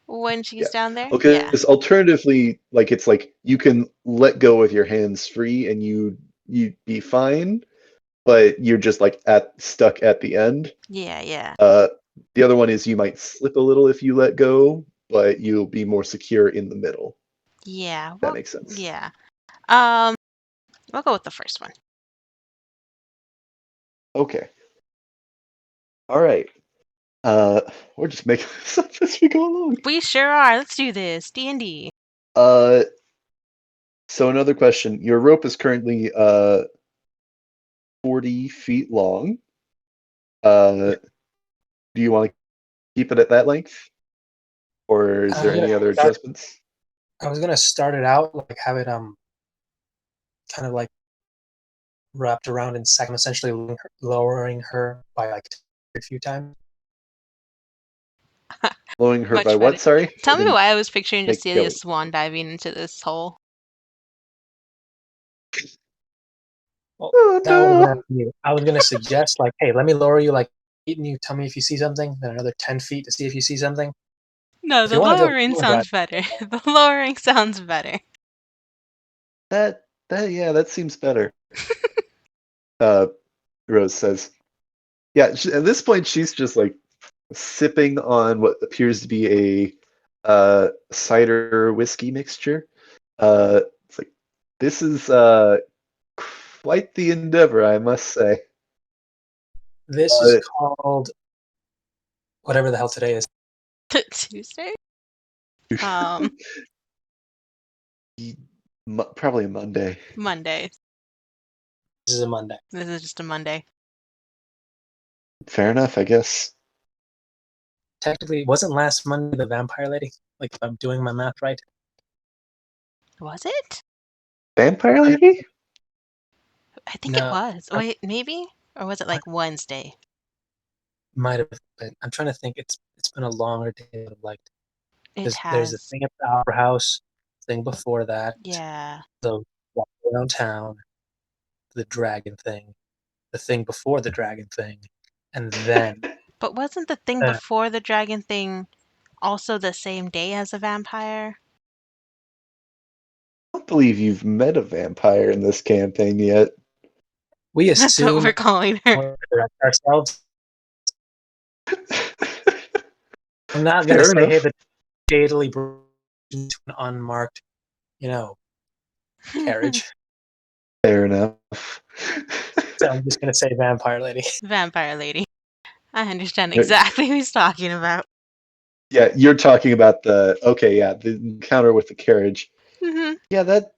when Yeah. she's down there. Yeah. Because alternatively, like it's like you can let go with your hands free and you'd be fine, but you're just like stuck at the end. Yeah, yeah. Uh, the other one is you might slip a little if you let go, but you'll be more secure in the middle. Yeah. That Well, makes sense. yeah. Um, we'll go with the first one. Okay. All right. Uh, we're just making this up as we go along. We sure are. Let's do this. D&D. Uh, so another question. Your rope is currently 40 feet long. Do you want to keep it at that length? Or is there any other adjustments? I was gonna start it out like have it kind of like wrapped around in second, essentially lowering her by like a few times. Blowing her Much by what? better. Sorry? Tell I me didn't why I was picturing make Celia go. swan diving into this hole. Well, Oh that would have been no! up to you. I was going to suggest, like, hey, let me lower you like 8 and you tell me if you see something, then another 10 feet to see if you see something. No, If the you want to go lowering scuba diving, sounds better. The lowering sounds better. That seems better. Rose says. Yeah, at this point she's just like sipping on what appears to be a cider whiskey mixture. It's like this is quite the endeavor, I must say. this is called whatever the hell today is. Tuesday? Um, Probably a Monday. Monday. This is a Monday. This is just a Monday. Fair enough, I guess. Technically, wasn't last Monday the vampire lady? Like, if I'm doing my math right. Was it? Vampire lady? I think it No, was. Wait, maybe? Or was it like Wednesday? might have been. I'm trying to think. It's been a longer day than I'd liked. It There's a has. thing at the Opera House, thing before that, Yeah. the walk around town, the dragon thing, the thing before the dragon thing, and then But wasn't the thing uh, before the dragon thing also the same day as a vampire? I don't believe you've met a vampire in this campaign yet. we That's what we're assume calling her. we correct ourselves. I'm not going to Fair say, hey, enough. the shadily broke into an unmarked, carriage. Fair enough. So I'm just going to say vampire lady. Vampire lady. I understand exactly who he's talking about. Yeah, you're talking about the encounter with the carriage. Hmm. Yeah, that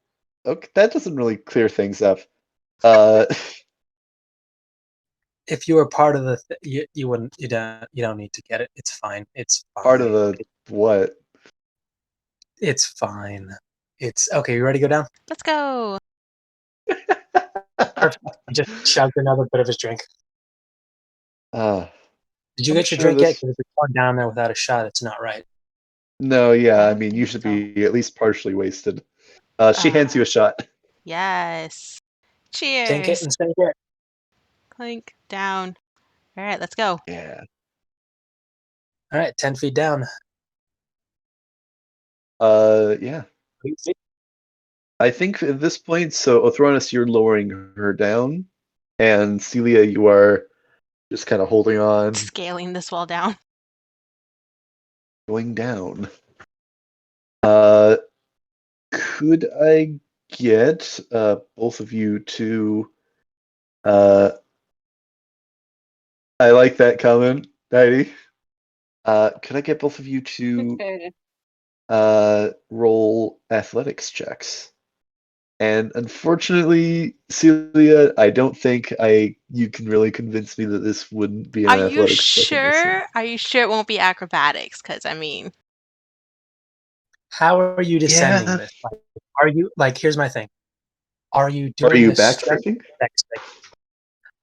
doesn't really clear things up. Uh, If you were part of the, you wouldn't, you don't need to get it. It's fine. It's part of fine. the what? It's fine. It's okay. You ready to go down? Let's go. Perfect. He just chugged another bit of his drink. Did you I'm get your sure drink yet? this. Because if you're going down there without a shot, it's not right. No, yeah, I I don't mean, you think should so. be at least partially wasted. She hands you a shot. Yes. Tink it Cheers. and sink it. Clink down. All right, let's go. Yeah. All right, 10 feet down. Yeah. I think at this point, so Othronus, you're lowering her down, and Celia, you are just kind of holding on, Scaling this wall down. going down. Could I get both of you to? I like that comment, Heidi. Could I get both of you to roll athletics checks? And unfortunately, Celia, I don't think you can really convince me that this wouldn't be an Are you athletics check in this scene. sure? Are you sure it won't be acrobatics? Because, I mean, How are you descending Yeah. this? Like, are you like? Here's my thing. Are you Are doing you a strength backflipping? dex thing?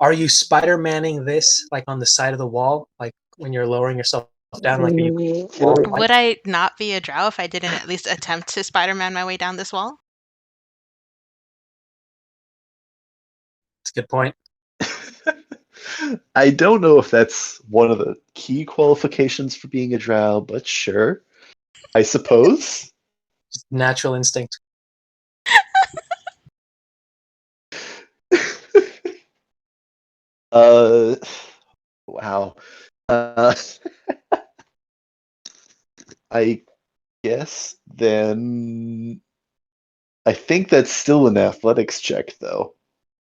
Are you Spider-Manning this like on the side of the wall, like when you're lowering yourself down? Like, are you? would I not be a drow if I didn't at least attempt to Spider-Man my way down this wall? That's a good point. I don't know if that's one of the key qualifications for being a drow, but sure. I suppose. Just natural instinct. uh wow. I guess then I think that's still an athletics check though.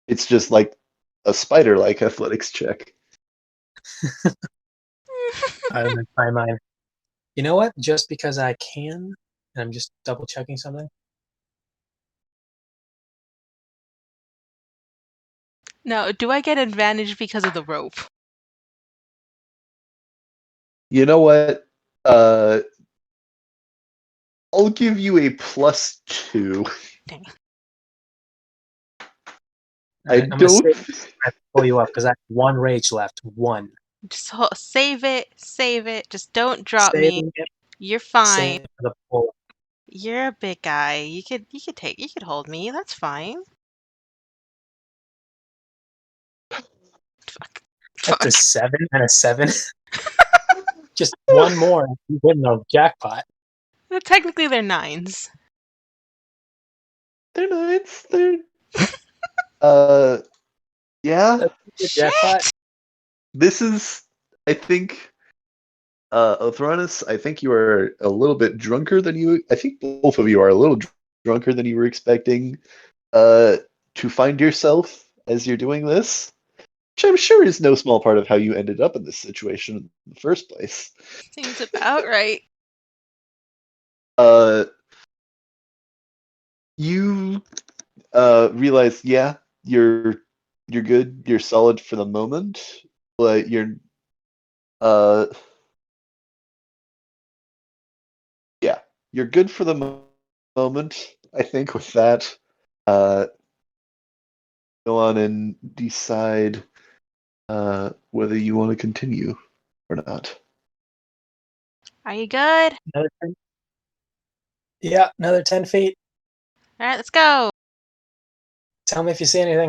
It's just like a spider-like athletics check. I don't know. Try mine. You know what? Just because I can, and I'm just double checking something. No, do I get advantage because of the rope? You know what? I'll give you a +2. Dang. I I'm gonna don't. pull you up because I have one rage left. One. Just save it. Save it. Just don't drop me. Saving it. You're fine. Save for the pull. You're a big guy. You could hold me. That's fine. Fuck. That's a Fuck. 7 and a 7. Just one more. You win the jackpot. Well, technically, they're 9s. They're nines. They're. Yeah. That's the Shit. jackpot. This is. I think. Othronus, I think you are a little bit drunker than you. I think both of you are a little drunker than you were expecting. To find yourself as you're doing this, which I'm sure is no small part of how you ended up in this situation in the first place. Seems about right. You realize, yeah, you're good, you're solid for the moment, but uh yeah, you're good for the moment. I think with that, uh, go on and decide whether you want to continue or not. Are you good? Another 10. Yeah, another 10 feet. All right, let's go. Tell me if you see anything.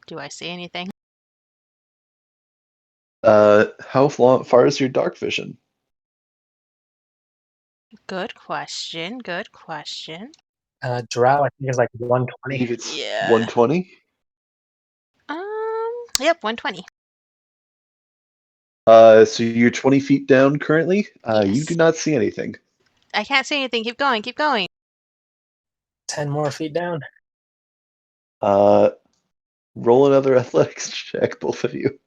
Do I see anything? How far is your dark vision? Good question. Good question. Drow, I think, is like I 120. believe it's Yeah. 120. Yep, 120. So you're 20 feet down currently. You Yes. do not see anything. I can't see anything. Keep going. Keep going. 10 more feet down. Roll another athletics check, both of you.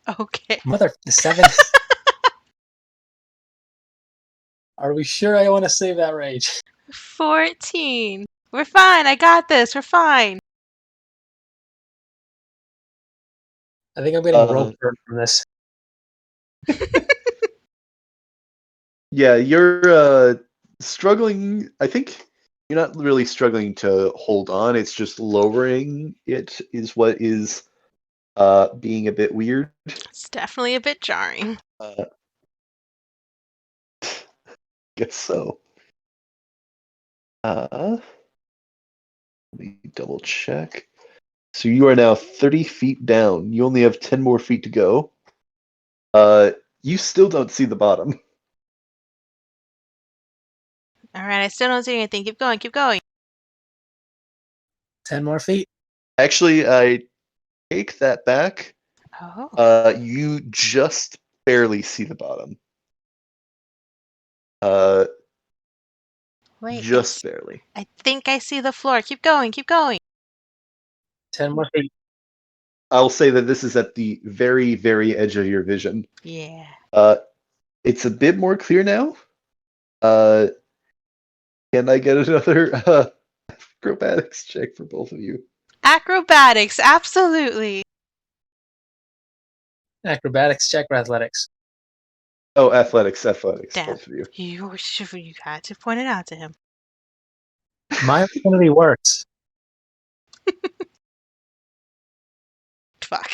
Okay. Mother, 7. Are we sure I want to save that rage? 14. We're fine. I got this. We're fine. I think I'm getting rope burn from this. Yeah, you're struggling. I think you're not really struggling to hold on. It's just lowering it is what is being a bit weird. It's definitely a bit jarring. Guess so. Let me double check. So you are now 30 feet down. You only have 10 more feet to go. You still don't see the bottom. All right, I still don't see anything. Keep going. Keep going. 10 more feet. Actually, I take that back. Oh. You just barely see the bottom. Wait. Just barely. I think I see the floor. Keep going. Keep going. 10 more feet. I'll say that this is at the very, very edge of your vision. Yeah. It's a bit more clear now. Can I get another acrobatics check for both of you? Acrobatics. Absolutely. Acrobatics check or athletics? Oh, athletics, Damn. both of you. You had to point it out to him. Mine going to be worse. Fuck.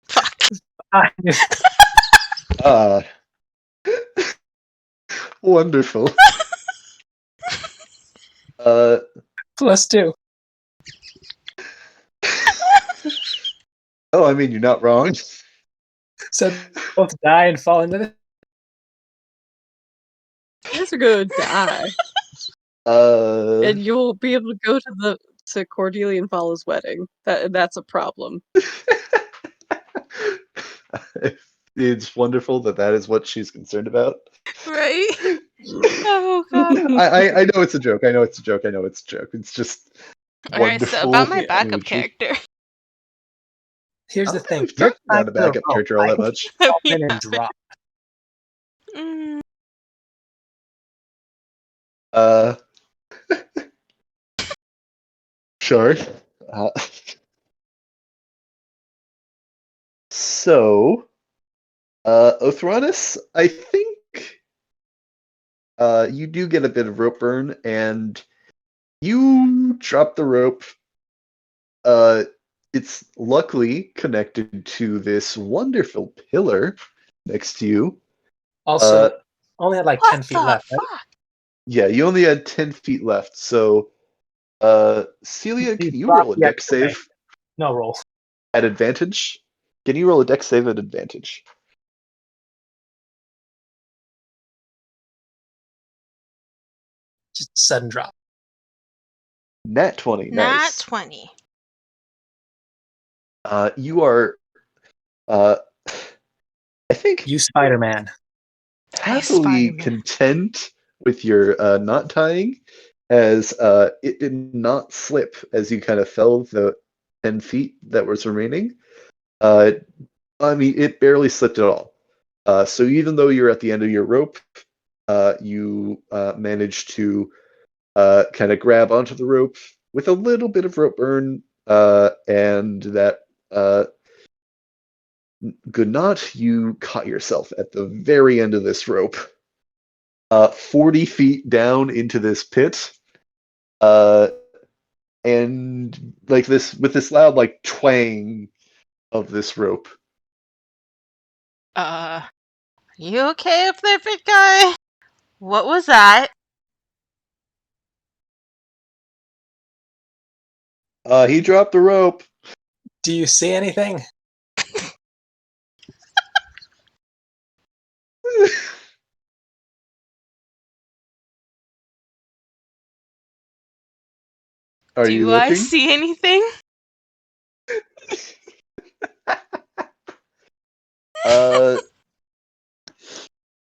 Fuck. Ah, wonderful. +2. Oh, I mean, you're not wrong. So both die and fall into the. You guys are gonna die, and you'll be able to go to Cordelia and Fallow's wedding. That's a problem. It's wonderful that is what she's concerned about. Right? Oh god. I know it's a joke. I know it's a joke. I know it's a joke. It's just All right. wonderful. So about my Yeah, backup imagery. character. Here's I the don't think thing. we've You're talked about tied a to the backup rope. character all that much. I Fall mean, in and drop. mm, Uh, sure. Uh, so, Othronus, I think you do get a bit of rope burn, and you drop the rope. It's luckily connected to this wonderful pillar next to you. Also, only had like What 10 feet the left, right? fuck? Yeah, you only had 10 feet left. So, Celia, You can you drop roll a the deck extra thing. save No roll. at advantage? Can you roll a deck save at advantage? Just sudden drop. Nat 20, Nat nice. 20. You are, uh, I think, You Spider-Man. happily Spider-Man. content with your knot tying, as it did not slip as you kind of fell the 10 feet that was remaining. Uh, I mean, it barely slipped at all. So even though you're at the end of your rope, you managed to kind of grab onto the rope with a little bit of rope burn, and that good knot. You caught yourself at the very end of this rope, 40 feet down into this pit, uh, and like this with this loud like twang of this rope. You okay up there, big guy? What was that? He dropped the rope. Do you see anything? Are you Do I looking? see anything? Uh,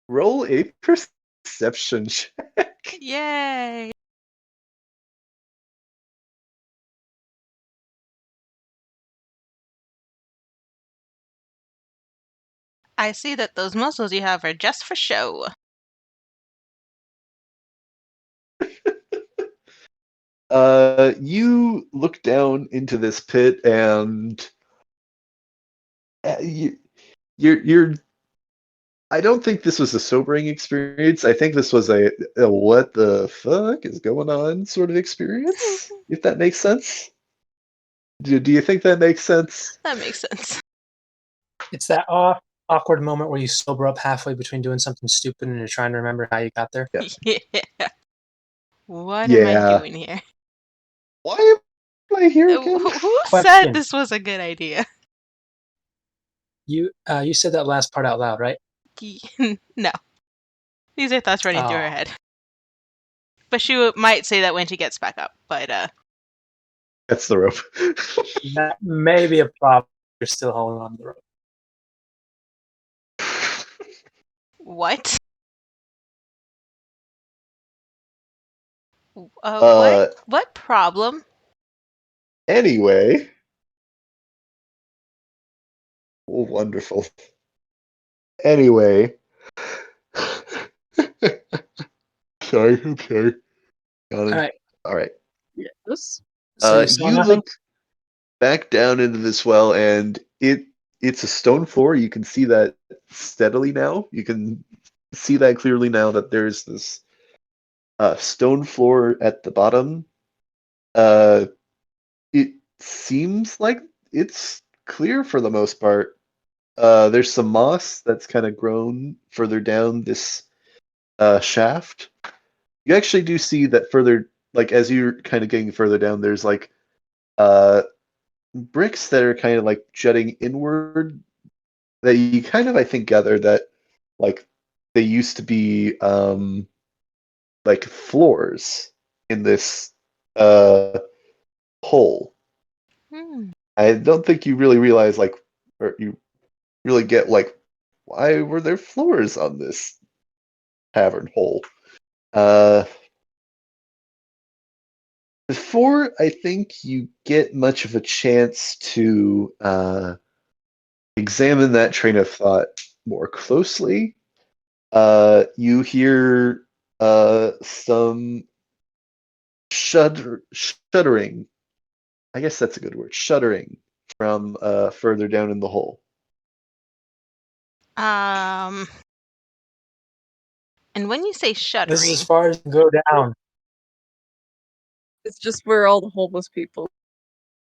roll a perception check. Yay. I see that those muscles you have are just for show. You look down into this pit, and you, you're. I don't think this was a sobering experience. I think this was a what the fuck is going on sort of experience, if that makes sense. Do you think that makes sense? That makes sense. It's that awkward moment where you sober up halfway between doing something stupid and you're trying to remember how you got there. Yeah. Yeah. What am I Yeah. doing here? Why am I here again? Who said Question. this was a good idea? You said that last part out loud, right? No. These are thoughts running through her Oh, head. But she might say that when she gets back up. But, That's the rope. that may be a problem. You're still holding on to the rope. what? Uh, What problem? anyway. Oh, wonderful. Anyway. Sorry, I'm sorry. All right. All right. Yes. So you saw You nothing? look back down into this well, and it's a stone floor. You can see that steadily now. You can see that clearly now that there's this stone floor at the bottom. Uh, it seems like it's clear for the most part. There's some moss that's kind of grown further down this shaft. You actually do see that further, like as you're kind of getting further down, there's like uh, bricks that are kind of like jutting inward that you kind of, I think, gather that like they used to be like floors in this uh, hole. Hmm. I don't think you really realize like, or you really get like, why were there floors on this cavern hole? Uh, Before I think you get much of a chance to examine that train of thought more closely, you hear some shuddering. I guess that's a good word. Shuddering from further down in the hole. Um, And when you say shuddering, This is as far as you can go down. It's just where all the homeless people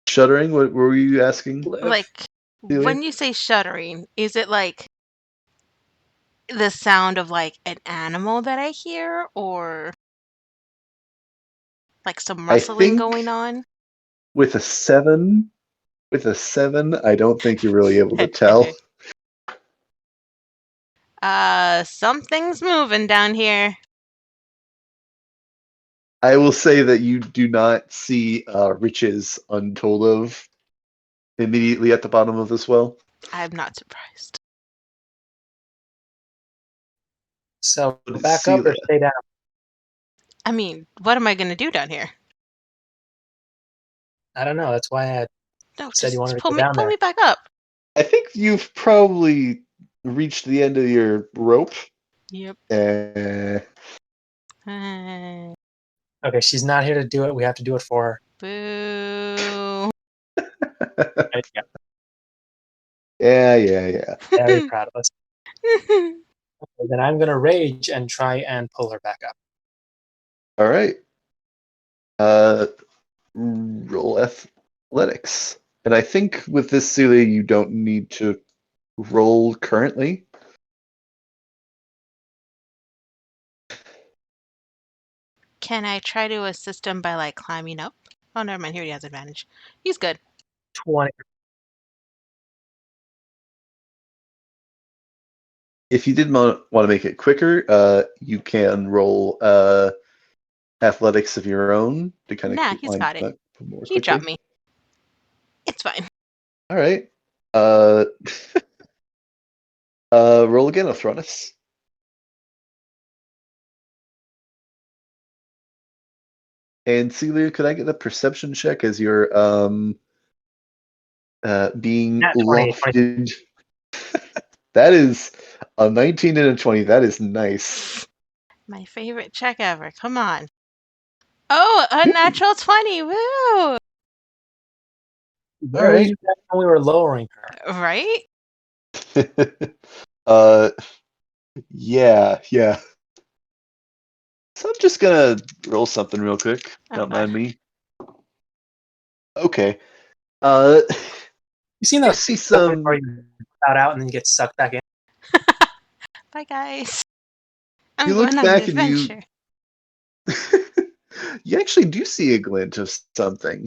Shuddering? What were you asking? live. like Celia? when you say shuddering, is it like the sound of like an animal that I hear, or like some I rustling think going on? with a 7, I don't think you're really able to tell. Something's moving down here. I will say that you do not see riches untold of immediately at the bottom of this well. I'm not surprised. So But it's back up or Celia. stay down? I mean, what am I gonna do down here? I don't know. That's why I No, said you wanted to pull go me, down pull there. me back up. I think you've probably reached the end of your rope. Yep. Uh, Okay, she's not here to do it. We have to do it for her. Boo. Right? Yeah, yeah. very proud of us. Okay, then I'm gonna rage and try and pull her back up. All right. Roll athletics. And I think with this, Celia, you don't need to roll currently. Can I try to assist him by like climbing up? Oh, never mind. Here he has advantage. He's good. 20. If you did want to make it quicker, you can roll athletics of your own to kind of Nah, he's climb got it. up more He dropped quickly. me. It's fine. All right. Uh, roll again, Othronus. And Celia, could I get a perception check as you're being Nat 20. lofted? That is a 19 and a 20. That is nice. My favorite check ever. Come on. Oh, a natural 20. Woo! Where were you guys when we were lowering her? Right? uh, yeah. So I'm just gonna roll something real quick. Oh, Don't God. mind me. Okay. Uh, You seen you that see where some. you shout out and then you get sucked back in? Bye, guys. You I'm look going on an back and you adventure. you actually do see a glint of something.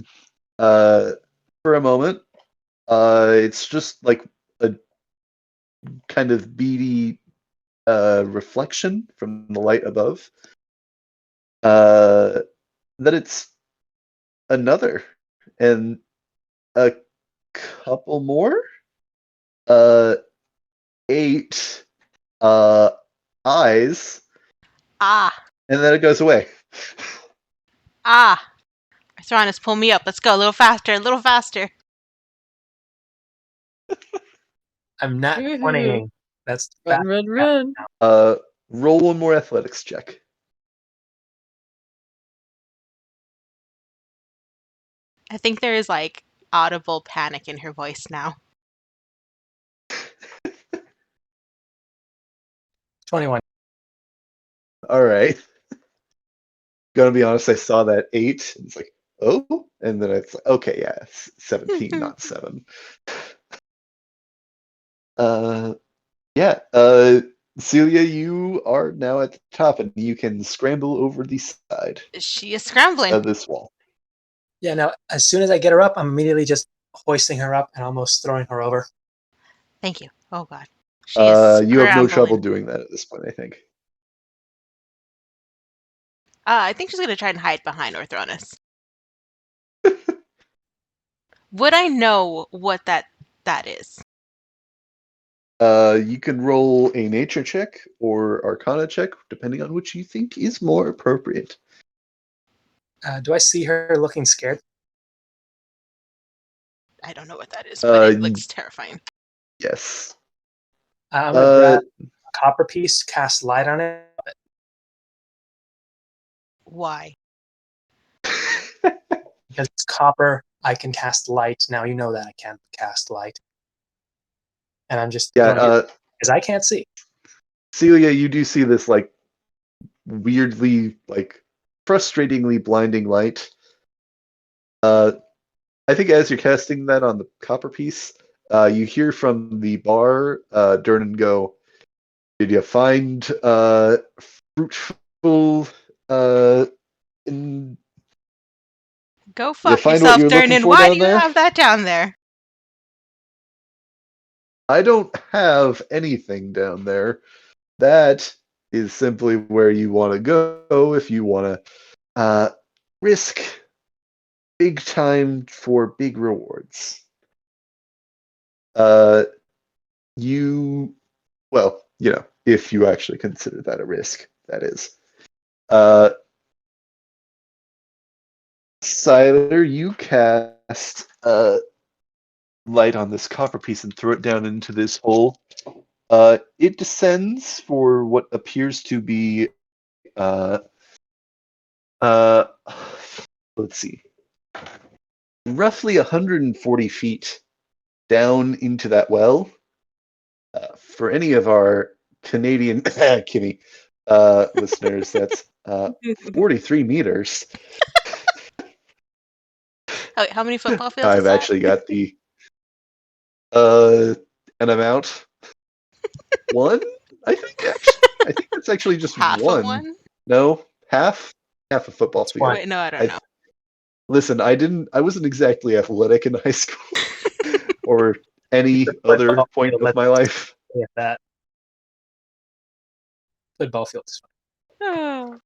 For a moment. It's just like a kind of beady reflection from the light above. That it's another and a couple more. 8 eyes, Ah, and then it goes away. ah. Thronis, pull me up. Let's go. A little faster, a little faster. I'm not 20. That's Run, run, run. Roll one more athletics check. I think there is like audible panic in her voice now. 21. All right. Gonna be honest, I saw that 8. And it's like, oh, and then it's like, okay, yeah, it's 17, not 7. Yeah. Celia, you are now at the top, and you can scramble over the side She is scrambling. of this wall. Yeah, now, as soon as I get her up, I'm immediately just hoisting her up and almost throwing her over. Thank you. Oh, God. She is You have no trouble scrambling. doing that at this point, I think. I think she's going to try and hide behind Orthronus. Would I know what that is? You can roll a nature check or arcana check, depending on which you think is more appropriate. Do I see her looking scared? I don't know what that is, but it Uh, looks terrifying. Yes. I'm going to grab a copper piece, cast light on it. Why? Because it's copper, I can cast light. Now you know that I can't cast light. And I'm just Yeah, going to because I can't see. Celia, you do see this like weirdly, like, frustratingly blinding light. I think as you're casting that on the copper piece, you hear from the bar, Durnan go, "Did you find fruitful in Go Did you fuck find what yourself, you were looking Durnan. for Why do down you there?" have that down there? I don't have anything down there. That is simply where you want to go if you want to risk big time for big rewards. Uh, you, well, if you actually consider that a risk, that is. Siler, you cast light on this copper piece and throw it down into this hole. It descends for what appears to be, uh, uh, let's see, roughly 140 feet down into that well. For any of our Canadian Kimmy listeners, that's 43 meters. Oh, wait, how many football fields is I've that? actually got the an amount one. I think it's actually just Half of one. one? No, half a football It's one. field. Wait, no, I don't I know. listen. I wasn't exactly athletic in high school or any other Football point field, of let's my life. say that. Football field is fine. Oh.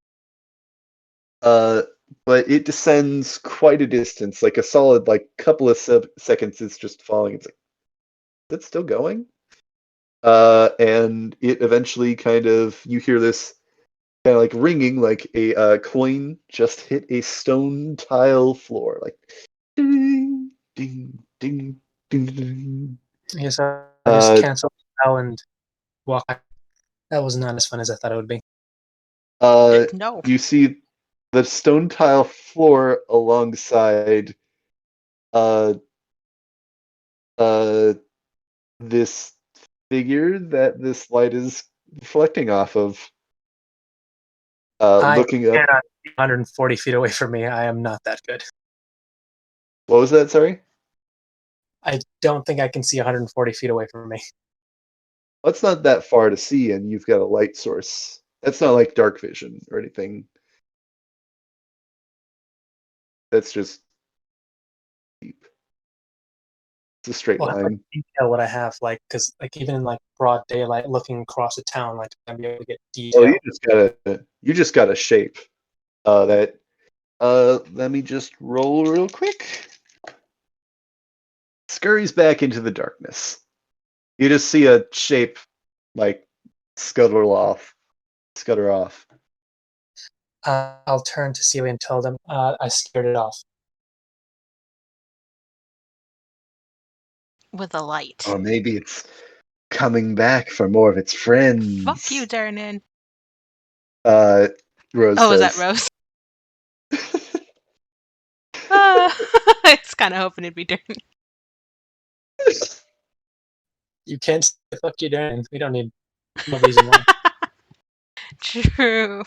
Uh, but it descends quite a distance, like a solid like couple of seconds. It's just falling. It's like, that's still going. And it eventually kind of you hear this kind of like ringing, like a coin just hit a stone tile floor, like ding ding ding ding ding. I guess I just Uh, cancel now and walk back. That was not as fun as I thought it would be. No. you see the stone tile floor alongside uh uh this figure that this light is reflecting off of. I Looking up. cannot be 140 feet away from me. I am not that good. What was that? Sorry. I don't think I can see 140 feet away from me. Well, it's not that far to see, and you've got a light source. That's not like dark vision or anything. That's just deep. It's a straight Well, how much line. detail would I have? Like, because like even in like broad daylight, looking across a town, like I'd be able to get Oh, detail. you just got a shape. That. Let me just roll real quick. Scurries back into the darkness. You just see a shape, like scutter off. I'll turn to Celia and tell them I scared it off. With a light. Or maybe it's coming back for more of its friends. Fuck you, Durnan. Rose Oh, is that says. Rose? I was kind of hoping it'd be Durnan. You can't say fuck you, Darren. We don't need no reason why. True.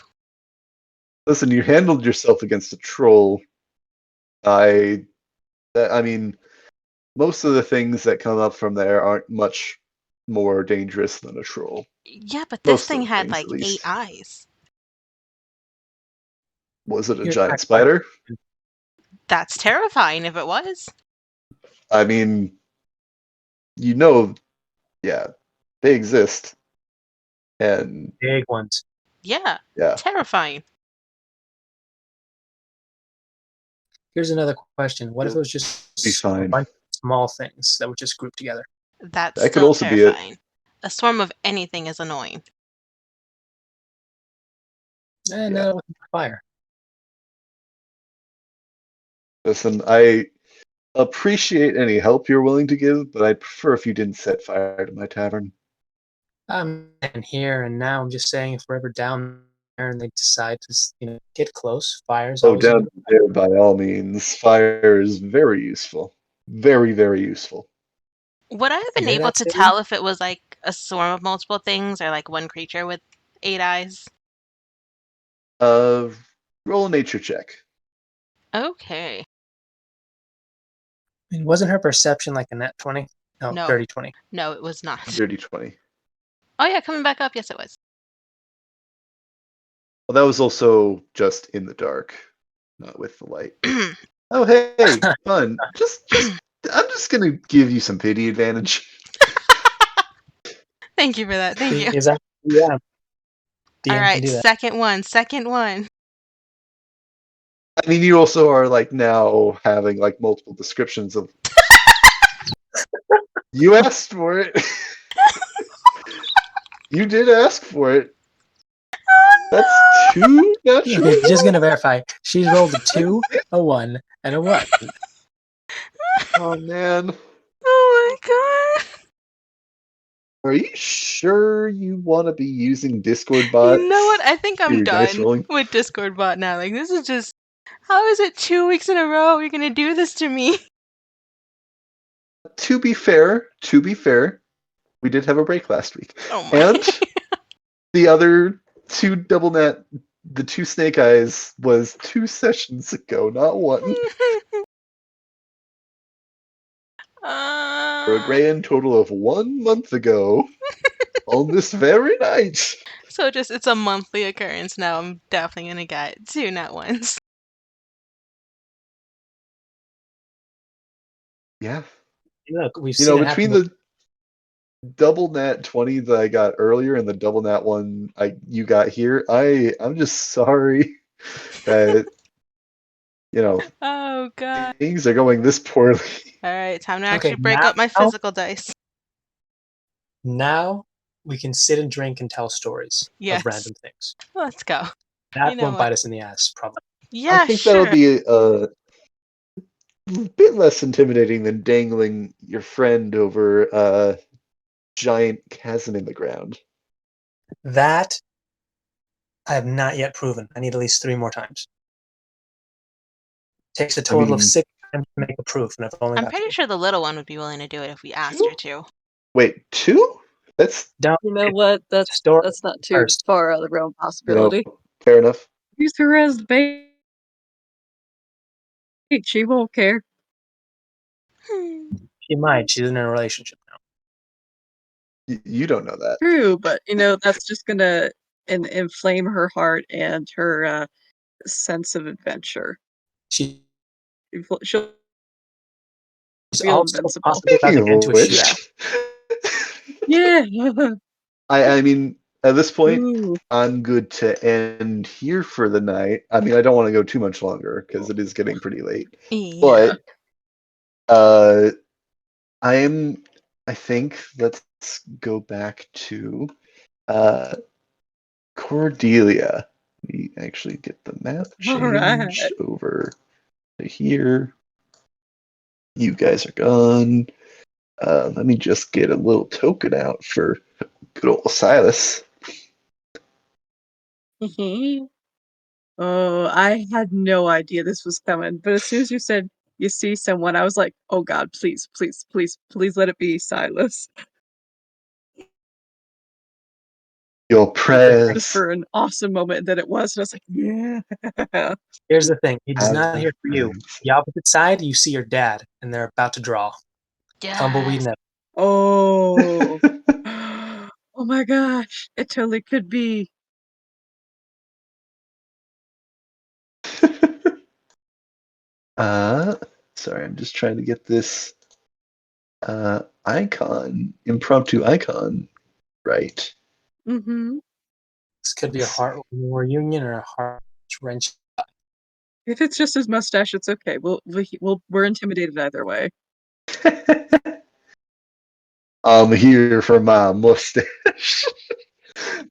Listen, you handled yourself against a troll. I mean, most of the things that come up from there aren't much more dangerous than a troll. Yeah, but this Most of thing the had things, like at 8 least. eyes. Was it a You're giant not spider? That's terrifying if it was. I mean, yeah, they exist, and big ones. Yeah, yeah, terrifying. Here's another question. What if it was be just a fine. bunch of small things that were just grouped together? That's That could still also be it. terrifying. A swarm of anything is annoying. And Yeah. then with fire. Listen, I appreciate any help you're willing to give, but I'd prefer if you didn't set fire to my tavern. I'm in here and now. I'm just saying, if we're ever down there and they decide to, get close, fire's Oh, always a down good. there, by all means. Fire is very useful. Very, very useful. Would I have You been hear able that, to Celia? tell if it was like a swarm of multiple things or like one creature with 8 eyes? Roll a nature check. Okay. I mean, wasn't her perception like a nat 20? No, No. dirty 20. No, it was not. Dirty 20. Oh yeah, coming back up. Yes, it was. Well, that was also just in the dark, not with the light. Oh, hey, fun. I'm just gonna give you some pity advantage. Thank you for that. Thank you. Is that, yeah. All DM can right, do that. second one. I mean, you also are like now having like multiple descriptions of. You asked for it. You did ask for it. That's two natural. Just gonna verify. She's rolled a 2, a 1, and a 1. Oh man, Oh my god. are you sure you want to be using Discord You know what? bots I think for I'm your dice done rolling? with Discord bot now. Like this is just how is it 2 weeks in a row you're gonna do this to me? To be fair, we did have a break last week, Oh my. and the other two the two snake eyes was 2 sessions ago, not one. For a grand total of 1 month ago, on this very night. So it's a monthly occurrence now. I'm definitely gonna get 2 nat ones. Yeah, Look, we've seen it between happen. the double nat 20 that I got earlier and the double nat one you got here, I'm just sorry that Oh god. things are going this poorly. All right, time to Okay, actually break up my physical dice. now we can sit and drink and tell stories Yes. of random things. Let's go. That You know won't what? bite us in the ass, probably. Yeah, I think sure. that'll be a bit less intimidating than dangling your friend over a giant chasm in the ground. That I have not yet proven. I need at least 3 more times. Takes a total of 6 times to make a proof, and I've only I'm got pretty 3. sure the little one would be willing to do it if we asked her to. Wait, 2? That's Don't You know what? That's story not too first. far out of the realm of possibility. fair enough. Use her as the bait. She won't care. She might. She's in a relationship now. You don't know that. True, but that's just gonna inflame her heart and her sense of adventure. She's She'll feel also invincible. possibly about Speaking to get into of a shootout. which, Yeah. I mean, at this point, Ooh. I'm good to end here for the night. I mean, I don't want to go too much longer because it is getting pretty late. Yeah. But I think let's go back to Cordelia. We actually get the map All right. changed over to here. You guys are gone. Let me just get a little token out for good old Silas. Oh, I had no idea this was coming, but as soon as you said you see someone, I was like, oh God, please, please, please, please let it be Silas. Your Just prayers for an awesome moment that it was, and I was like, yeah. Here's the thing. He's have not here for you. been. The opposite side, you see your dad, and they're about to draw. Tumbleweed Yes. never. Oh. Oh my gosh, it totally could be. uh, Sorry, I'm just trying to get this impromptu icon right. Mm-hmm. This could be a heart reunion or a heart wrench. If it's just his mustache, it's okay. We're intimidated either way. I'm here for my mustache.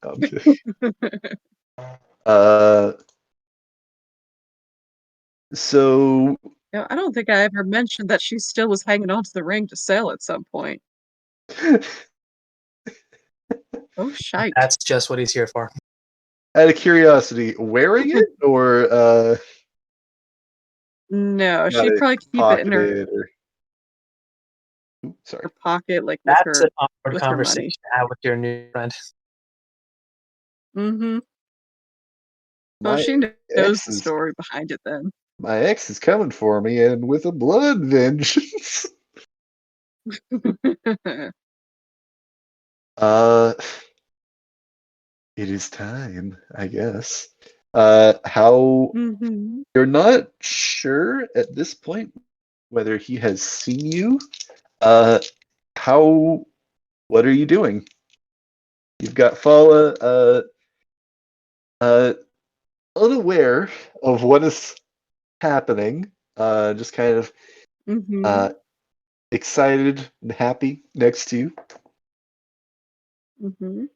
No, I'm kidding. Uh, so I don't think I ever mentioned that she still was hanging on to the ring to sell at some point. Oh, shite. That's just what he's here for. out of curiosity, wearing it or No, got she'd it probably keep it in her pocketed or sorry. pocket, like That's an awkward with her conversation money. to have with your new friend. Mm-hmm. Oh, My she knows ex the is story behind it then. my ex is coming for me, and with a blood vengeance. uh, it is time, I guess. How Mhm. you're not sure at this point whether he has seen you. Uh, how? What are you doing? You've got Fala, uh, unaware of what is happening, just kind of uh, Mhm. excited and happy next to you. Mhm.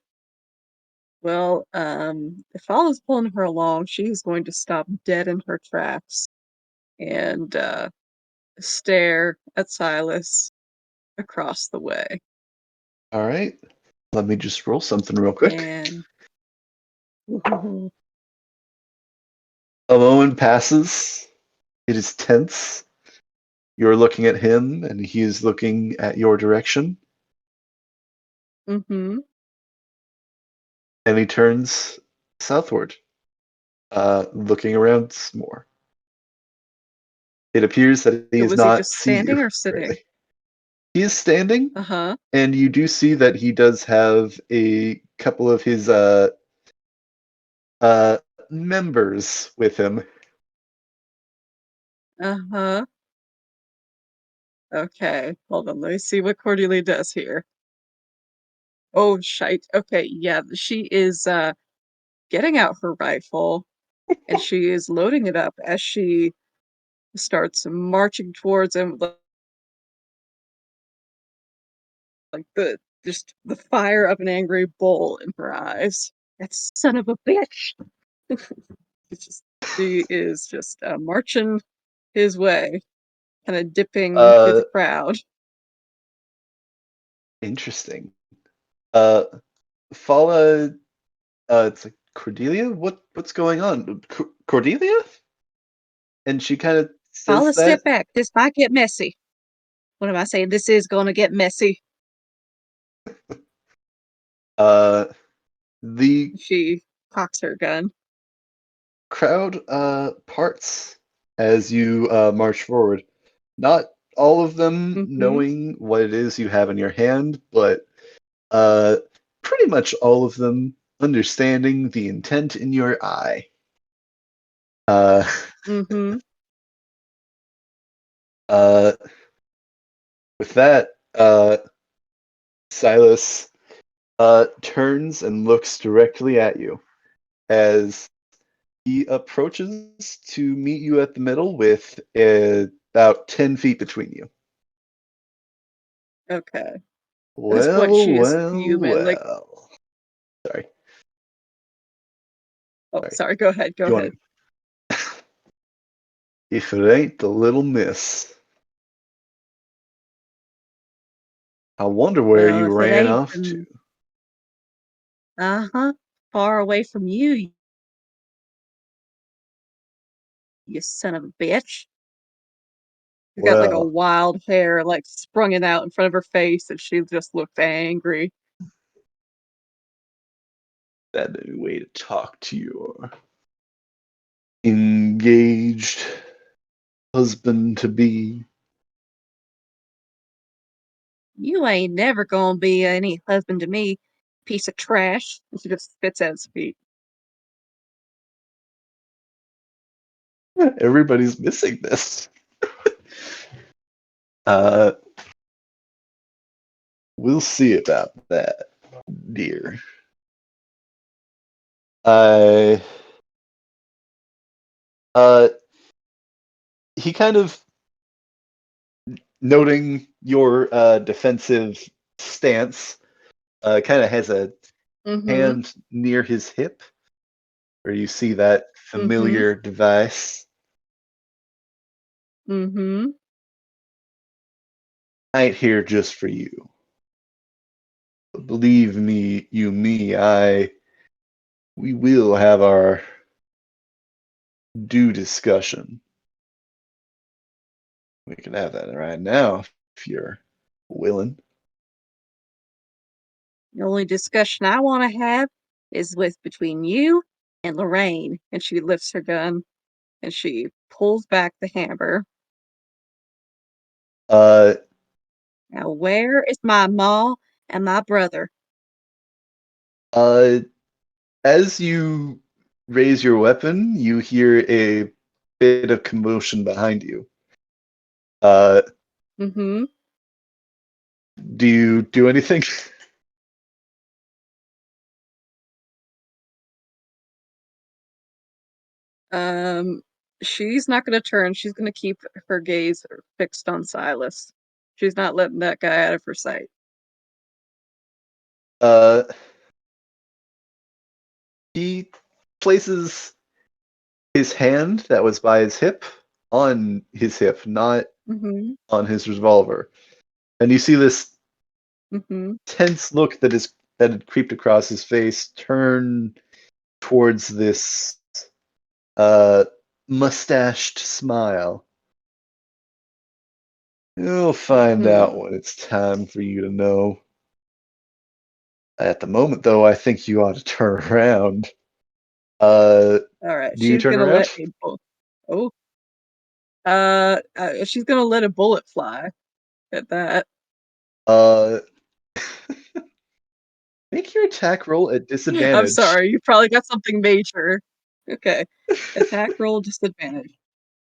Well, if Olive's pulling her along, she's going to stop dead in her tracks and stare at Silas across the way. All right, let me just roll something real quick. And A moment passes. It is tense. You're looking at him, and he is looking at your direction. mm-hmm. And he turns southward, looking around some more. It appears that he has Was he not just seen you, standing or sitting? really. He is standing, Uh-huh. and you do see that he does have a couple of his uh, members with him. Uh-huh. Okay. Hold on. Let me see what Cordelia does here. Oh, shite. Okay, yeah, she is getting out her rifle and she is loading it up as she starts marching towards him with like just the fire of an angry bull in her eyes. That son of a bitch. She is just marching his way, kind of dipping through Uh, the crowd. Interesting. Uh, Fala, it's like Cordelia. What's going on, Cordelia? And she kind of Paula, says that. step back. This might get messy. What am I saying? This is going to get messy. Uh, the She cocks her gun. crowd parts as you march forward. Not all of them Mm-hmm. knowing what it is you have in your hand, but uh, pretty much all of them understanding the intent in your eye. Uh, Mm-hmm. uh, with that, Silas turns and looks directly at you as he approaches to meet you at the middle with about 10 feet between you. Okay. At this point, Well, she is well, fuming. Like, well. Sorry. oh, Sorry. sorry. Go ahead. Go You want ahead. to? If it ain't the little miss, I wonder where Well, you if it ran ain't, off to. then uh-huh, far away from you, you son of a bitch. She's got like a Well, wild hair, like sprung it out in front of her face, and she just looked angry. that a way to talk to your engaged husband to be. You ain't never gonna be any husband to me, piece of trash. And she just spits at his feet. Everybody's missing this. uh, we'll see about that, dear. I uh, he kind of noting your defensive stance, kind of has a Mm-hmm. hand near his hip where you see that Mm-hmm. familiar device. Mm-hmm. I ain't here just for you. But believe me, we will have our due discussion. We can have that right now if you're willing. The only discussion I want to have is with between you and Lorraine, and she lifts her gun and she pulls back the hammer. Uh, Now, where is my ma and my brother? uh, as you raise your weapon, you hear a bit of commotion behind you. Uh, Mm-hmm. do you do anything? She's not going to turn. She's going to keep her gaze fixed on Silas. She's not letting that guy out of her sight. Uh, he places his hand that was by his hip on his hip, not Mm-hmm. on his revolver. And you see this Mm-hmm. tense look that had creeped across his face turn towards this uh mustached smile. You'll find out Mm-hmm. when it's time for you to know. At the moment, though, I think you ought to turn around. Uh, All right. do you She's turn gonna around? let a bullet. Oh. She's gonna let a bullet fly at that. Uh, make your attack roll at I'm disadvantage. sorry. You probably got something major. Okay. Attack roll disadvantage.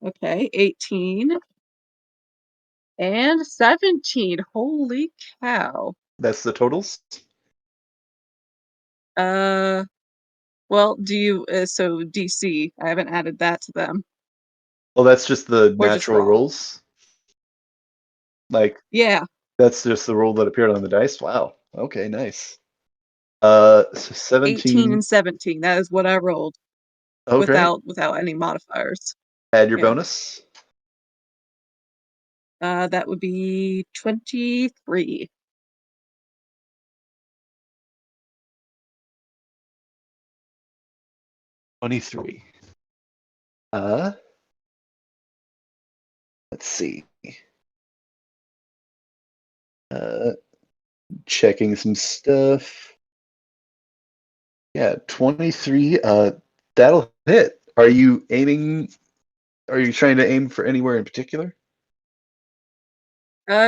Okay. 18 and 17. Holy cow. That's the totals. Uh. Well, do you? So DC. I haven't added that to them. Well, that's just the Or just natural raw. rolls. Like Yeah. that's just the roll that appeared on the dice. Wow. Okay, nice. So 18 17. and 17. That is what I rolled Oh, great. without any modifiers. Add your Yeah. bonus. That would be 23. 23. Uh, let's see. Uh, checking some stuff. Yeah, 23. That'll hit. Are you aiming? Are you trying to aim for anywhere in particular?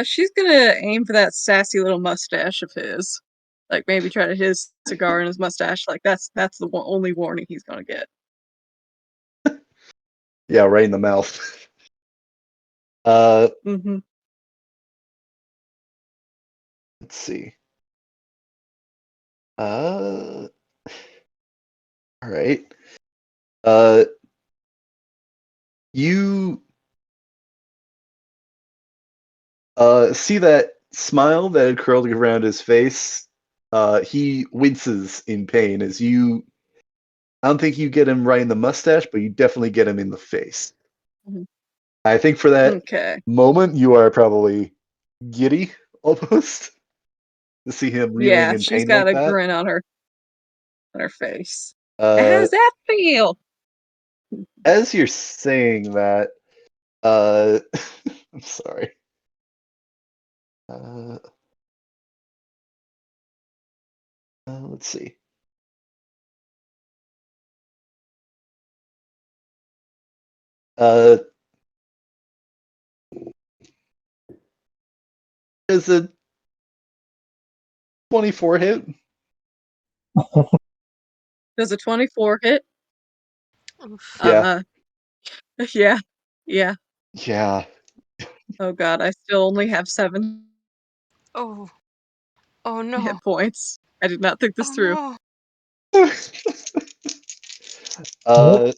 She's gonna aim for that sassy little mustache of his. Like maybe try to hit his cigar in his mustache. Like that's the only warning he's gonna get. Yeah, right in the mouth. Uh, Mm-hmm. let's see. Uh, all right. Uh, you see that smile that had curled around his face. He winces in pain as you. I don't think you get him right in the mustache, but you definitely get him in the face. Mhm. I think for that Okay. moment, you are probably giddy almost to see him reeling Yeah, in she's pain got like a that. grin on her face. How Uh, does that feel? as you're saying that, I'm sorry. Uh, let's see. Uh, does a 24 hit? Does a 24 hit? Oof. Yeah, Uh, yeah, yeah. yeah. Oh God, I still only have 7 Oh. Oh hit no. points. I did not think this Oh through. no. uh,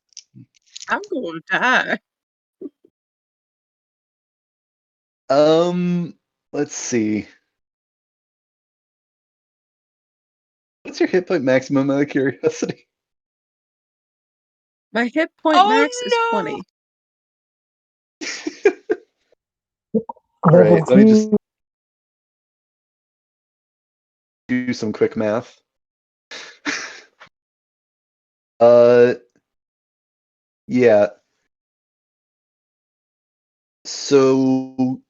I'm going to die. let's see. What's your hit point maximum out of curiosity? My hit point Oh max is no. 20. All Level right, let me just 2. do some quick math. Uh, yeah. So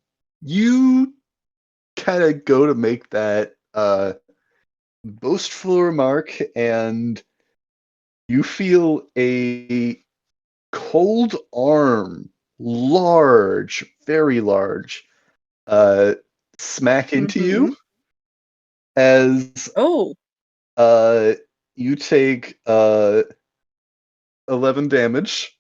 you kind of go to make that boastful remark, and you feel a cold arm, large, very large, smack into you as Oh, you take 11 damage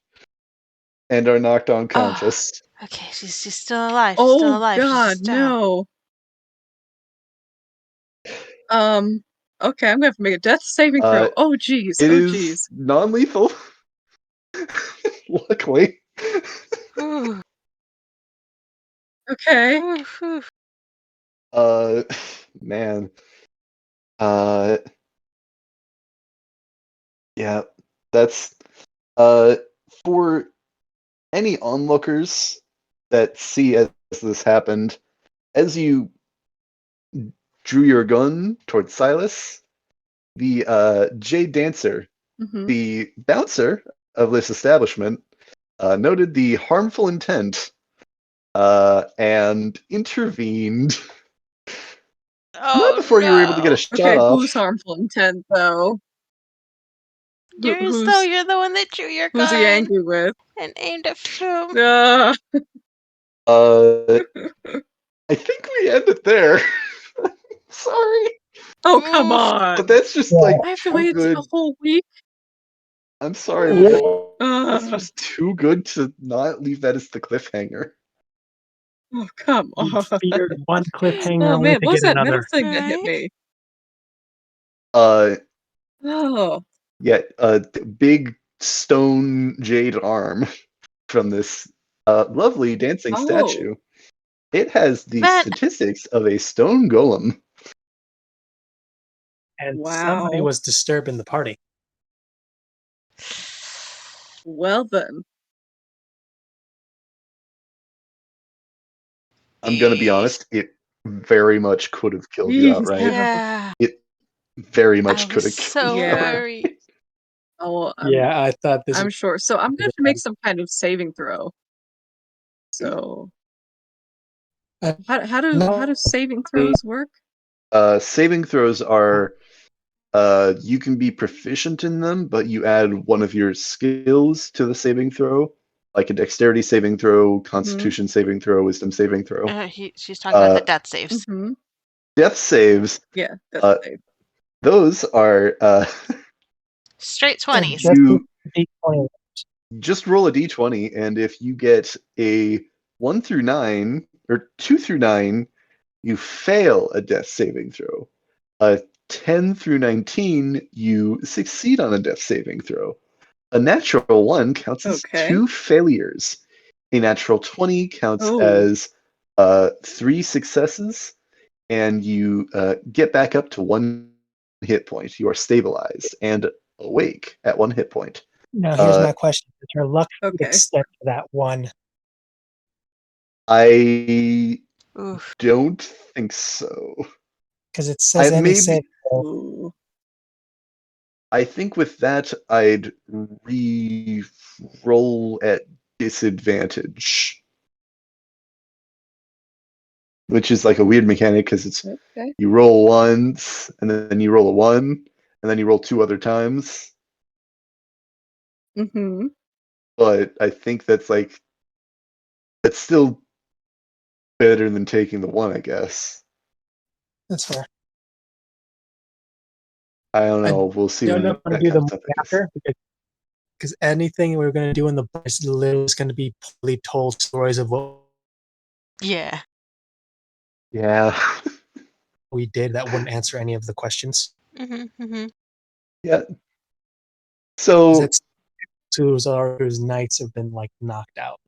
and are knocked unconscious. Okay, she's still alive. She's still oh alive. She's God, just down. no. Okay, I'm gonna have to make a death saving throw. Oh geez, It oh is geez. non-lethal. Luckily. Ooh, Okay. ooh, ooh. Man. Yeah, that's for any onlookers that see as this happened, as you drew your gun towards Silas, the Jade Dancer, Mm-hmm. the bouncer of this establishment, noted the harmful intent and intervened. Not Oh before you were able to get a no! shot Okay, off. who's harmful intent though? You're Who's the one that drew your who's he gun angry with? and aimed at him. Uh, I think we end it there. Sorry. Oh come Oof. on! But that's just Yeah. like I have to too wait a good. whole week. I'm sorry, Yeah. but that's just too good to not leave that as the cliffhanger. Oh come You on! feared one cliffhanger Oh only man, to what was get that middle another. thing that hit Right? me? Uh, Oh, yeah, a big stone jade arm from this lovely dancing oh, statue. It has the That statistics of a stone golem. And somebody wow. was disturbing the party. Well then. I'm gonna be Yeesh. honest, it very much could have killed you Jeez, outright. Yeah, It very I much could was have killed you so Yeah. outright. worried. Oh, well, Yeah, I thought this I'm was sure. So I'm gonna have to bad. make some kind of saving throw. So Uh, how do no, saving throws work? Saving throws are you can be proficient in them, but you add one of your skills to the saving throw, like a dexterity saving throw, constitution saving throw, wisdom saving throw. She's talking about the Uh, death saves. Mm-hmm. death saves, Yeah, that's uh, safe. those are Straight and 20s. just you D20. just roll a d20, and if you get a 1 through 9 or 2 through 9, you fail a death saving throw. A 10 through 19, you succeed on a death saving throw. A natural 1 counts as Okay. 2 failures. A natural 20 counts Oh, as 3 successes, and you get back up to 1 hit point. You are stabilized and awake at 1 hit point. Now, here's Uh, my question: does your luck okay. extend to that one? I Oof. don't think so. Because it I says any maybe save. Ooh. I think with that I'd re-roll at disadvantage, which is like a weird mechanic because it's Okay. you roll once and then you roll a 1 and then you roll 2 other times. Mm-hmm. But I think that's still better than taking the 1, I guess. That's fair. I don't I know. We'll see don't when know how to that do the comes up, I guess. after because anything we're going to do in the book is literally just going to be poorly told stories of what Yeah. Yeah. we did that wouldn't answer any of the questions. Yeah. 'Cause So it's whose knights have been like knocked out.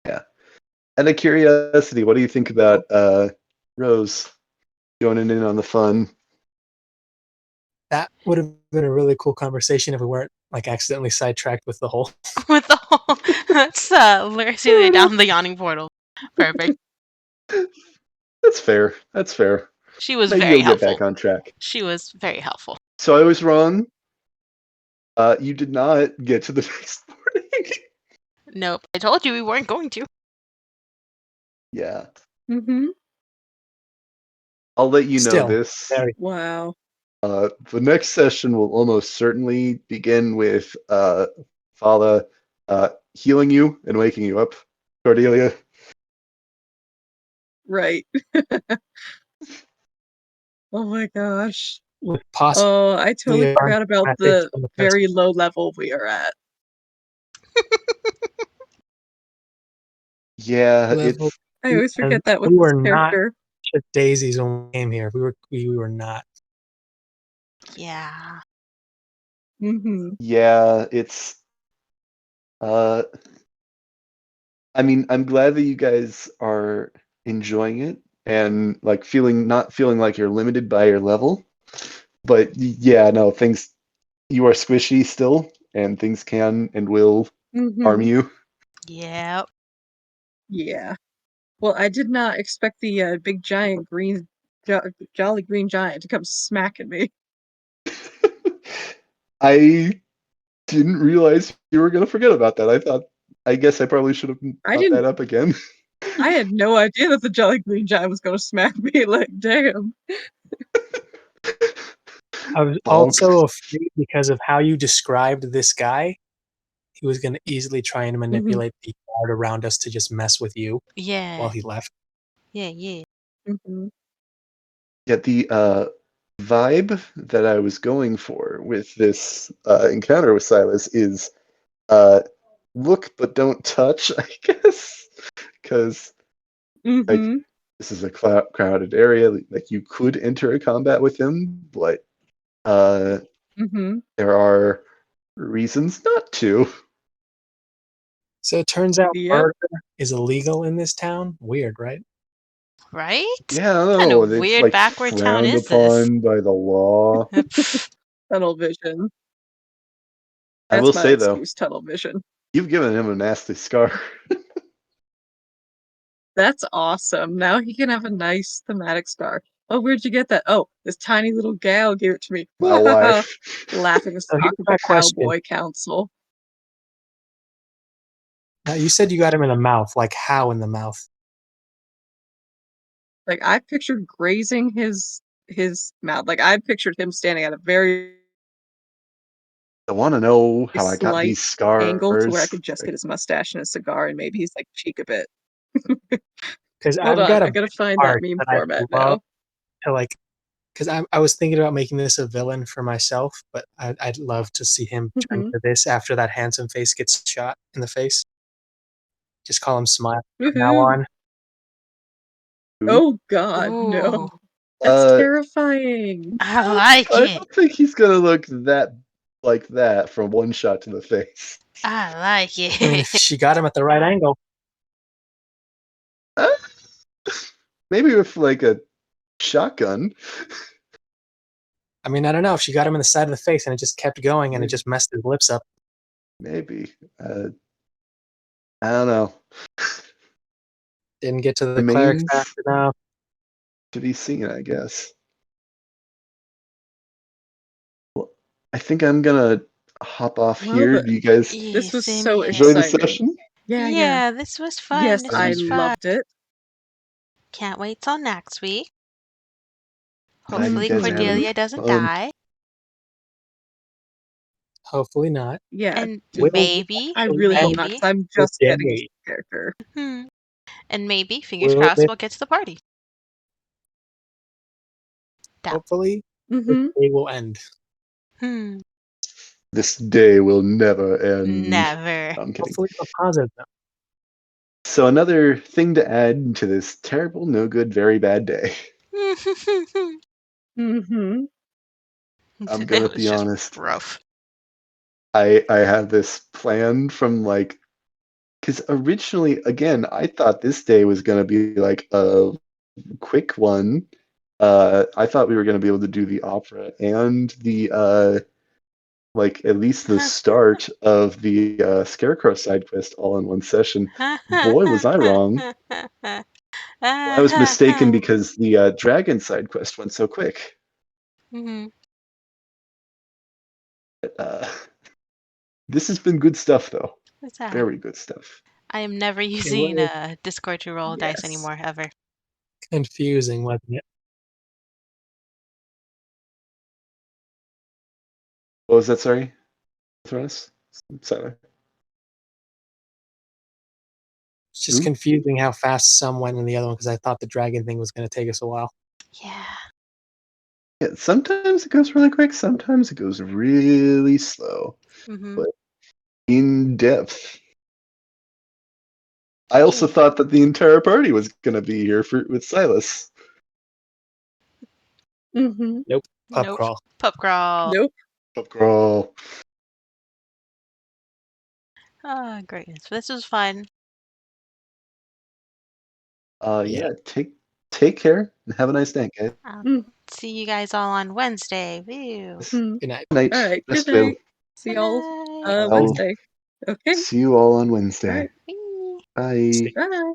yeah. Out of curiosity, what do you think about Rose joining in on the fun? That would have been a really cool conversation if we weren't like accidentally sidetracked with the whole. With the whole, let's seriously down the yawning portal. Perfect. That's fair. That's fair. She was Maybe very you'll get helpful. back on track. She was very helpful. So I was wrong. You did not get to the next morning. Nope. I told you we weren't going to. Yeah. Mm-hmm. I'll let you know Still, this. very Wow. The next session will almost certainly begin with Fala healing you and waking you up, Cordelia. Right. Oh my gosh. With possibly Oh, I totally a forgot about message the from the very low level we are at. Yeah, level. I always And forget that with we this were not character. just daisies when we came here. We were not. Yeah. yeah, it's uh I mean, I'm glad that you guys are enjoying it and like not feeling like you're limited by your level. But yeah, no, things you are squishy still, and things can and will harm you. Yep. Yeah. Well, I did not expect the big giant green jolly green giant to come smacking me. I didn't realize you were gonna forget about that. I guess I probably should have I brought didn't that up again. I had no idea that the jolly green giant was gonna smack me, like, damn. I was Bonk. also afraid because of how you described this guy. He was going to easily try and manipulate the guard around us to just mess with you while Yeah. he left. Yeah. Yeah, the vibe that I was going for with this encounter with Silas is uh, look but don't touch, I guess, because like Mhm. this is a crowded area. Like you could enter a combat with him, but uh, Mhm. there are reasons not to. So it turns out Yep. murder is illegal in this town. Weird, right? Right? Yeah, I don't What kind know. of It's weird like backward town frowned is this? upon by the law. Pff, Tunnel vision. I That's will my say though, excuse, tunnel vision. you've given him a nasty scar. That's awesome. Now he can have a nice thematic scar. Oh, where'd you get that? Oh, this tiny little gal gave it to me. My wife. Laughing So stock here's of the my question. cowboy council. Now, you said you got him in the mouth. Like, how in the mouth? Like I pictured grazing his mouth. Like I pictured him standing at a very I want to know how I got slight these angle to where I scars. could just get his mustache and a cigar and maybe he's like cheek a bit. Because Hold I've on, got I a gotta find that art meme that I'd format love now. to like. Because I was thinking about making this a villain for myself, but I'd love to see him turn Mhm. to this after that handsome face gets shot in the face. Just call him Smile from now Woohoo! on. Oh god, ooh, no. That's Uh, terrifying. I like I it. don't think he's gonna look that like that from one shot to the face. I like I mean, it. if she got him at the right angle, Uh, maybe with like a shotgun. I mean, I don't know. If she got him in the side of the face and it just kept going and it just messed his lips up, Maybe. I don't know. didn't get to the cleric fast Remains enough. to be seen, I guess. Well, I think I'm gonna hop off Well here. Do then, you guys Yeah, this was same so here. enjoy the exciting. session? Yeah. Yeah, this was fun. Yes, This I was fun. loved it. Can't wait till next week. Glad you Hopefully guys are having Mhm. Cordelia doesn't fun. die. Hopefully not. Yeah, And Will we maybe, I actually really hope end not, because maybe, I'm the just getting into day? the character. hmm, and maybe, fingers Will crossed, this we'll get to the party. Doubt. hopefully this Mm-hmm. day will end? Hmm. This day will never end. Never. No, I'm kidding. Hopefully a positive note. So another thing to add to this terrible, no good, very bad day. Mm-hmm. I'm It gonna was be just honest. rough. I have this planned from like because originally, again, I thought this day was gonna be like a quick one. I thought we were gonna be able to do the opera and the like at least the start of the Scarecrow side quest all in one session. Boy, was I wrong. Well, I was mistaken because the dragon side quest went so quick. Mhm. Uh, this has been good stuff, though. What's that? Very good stuff. I am never It using was Discord to roll dice Yes. anymore, ever. confusing, wasn't it? What was that? Sorry, Thrones. Sorry. It's just Who? confusing how fast some went in the other one because I thought the dragon thing was going to take us a while. Yeah. Yeah, sometimes it goes really quick. Sometimes it goes really slow. Mm-hmm. But in depth. I also Yeah. thought that the entire party was going to be here with Silas. Mm-hmm. Nope. Pub Nope. crawl. Pub crawl. Nope. Oh, girl. Oh, greatness. This was fun. Yeah. Take care and have a nice day, guys. I'll Mm. see you guys all on Wednesday. Woo. Mm. Good night. Good night. All right. Rest Good well. night. See Good y'all night. I'll Wednesday. Okay. see you all on All Wednesday. right. Wee. Bye. See. Bye.